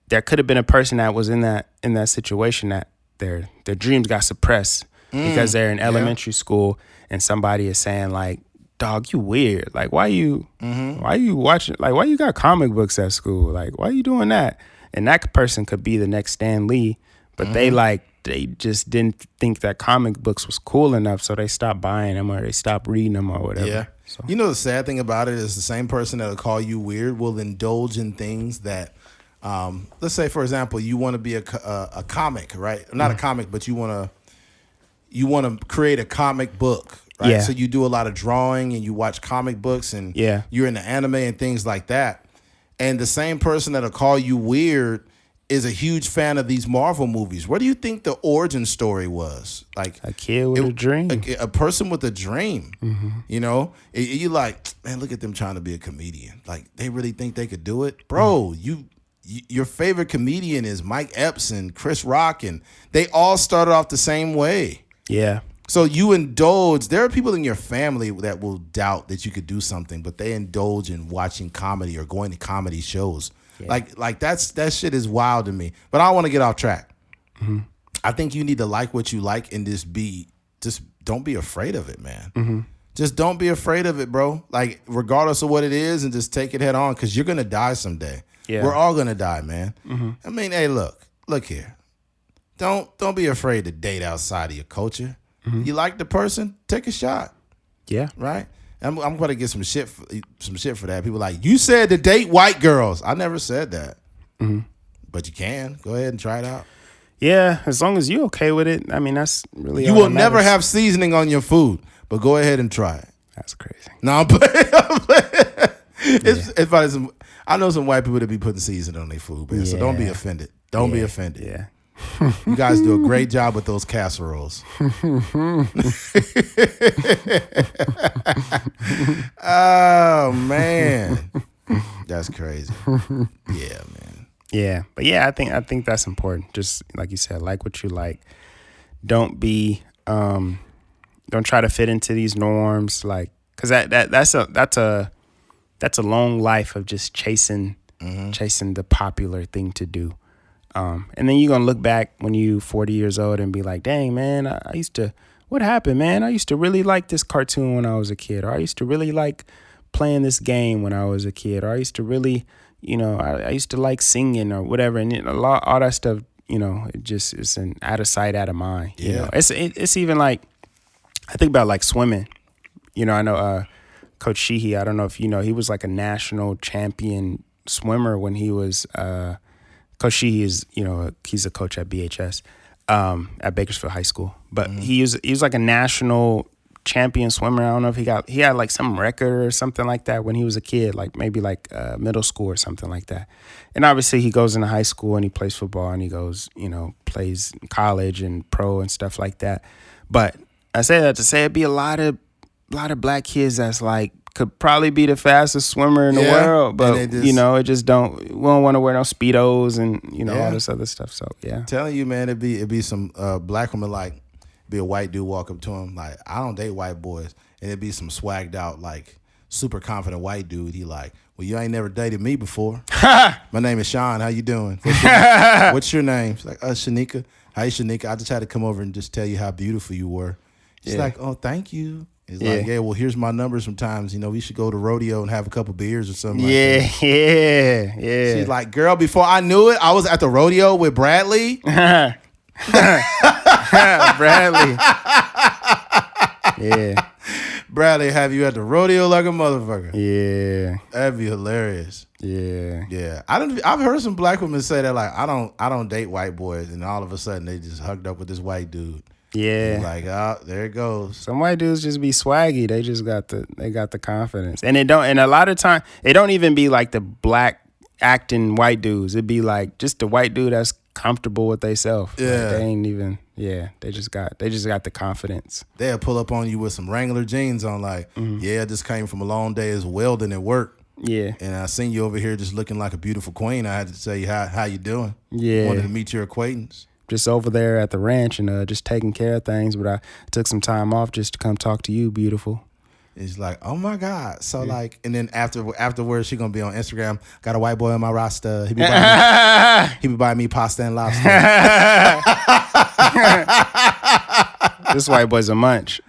there could have been a person that was in that situation that their dreams got suppressed because they're in elementary school, and somebody is saying like, dog, you weird. Like, why you watching, like, why you got comic books at school? Like, why you doing that? And that person could be the next Stan Lee, but they just didn't think that comic books was cool enough, so they stopped buying them or they stopped reading them or whatever. Yeah. So. The sad thing about it is the same person that'll call you weird will indulge in things that, let's say, for example, you want to be a comic, right? Not a comic, but you want to create a comic book, right? Yeah. So you do a lot of drawing and you watch comic books and you're into anime and things like that. And the same person that'll call you weird is a huge fan of these Marvel movies. What do you think the origin story was? Like a kid with a dream, a person with a dream. Mm-hmm. You like, man, look at them trying to be a comedian. Like they really think they could do it, bro. Your favorite comedian is Mike Epps and Chris Rock, and they all started off the same way. Yeah. So you indulge. There are people in your family that will doubt that you could do something, but they indulge in watching comedy or going to comedy shows. Yeah. Like that shit is wild to me. But I don't want to get off track. Mm-hmm. I think you need to like what you like and just don't be afraid of it, man. Mm-hmm. Just don't be afraid of it, bro. Like regardless of what it is, and just take it head on, because you're gonna die someday. Yeah. We're all gonna die, man. Mm-hmm. I mean, hey, look here. Don't be afraid to date outside of your culture. Mm-hmm. You like the person, take a shot. Yeah. Right? I'm going to get some shit for that. People like, you said to date white girls. I never said that. Mm-hmm. But you can. Go ahead and try it out. Yeah, as long as you're okay with it. I mean, that's really You will never have seasoning on your food, but go ahead and try it. That's crazy. No, I'm playing. It's funny. I know some white people that be putting seasoning on their food, man. Yeah. So don't be offended. Don't be offended. Yeah. You guys do a great job with those casseroles. Oh, man. That's crazy. Yeah, man. Yeah. But yeah, I think that's important. Just like you said, like what you like. Don't try to fit into these norms, like, because that's a long life of just chasing the popular thing to do. And then you're going to look back when you 40 years old and be like, dang, man, what happened, man? I used to really like this cartoon when I was a kid, or I used to really like playing this game when I was a kid, or I used to really, I used to like singing or whatever. And all that stuff, it just is an out of sight, out of mind. Yeah. It's even like, I think about like swimming. I know Coach Sheehy, I don't know if he was like a national champion swimmer when he was Coach Sheehy is, he's a coach at BHS, at Bakersfield High School. But he was like a national champion swimmer. I don't know if he had like some record or something like that when he was a kid, like maybe like middle school or something like that. And obviously he goes into high school and he plays football and he goes, plays college and pro and stuff like that. But I say that to say it'd be a lot of black kids that's like, could probably be the fastest swimmer in the world, but it just, we don't want to wear no Speedos and all this other stuff. So yeah, I'm telling you, man, it'd be some black woman, like be a white dude walk up to him like, I don't date white boys, and it'd be some swagged out like super confident white dude. He like, well, you ain't never dated me before. My name is Sean. How you doing? What's your name? She's like, Shanika. Hi, Shanika. I just had to come over and just tell you how beautiful you were. She's like, oh, thank you. He's like, yeah, well, here's my number sometimes. We should go to rodeo and have a couple beers or something like that. Yeah. She's like, girl, before I knew it, I was at the rodeo with Bradley. Bradley. Yeah. Bradley, have you at the rodeo like a motherfucker? Yeah. That'd be hilarious. Yeah. Yeah. I've heard some black women say that, like, I don't date white boys, and all of a sudden they just hugged up with this white dude. Yeah. Like, oh, there it goes. Some white dudes just be swaggy. They just got the confidence. And a lot of time it don't even be like the black acting white dudes. It'd be like just the white dude that's comfortable with themselves. Yeah. Like they ain't even they just got the confidence. They'll pull up on you with some Wrangler jeans on, like, yeah, just came from a long day of welding at work. Yeah. And I seen you over here just looking like a beautiful queen. I had to tell you how you doing. Yeah. Wanted to meet your acquaintance. Just over there at the ranch and just taking care of things, but I took some time off just to come talk to you, beautiful. It's like, oh my God. So like, and then afterwards, she gonna be on Instagram. Got a white boy on my roster. He be buying me pasta and lobster. This white boy's a munch.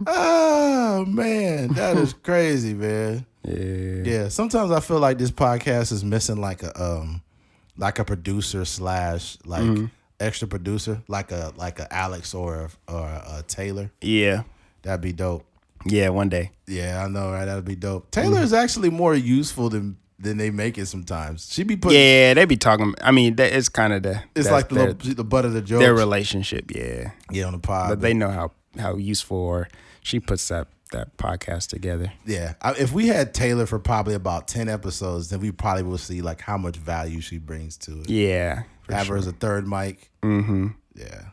Oh man, that is crazy, man. Yeah. Sometimes I feel like this podcast is missing like a producer / like extra producer, like a Alex or a Taylor. Yeah, that'd be dope. Yeah, one day. Yeah, I know, right? That'd be dope. Taylor is actually more useful than they make it sometimes. She be putting. Yeah, they be talking. I mean, it's kind of it's like the butt of the joke. Their relationship, yeah. Yeah, on the pod. But they know how useful, or she puts that podcast together. Yeah, if we had Taylor for probably about 10 episodes, then we probably will see like how much value she brings to it. Yeah, have her as a third mic. Mm-hmm. Yeah.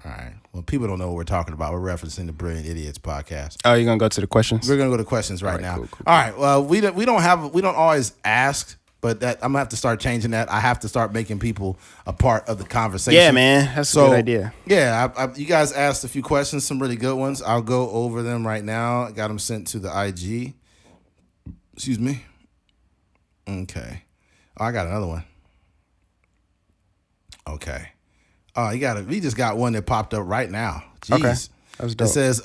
All right. Well, people don't know what we're talking about. We're referencing the Brilliant Idiots podcast. Oh, you're gonna go to the questions? We're gonna go to questions right now. Cool. All right. Well, we don't always ask, but that I'm gonna have to start changing that. I have to start making people a part of the conversation. Yeah, man, that's a good idea. Yeah, you guys asked a few questions, some really good ones. I'll go over them right now. I got them sent to the IG. Excuse me. Okay. Oh, I got another one. Okay. Oh, we just got one that popped up right now. Jeez. Okay. That's dope. It says,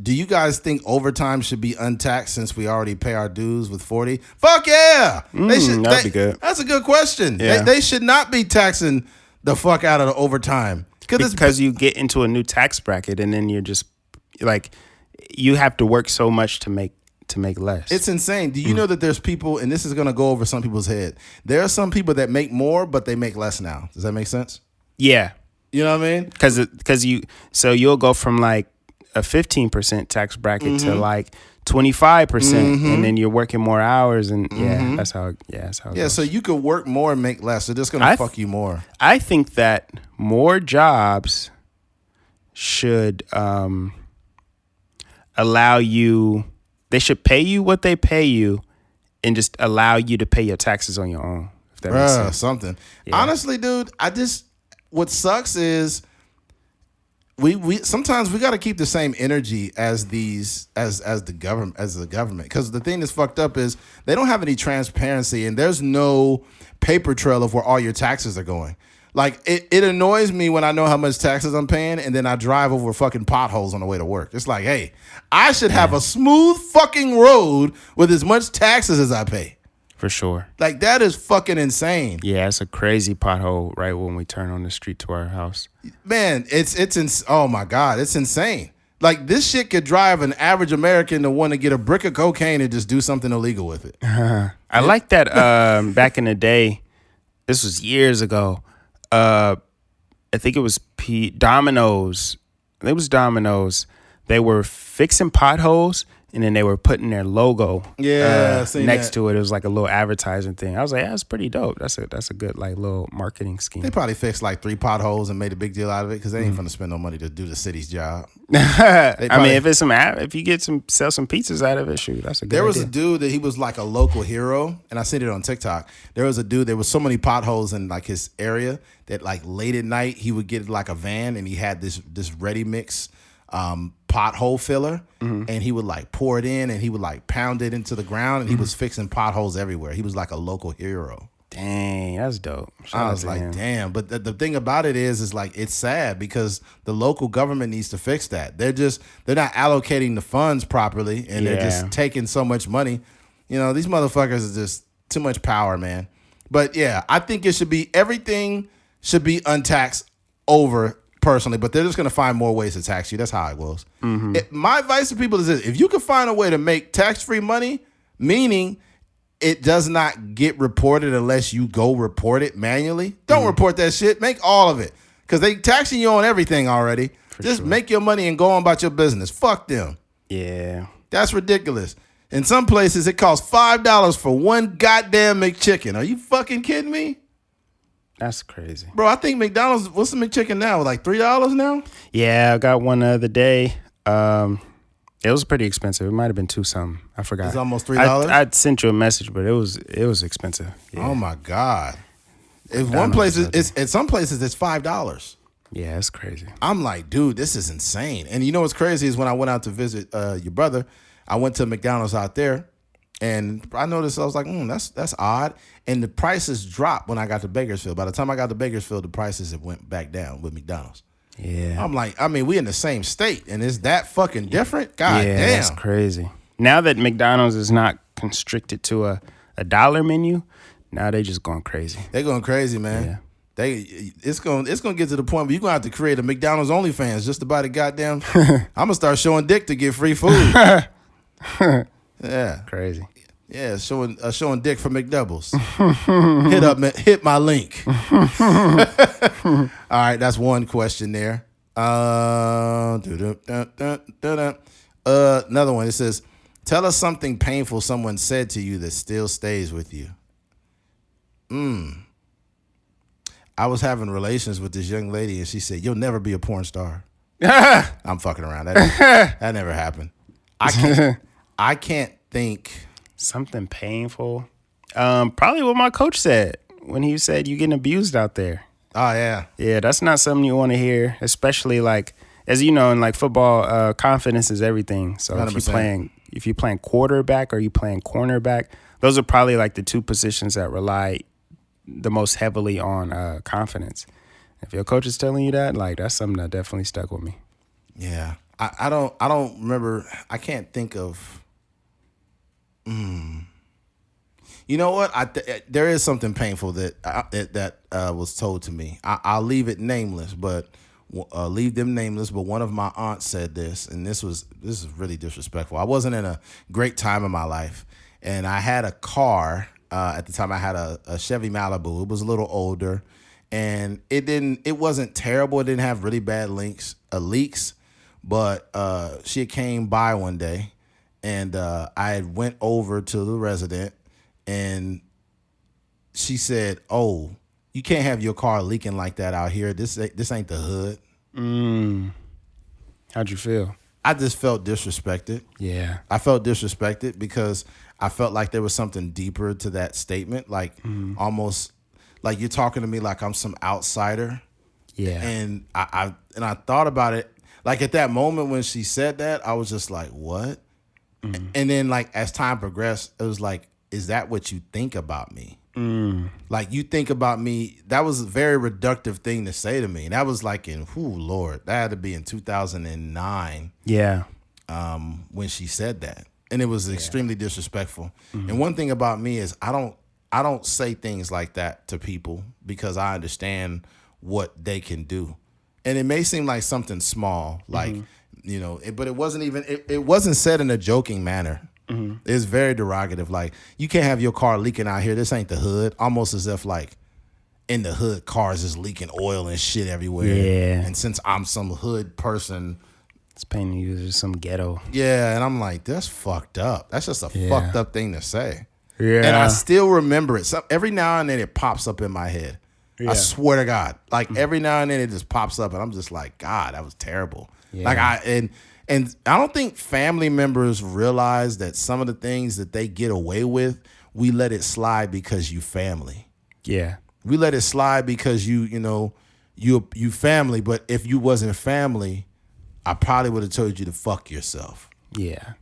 do you guys think overtime should be untaxed since we already pay our dues with 40? Fuck yeah. That'd be good. That's a good question. Yeah. They should not be taxing the fuck out of the overtime. Because you get into a new tax bracket and then you're just like, you have to work so much to make less. It's insane. Do you know that there's people, and this is going to go over some people's head. There are some people that make more, but they make less now. Does that make sense? Yeah. You know what I mean? Because you'll go from like a 15% tax bracket to like 25%, and then you're working more hours, and that's how it goes. So you could work more and make less. So that's going to fuck you more. I think that more jobs should allow you. They should pay you what they pay you, and just allow you to pay your taxes on your own. If that makes sense. Something. Yeah. Honestly, dude, what sucks is we sometimes we got to keep the same energy as the government, because the thing that's fucked up is they don't have any transparency, and there's no paper trail of where all your taxes are going. Like, it annoys me when I know how much taxes I'm paying, and then I drive over fucking potholes on the way to work. It's like, hey, I should have a smooth fucking road with as much taxes as I pay. For sure. Like, that is fucking insane. Yeah, it's a crazy pothole right when we turn on the street to our house. Man, oh my God, it's insane. Like, this shit could drive an average American to want to get a brick of cocaine and just do something illegal with it. I like that back in the day. This was years ago. I think it was Domino's. It was Domino's. They were fixing potholes, and then they were putting their logo next that. to it. It was like a little advertising thing. I was like, that's pretty dope. That's a good like little marketing scheme. They probably fixed like 3 potholes and made a big deal out of it because they ain't finna spend no money to do the city's job. I mean, if you get sell some pizzas out of it, shoot, that's a good There was idea. a dude that he was like a local hero, and I seen it on TikTok. There was a dude, there was so many potholes in like his area that like late at night he would get like a van and he had this ready mix pothole filler, and he would like pour it in and he would like pound it into the ground, and he was fixing potholes everywhere. He was like a local hero. Dang, that's dope. I was like, damn. But the thing about it is like it's sad because the local government needs to fix that. They're not allocating the funds properly, and they're just taking so much money. You know, these motherfuckers are just too much power, man. But yeah, I think everything should be untaxed over personally, but they're just going to find more ways to tax you. That's how it goes. My advice to people is this: if you can find a way to make tax-free money, meaning it does not get reported unless you go report it manually, don't report that shit. Make all of it because they taxing you on everything already. Just make your money and go on about your business. Fuck them. Yeah. That's ridiculous. In some places, it costs $5 for one goddamn McChicken. Are you fucking kidding me? That's crazy. Bro, I think McDonald's, what's the McChicken now? Like $3 now? Yeah, I got one the other day. It was pretty expensive. It might have been $2 something. I forgot. It's almost $3? I sent you a message, but it was expensive. Yeah. Oh my God. At some places it's $5. Yeah, it's crazy. I'm like, dude, this is insane. And you know what's crazy is when I went out to visit your brother, I went to McDonald's out there, and I noticed, I was like, that's odd. And the prices dropped when I got to Bakersfield. By the time I got to Bakersfield, the prices have went back down with McDonald's. Yeah. I'm like, I mean, we in the same state, and is that fucking different? God damn. That's crazy. Now that McDonald's is not constricted to a dollar menu, now they just going crazy. They going crazy, man. Yeah. It's gonna get to the point where you're gonna have to create a McDonald's OnlyFans just to buy the goddamn. I'm gonna start showing dick to get free food. Yeah, crazy. Yeah, showing dick for McDoubles. hit my link. All right, that's one question there. Another one. It says, tell us something painful someone said to you that still stays with you. I was having relations with this young lady, and she said, "You'll never be a porn star." I'm fucking around. That never happened. I can't think. Something painful. Probably what my coach said when he said you getting abused out there. Oh yeah. Yeah, that's not something you want to hear, especially like, as you know, in like football, confidence is everything. So 100%. if you're playing quarterback or you playing cornerback, those are probably like the two positions that rely the most heavily on confidence. If your coach is telling you that, like, that's something that definitely stuck with me. Yeah. I don't remember. I can't think of. You know what? There is something painful that was told to me. I'll leave it nameless, but leave them nameless. But one of my aunts said this, and this is really disrespectful. I wasn't in a great time in my life, and I had a car at the time. I had a Chevy Malibu. It was a little older, and it wasn't terrible. It didn't have really bad leaks, but she came by one day. And I went over to the resident, and she said, "Oh, you can't have your car leaking like that out here. This ain't the hood." How'd you feel? I just felt disrespected. Yeah. I felt disrespected because I felt like there was something deeper to that statement, like almost like you're talking to me like I'm some outsider. Yeah. And I thought about it. Like at that moment when she said that, I was just like, what? And then, like, as time progressed, it was like, is that what you think about me? Like, you think about me. That was a very reductive thing to say to me. And that was like Lord, that had to be in 2009. Yeah. When she said that. And it was extremely disrespectful. And one thing about me is I don't say things like that to people because I understand what they can do. And it may seem like something small, like, you know, but it wasn't even, it wasn't said in a joking manner. It's very derogative. Like, you can't have your car leaking out here. This ain't the hood. Almost as if, like, in the hood, cars is leaking oil and shit everywhere. Yeah. And since I'm some hood person, It's painting you as some ghetto. Yeah, and I'm like, that's fucked up. That's just a fucked up thing to say. Yeah. And I still remember it. So every now and then it pops up in my head. Yeah. I swear to God. Like every now and then it just pops up and I'm just like, God, that was terrible. Yeah. Like and I don't think family members realize that some of the things that they get away with, we let it slide because you family. Yeah. We let it slide because you family, but if you wasn't family, I probably would have told you to fuck yourself. Yeah.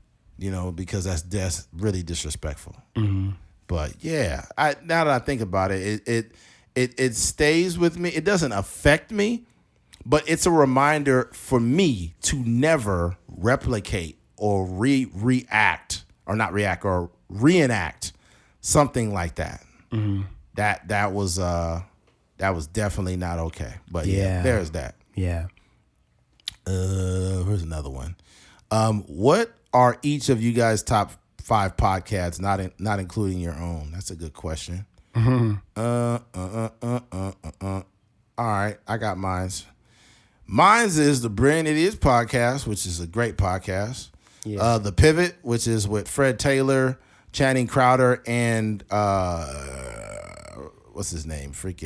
Because that's really disrespectful. Mm-hmm. But yeah, now that I think about it, it stays with me. It doesn't affect me, but it's a reminder for me to never replicate or reenact something like that. Mm-hmm. That was definitely not okay. But yeah, there's that. Yeah. Here's another one. What are each of you guys' top 5 podcasts, not including your own? That's a good question. Mm-hmm. All right, I got mine's. Mine's is the Brilliant Idiots podcast, which is a great podcast. Yeah. The Pivot, which is with Fred Taylor, Channing Crowder, and what's his name? Fred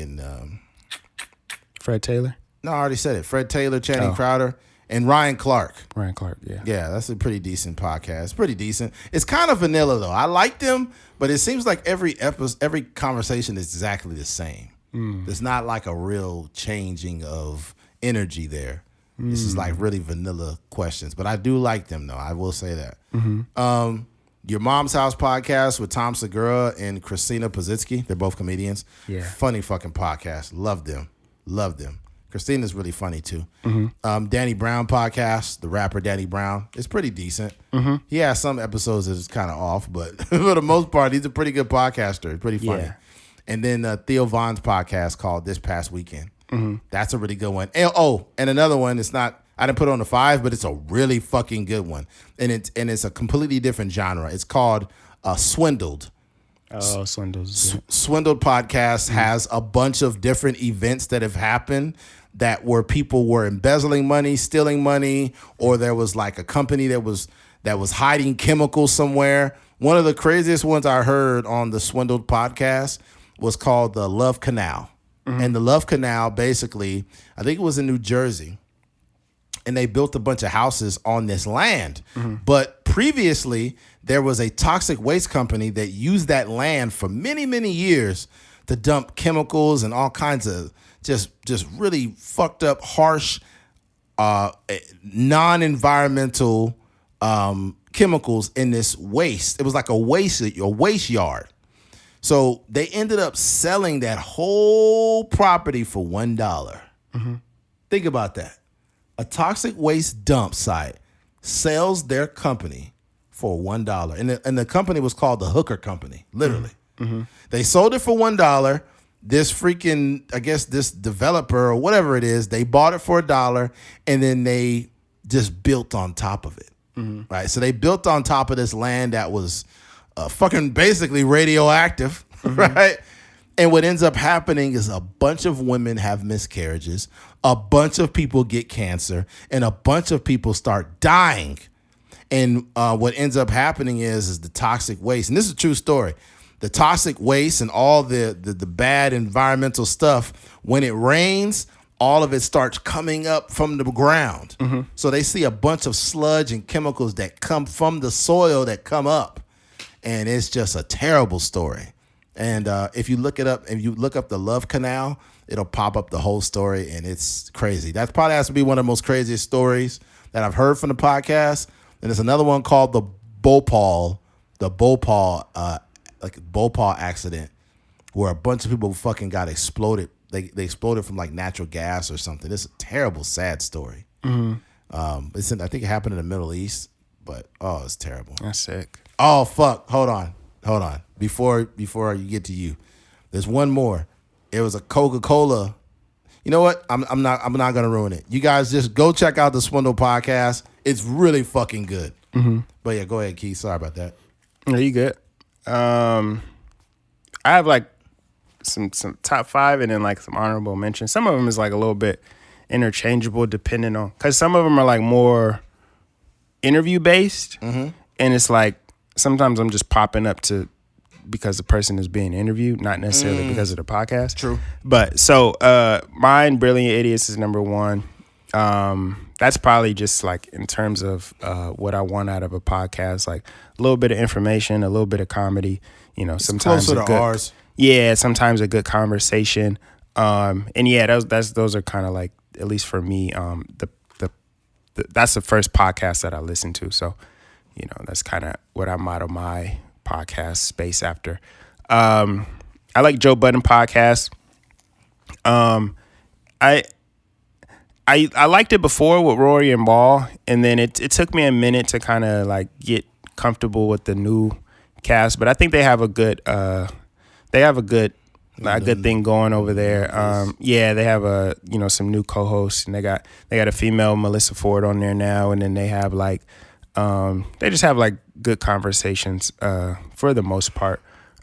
Taylor? No, I already said it. Fred Taylor, Channing Crowder, and Ryan Clark. Yeah. Yeah, that's a pretty decent podcast. Pretty decent. It's kind of vanilla, though. I like them, but it seems like every conversation is exactly the same. There's not like a real changing of energy there. This is like really vanilla questions, but I do like them, though. I will say that. Mm-hmm. Your Mom's House podcast with Tom Segura and Christina Pazitsky. They're both comedians. Yeah. Funny fucking podcast. Love them. Christina's really funny too. Mm-hmm. Danny Brown podcast, the rapper Danny Brown. It's pretty decent. Mm-hmm. He has some episodes that's kind of off, but for the most part, he's a pretty good podcaster. Pretty funny. Yeah. And then Theo Vaughn's podcast called This Past Weekend. Mm-hmm. That's a really good one. And another one. It's not. I didn't put it on the 5, but it's a really fucking good one. And it's a completely different genre. It's called Swindled. Oh, Swindled. Swindled podcast has a bunch of different events that have happened where people were embezzling money, stealing money, or there was like a company that was hiding chemicals somewhere. One of the craziest ones I heard on the Swindled podcast was called the Love Canal. Mm-hmm. And the Love Canal, basically, I think it was in New Jersey, and they built a bunch of houses on this land. Mm-hmm. But previously, there was a toxic waste company that used that land for many, many years to dump chemicals and all kinds of just really fucked up, harsh, non-environmental chemicals in this waste. It was like a waste yard. So they ended up selling that whole property for $1. Mm-hmm. Think about that. A toxic waste dump site sells their company for $1. And the company was called the Hooker Company, literally. Mm-hmm. They sold it for $1. This freaking, I guess this developer or whatever it is, they bought it for $1 and then they just built on top of it. Mm-hmm. Right? So they built on top of this land that was fucking basically radioactive, mm-hmm. right? And what ends up happening is a bunch of women have miscarriages, a bunch of people get cancer, and a bunch of people start dying. And what ends up happening is the toxic waste, and this is a true story, the toxic waste and all the bad environmental stuff, when it rains, all of it starts coming up from the ground. Mm-hmm. So they see a bunch of sludge and chemicals that come from the soil that come up. And it's just a terrible story. And if you look it up, if you look up the Love Canal, it'll pop up the whole story, and it's crazy. That probably has to be one of the most craziest stories that I've heard from the podcast. And there's another one called the Bhopal accident, where a bunch of people fucking got exploded. They exploded from like natural gas or something. It's a terrible, sad story. Mm-hmm. I think it happened in the Middle East, but it's terrible. That's sick. Oh fuck! Hold on. Before you get to you, there's one more. It was a Coca-Cola. You know what? I'm not gonna ruin it. You guys just go check out the Swindle podcast. It's really fucking good. Mm-hmm. But yeah, go ahead, Keith. Sorry about that. No, you good. I have like some top 5 and then like some honorable mentions. Some of them is like a little bit interchangeable depending on, because some of them are like more interview based, and it's like sometimes I'm just popping up because the person is being interviewed, not necessarily because of the podcast. True. But so mine, Brilliant Idiots, is number one. That's probably just like in terms of what I want out of a podcast, like a little bit of information, a little bit of comedy, sometimes closer to ours. Yeah, sometimes a good conversation. And yeah, those are kind of like, at least for me, that's the first podcast that I listened to. So, that's kind of what I model my podcast space after. I like Joe Budden podcast. I liked it before with Rory and Ball, and then it took me a minute to kind of like get comfortable with the new cast. But I think they have a good thing going over there. Yeah, they have some new co-hosts, and they got a female Melissa Ford on there now, and then they have like they just have like good conversations for the most part.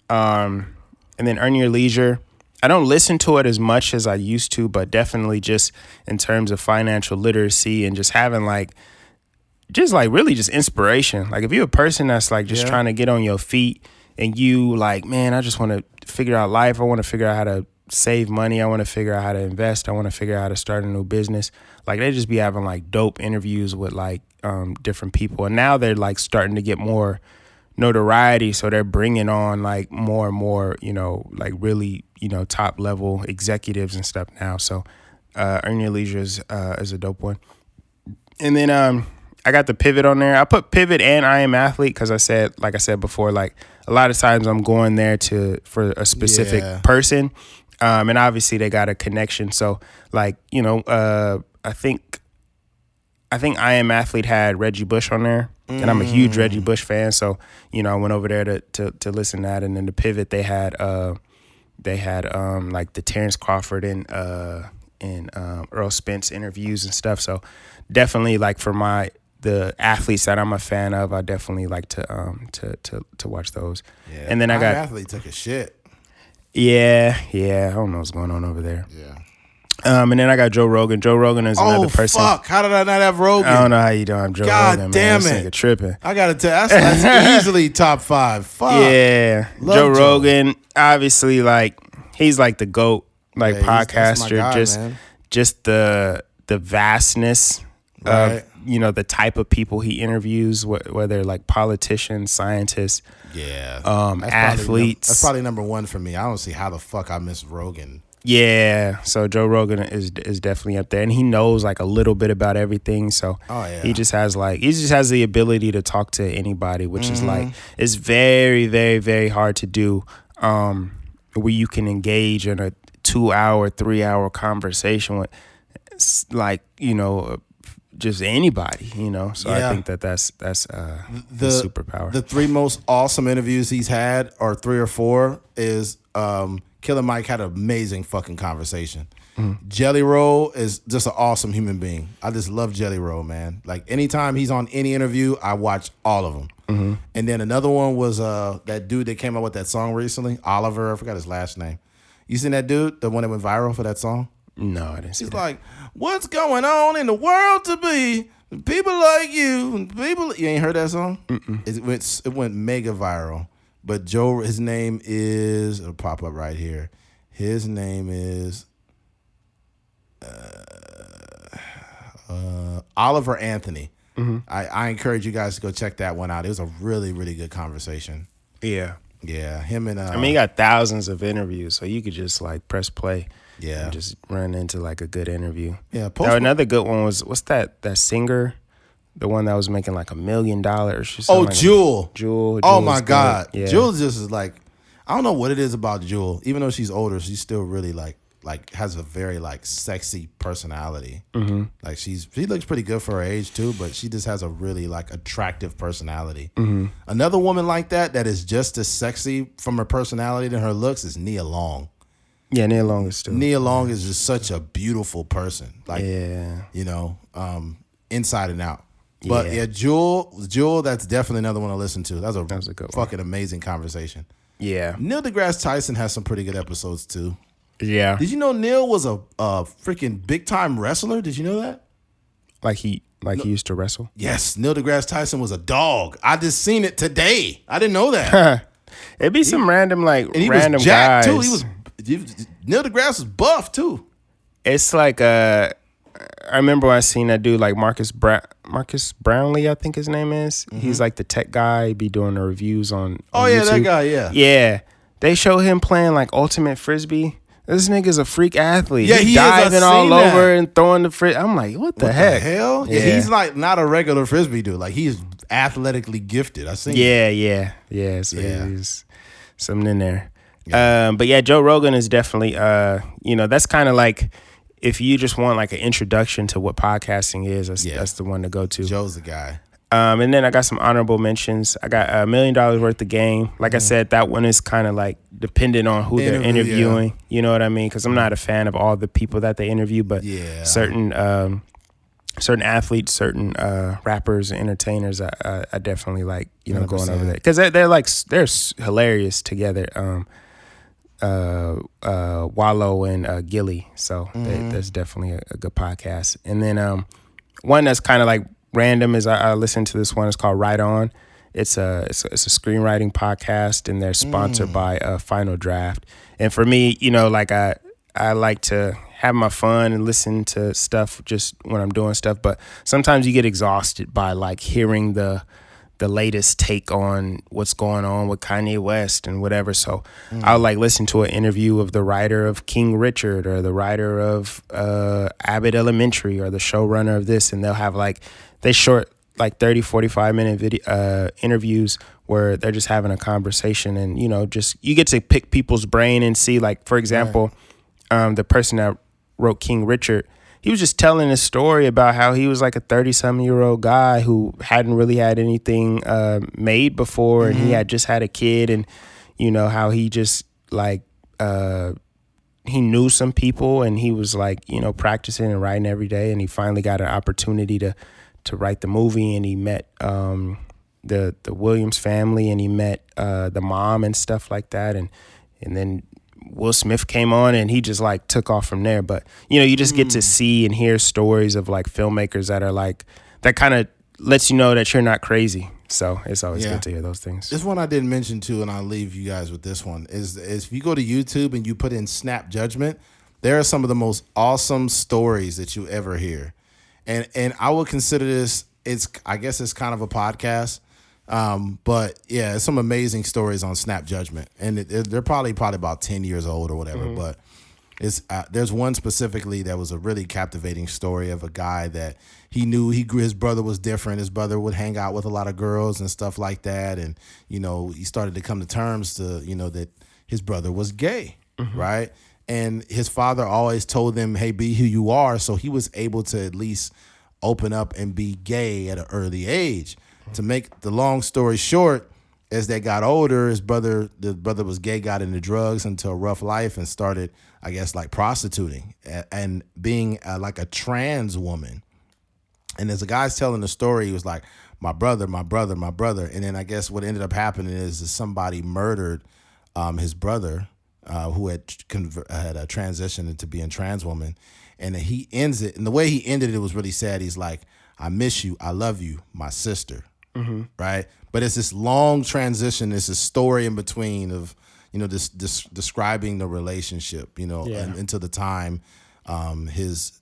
And then Earn Your Leisure. I don't listen to it as much as I used to, but definitely just in terms of financial literacy and just having really just inspiration. Like if you're a person that's like just trying to get on your feet and you like, man, I just want to figure out life. I want to figure out how to save money. I want to figure out how to invest. I want to figure out how to start a new business. Like they just be having like dope interviews with like different people. And now they're like starting to get more notoriety, so they're bringing on like more and more like really top level executives and stuff now. So Earn Your Leisure is a dope one. And then I got the Pivot on there. I put Pivot and I Am Athlete because I said before, like a lot of times I'm going there for a specific person, and obviously they got a connection. So like I think I Am Athlete had Reggie Bush on there, and I'm a huge Reggie Bush fan. So I went over there to listen to that. And then the Pivot they had like the Terrence Crawford and Earl Spence interviews and stuff. So definitely like for the athletes that I'm a fan of, I definitely like to watch those. Yeah. And then I got Athlete took a shit. Yeah. I don't know what's going on over there. Yeah. And then I got Joe Rogan. Joe Rogan is another person. Oh, fuck. How did I not have Rogan? I don't know how you doing. I'm Joe God Rogan, damn man. it. This nigga tripping. I got to tell that's easily top 5. Fuck. Yeah. Love Joe Rogan, obviously, like, he's like the GOAT, like, podcaster. That's my guy, man. Just the vastness of, the type of people he interviews, whether like politicians, scientists, athletes. That's probably number 1 for me. I don't see how the fuck I miss Rogan. Yeah, so Joe Rogan is definitely up there, and he knows like a little bit about everything. So he just has the ability to talk to anybody, which is like it's very, very, very hard to do. Where you can engage in a 2-hour, 3-hour conversation with like just anybody, So I think that's the superpower. The 3 most awesome interviews he's had, or 3 or 4, is Killer Mike had an amazing fucking conversation. Jelly Roll is just an awesome human being. I just love Jelly Roll, man. Like anytime he's on any interview, I watch all of them. And then another one was that dude that came out with that song recently, Oliver. I forgot his last name. You seen that dude, the one that went viral for that song? No, I didn't see that. He's like, what's going on in the world to be people like you? You ain't heard that song? It went mega viral. But his name is, it'll pop up right here. His name is Oliver Anthony. I encourage you guys to go check that one out. It was a really, really good conversation. Yeah. Yeah, him and... I mean, he got thousands of interviews, so you could just like press play. Yeah. And just run into like a good interview. Yeah. Another good one was, what's that singer? The one that was making like $1 million. Oh, Jewel. Jewel. Oh my God. Yeah. Jewel just is like, I don't know what it is about Jewel. Even though she's older, she's still really like has a very like sexy personality. Like she looks pretty good for her age too, but she just has a really like attractive personality. Another woman like that is just as sexy from her personality than her looks is Nia Long. Yeah, Nia Long is still. Nia Long is just such a beautiful person. Like, inside and out. But yeah, Jewel, that's definitely another one to listen to. That was a good fucking amazing conversation. Yeah. Neil deGrasse Tyson has some pretty good episodes too. Yeah. Did you know Neil was a freaking big time wrestler? Did you know that? Like he Like he used to wrestle? Yes, Neil deGrasse Tyson was a dog. I just seen it today. I didn't know that. It'd be some random And he random was jacked guys. too. Neil deGrasse was buff too. It's like I remember when I seen that dude like Marcus Brownlee, I think his name is. Mm-hmm. He's like the tech guy. He be doing the reviews on yeah, YouTube. that guy, yeah. Yeah. They show him playing like ultimate frisbee. This nigga's a freak athlete. Yeah, He's diving all over and throwing the frisbee. I'm like, what the heck? The hell? Yeah, he's like not a regular frisbee dude. Like he's athletically gifted. I seen. Yeah. So there's something in there. Yeah. But yeah, Joe Rogan is definitely that's kind of like if you just want like an introduction to what podcasting is, that's the one to go to. Joe's the guy. And then I got some honorable mentions. I got $1 million worth of game. Like I said, that one is kind of like dependent on who they're interviewing. Yeah. You know what I mean? Because I'm not a fan of all the people that they interview, but certain athletes, certain rappers, and entertainers, I definitely like going over there because they're hilarious together. Wallow and Gilly, so that's definitely a good podcast. And then one that's kind of like random is I listened to this one. It's called Right On. It's a screenwriting podcast, and they're sponsored by Final Draft. And for me, like I like to have my fun and listen to stuff just when I'm doing stuff. But sometimes you get exhausted by like hearing the latest take on what's going on with Kanye West and whatever. So I'll like listen to an interview of the writer of King Richard or the writer of Abbott Elementary or the showrunner of this, and they'll have like they short like 30-45 minute video interviews where they're just having a conversation, and just you get to pick people's brain and see, like, for example, the person that wrote King Richard, he was just telling a story about how he was like a 30-something-year-old guy who hadn't really had anything made before, and he had just had a kid, and how he just like he knew some people, and he was like practicing and writing every day, and he finally got an opportunity to write the movie, and he met the Williams family, and he met the mom and stuff like that, and then Will Smith came on, and he just like took off from there. But you just get to see and hear stories of like filmmakers that are like that kind of lets you know that you're not crazy. So it's always good to hear those things. This one I didn't mention too, and I'll leave you guys with this one is if you go to YouTube and you put in Snap Judgment, there are some of the most awesome stories that you ever hear. And I would consider this, I guess it's kind of a podcast, but yeah, it's some amazing stories on Snap Judgment, and they're probably about 10 years old or whatever. But it's there's one specifically that was a really captivating story of a guy that he knew his brother was different. His brother would hang out with a lot of girls and stuff like that, and he started to come to terms to that his brother was gay, right? And his father always told them, hey, be who you are. So he was able to at least open up and be gay at an early age. To make the long story short, as they got older, the brother was gay, got into drugs, into a rough life, and started, I guess, like prostituting and being like a trans woman. And as the guy's telling the story, he was like, my brother. And then I guess what ended up happening is somebody murdered his brother, who had transitioned into being a trans woman. And he ends it. And the way he ended it was really sad. He's like, I miss you. I love you, my sister. Right. But it's this long transition. It's a story in between of, this describing the relationship, until the time his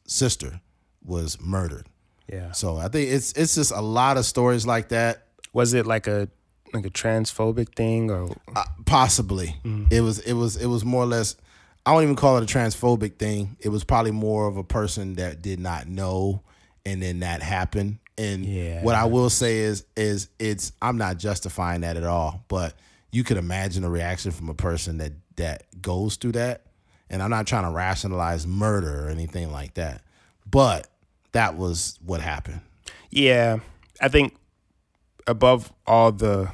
sister was murdered. Yeah. So I think it's just a lot of stories like that. Was it like a transphobic thing or possibly? It was more or less, I won't even call it a transphobic thing. It was probably more of a person that did not know, and then that happened. And what I will say is I'm not justifying that at all, but you could imagine a reaction from a person that goes through that. And I'm not trying to rationalize murder or anything like that, but that was what happened. Yeah, I think above all the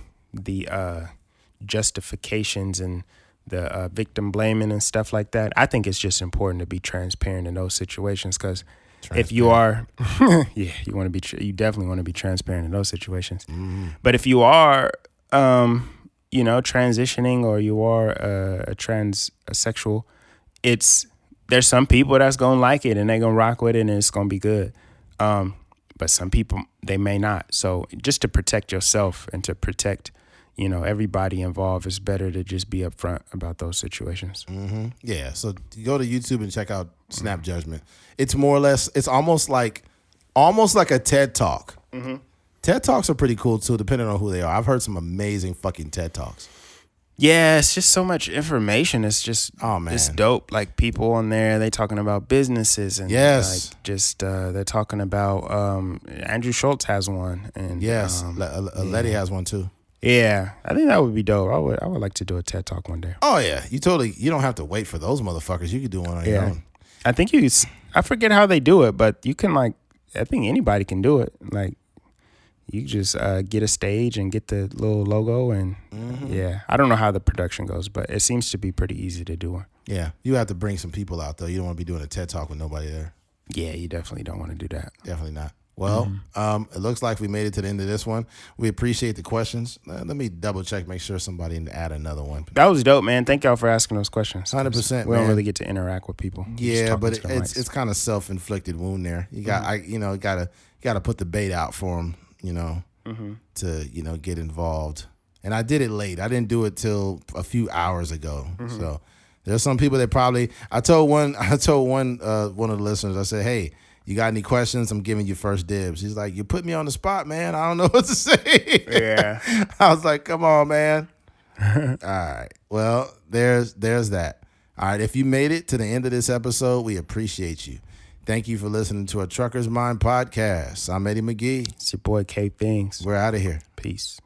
justifications and the victim blaming and stuff like that, I think it's just important to be transparent in those situations, because if you are, you definitely want to be transparent in those situations. But if you are, transitioning, or you are a transsexual, there's some people that's gonna like it and they're gonna rock with it and it's gonna be good. but some people, they may not. So just to protect yourself and to protect, everybody involved, it's better to just be upfront about those situations. Mm-hmm. Yeah. So go to YouTube and check out Snap Judgment. It's more or less, it's almost like a TED Talk. Mm-hmm. TED Talks are pretty cool too, depending on who they are. I've heard some amazing fucking TED Talks. Yeah, it's just so much information. It's just, it's dope. Like people on there, they talking about businesses and like just they're talking about Andrew Schultz has one, and Letty has one too. Yeah, I think that would be dope. I would like to do a TED Talk one day. Oh yeah, you don't have to wait for those motherfuckers. You could do one on your own. I think I forget how they do it, but you can I think anybody can do it. Like you just get a stage and get the little logo and I don't know how the production goes, but it seems to be pretty easy to do one. Yeah, you have to bring some people out though. You don't want to be doing a TED Talk with nobody there. Yeah, you definitely don't want to do that. Definitely not. Well, it looks like we made it to the end of this one. We appreciate the questions. Let me double check, make sure somebody can add another one. That was dope, man. Thank y'all for asking those questions. 100%. We don't really get to interact with people. Yeah, but it's kind of self-inflicted wound there. You got gotta put the bait out for them, to get involved. And I did it late. I didn't do it till a few hours ago. So there's some people that probably. I told one of the listeners. I said, hey. You got any questions? I'm giving you first dibs. He's like, you put me on the spot, man. I don't know what to say. Yeah. I was like, come on, man. All right. Well, there's that. All right. If you made it to the end of this episode, we appreciate you. Thank you for listening to a Trucker's Mind podcast. I'm Eddie McGee. It's your boy K Things. We're out of here. Peace.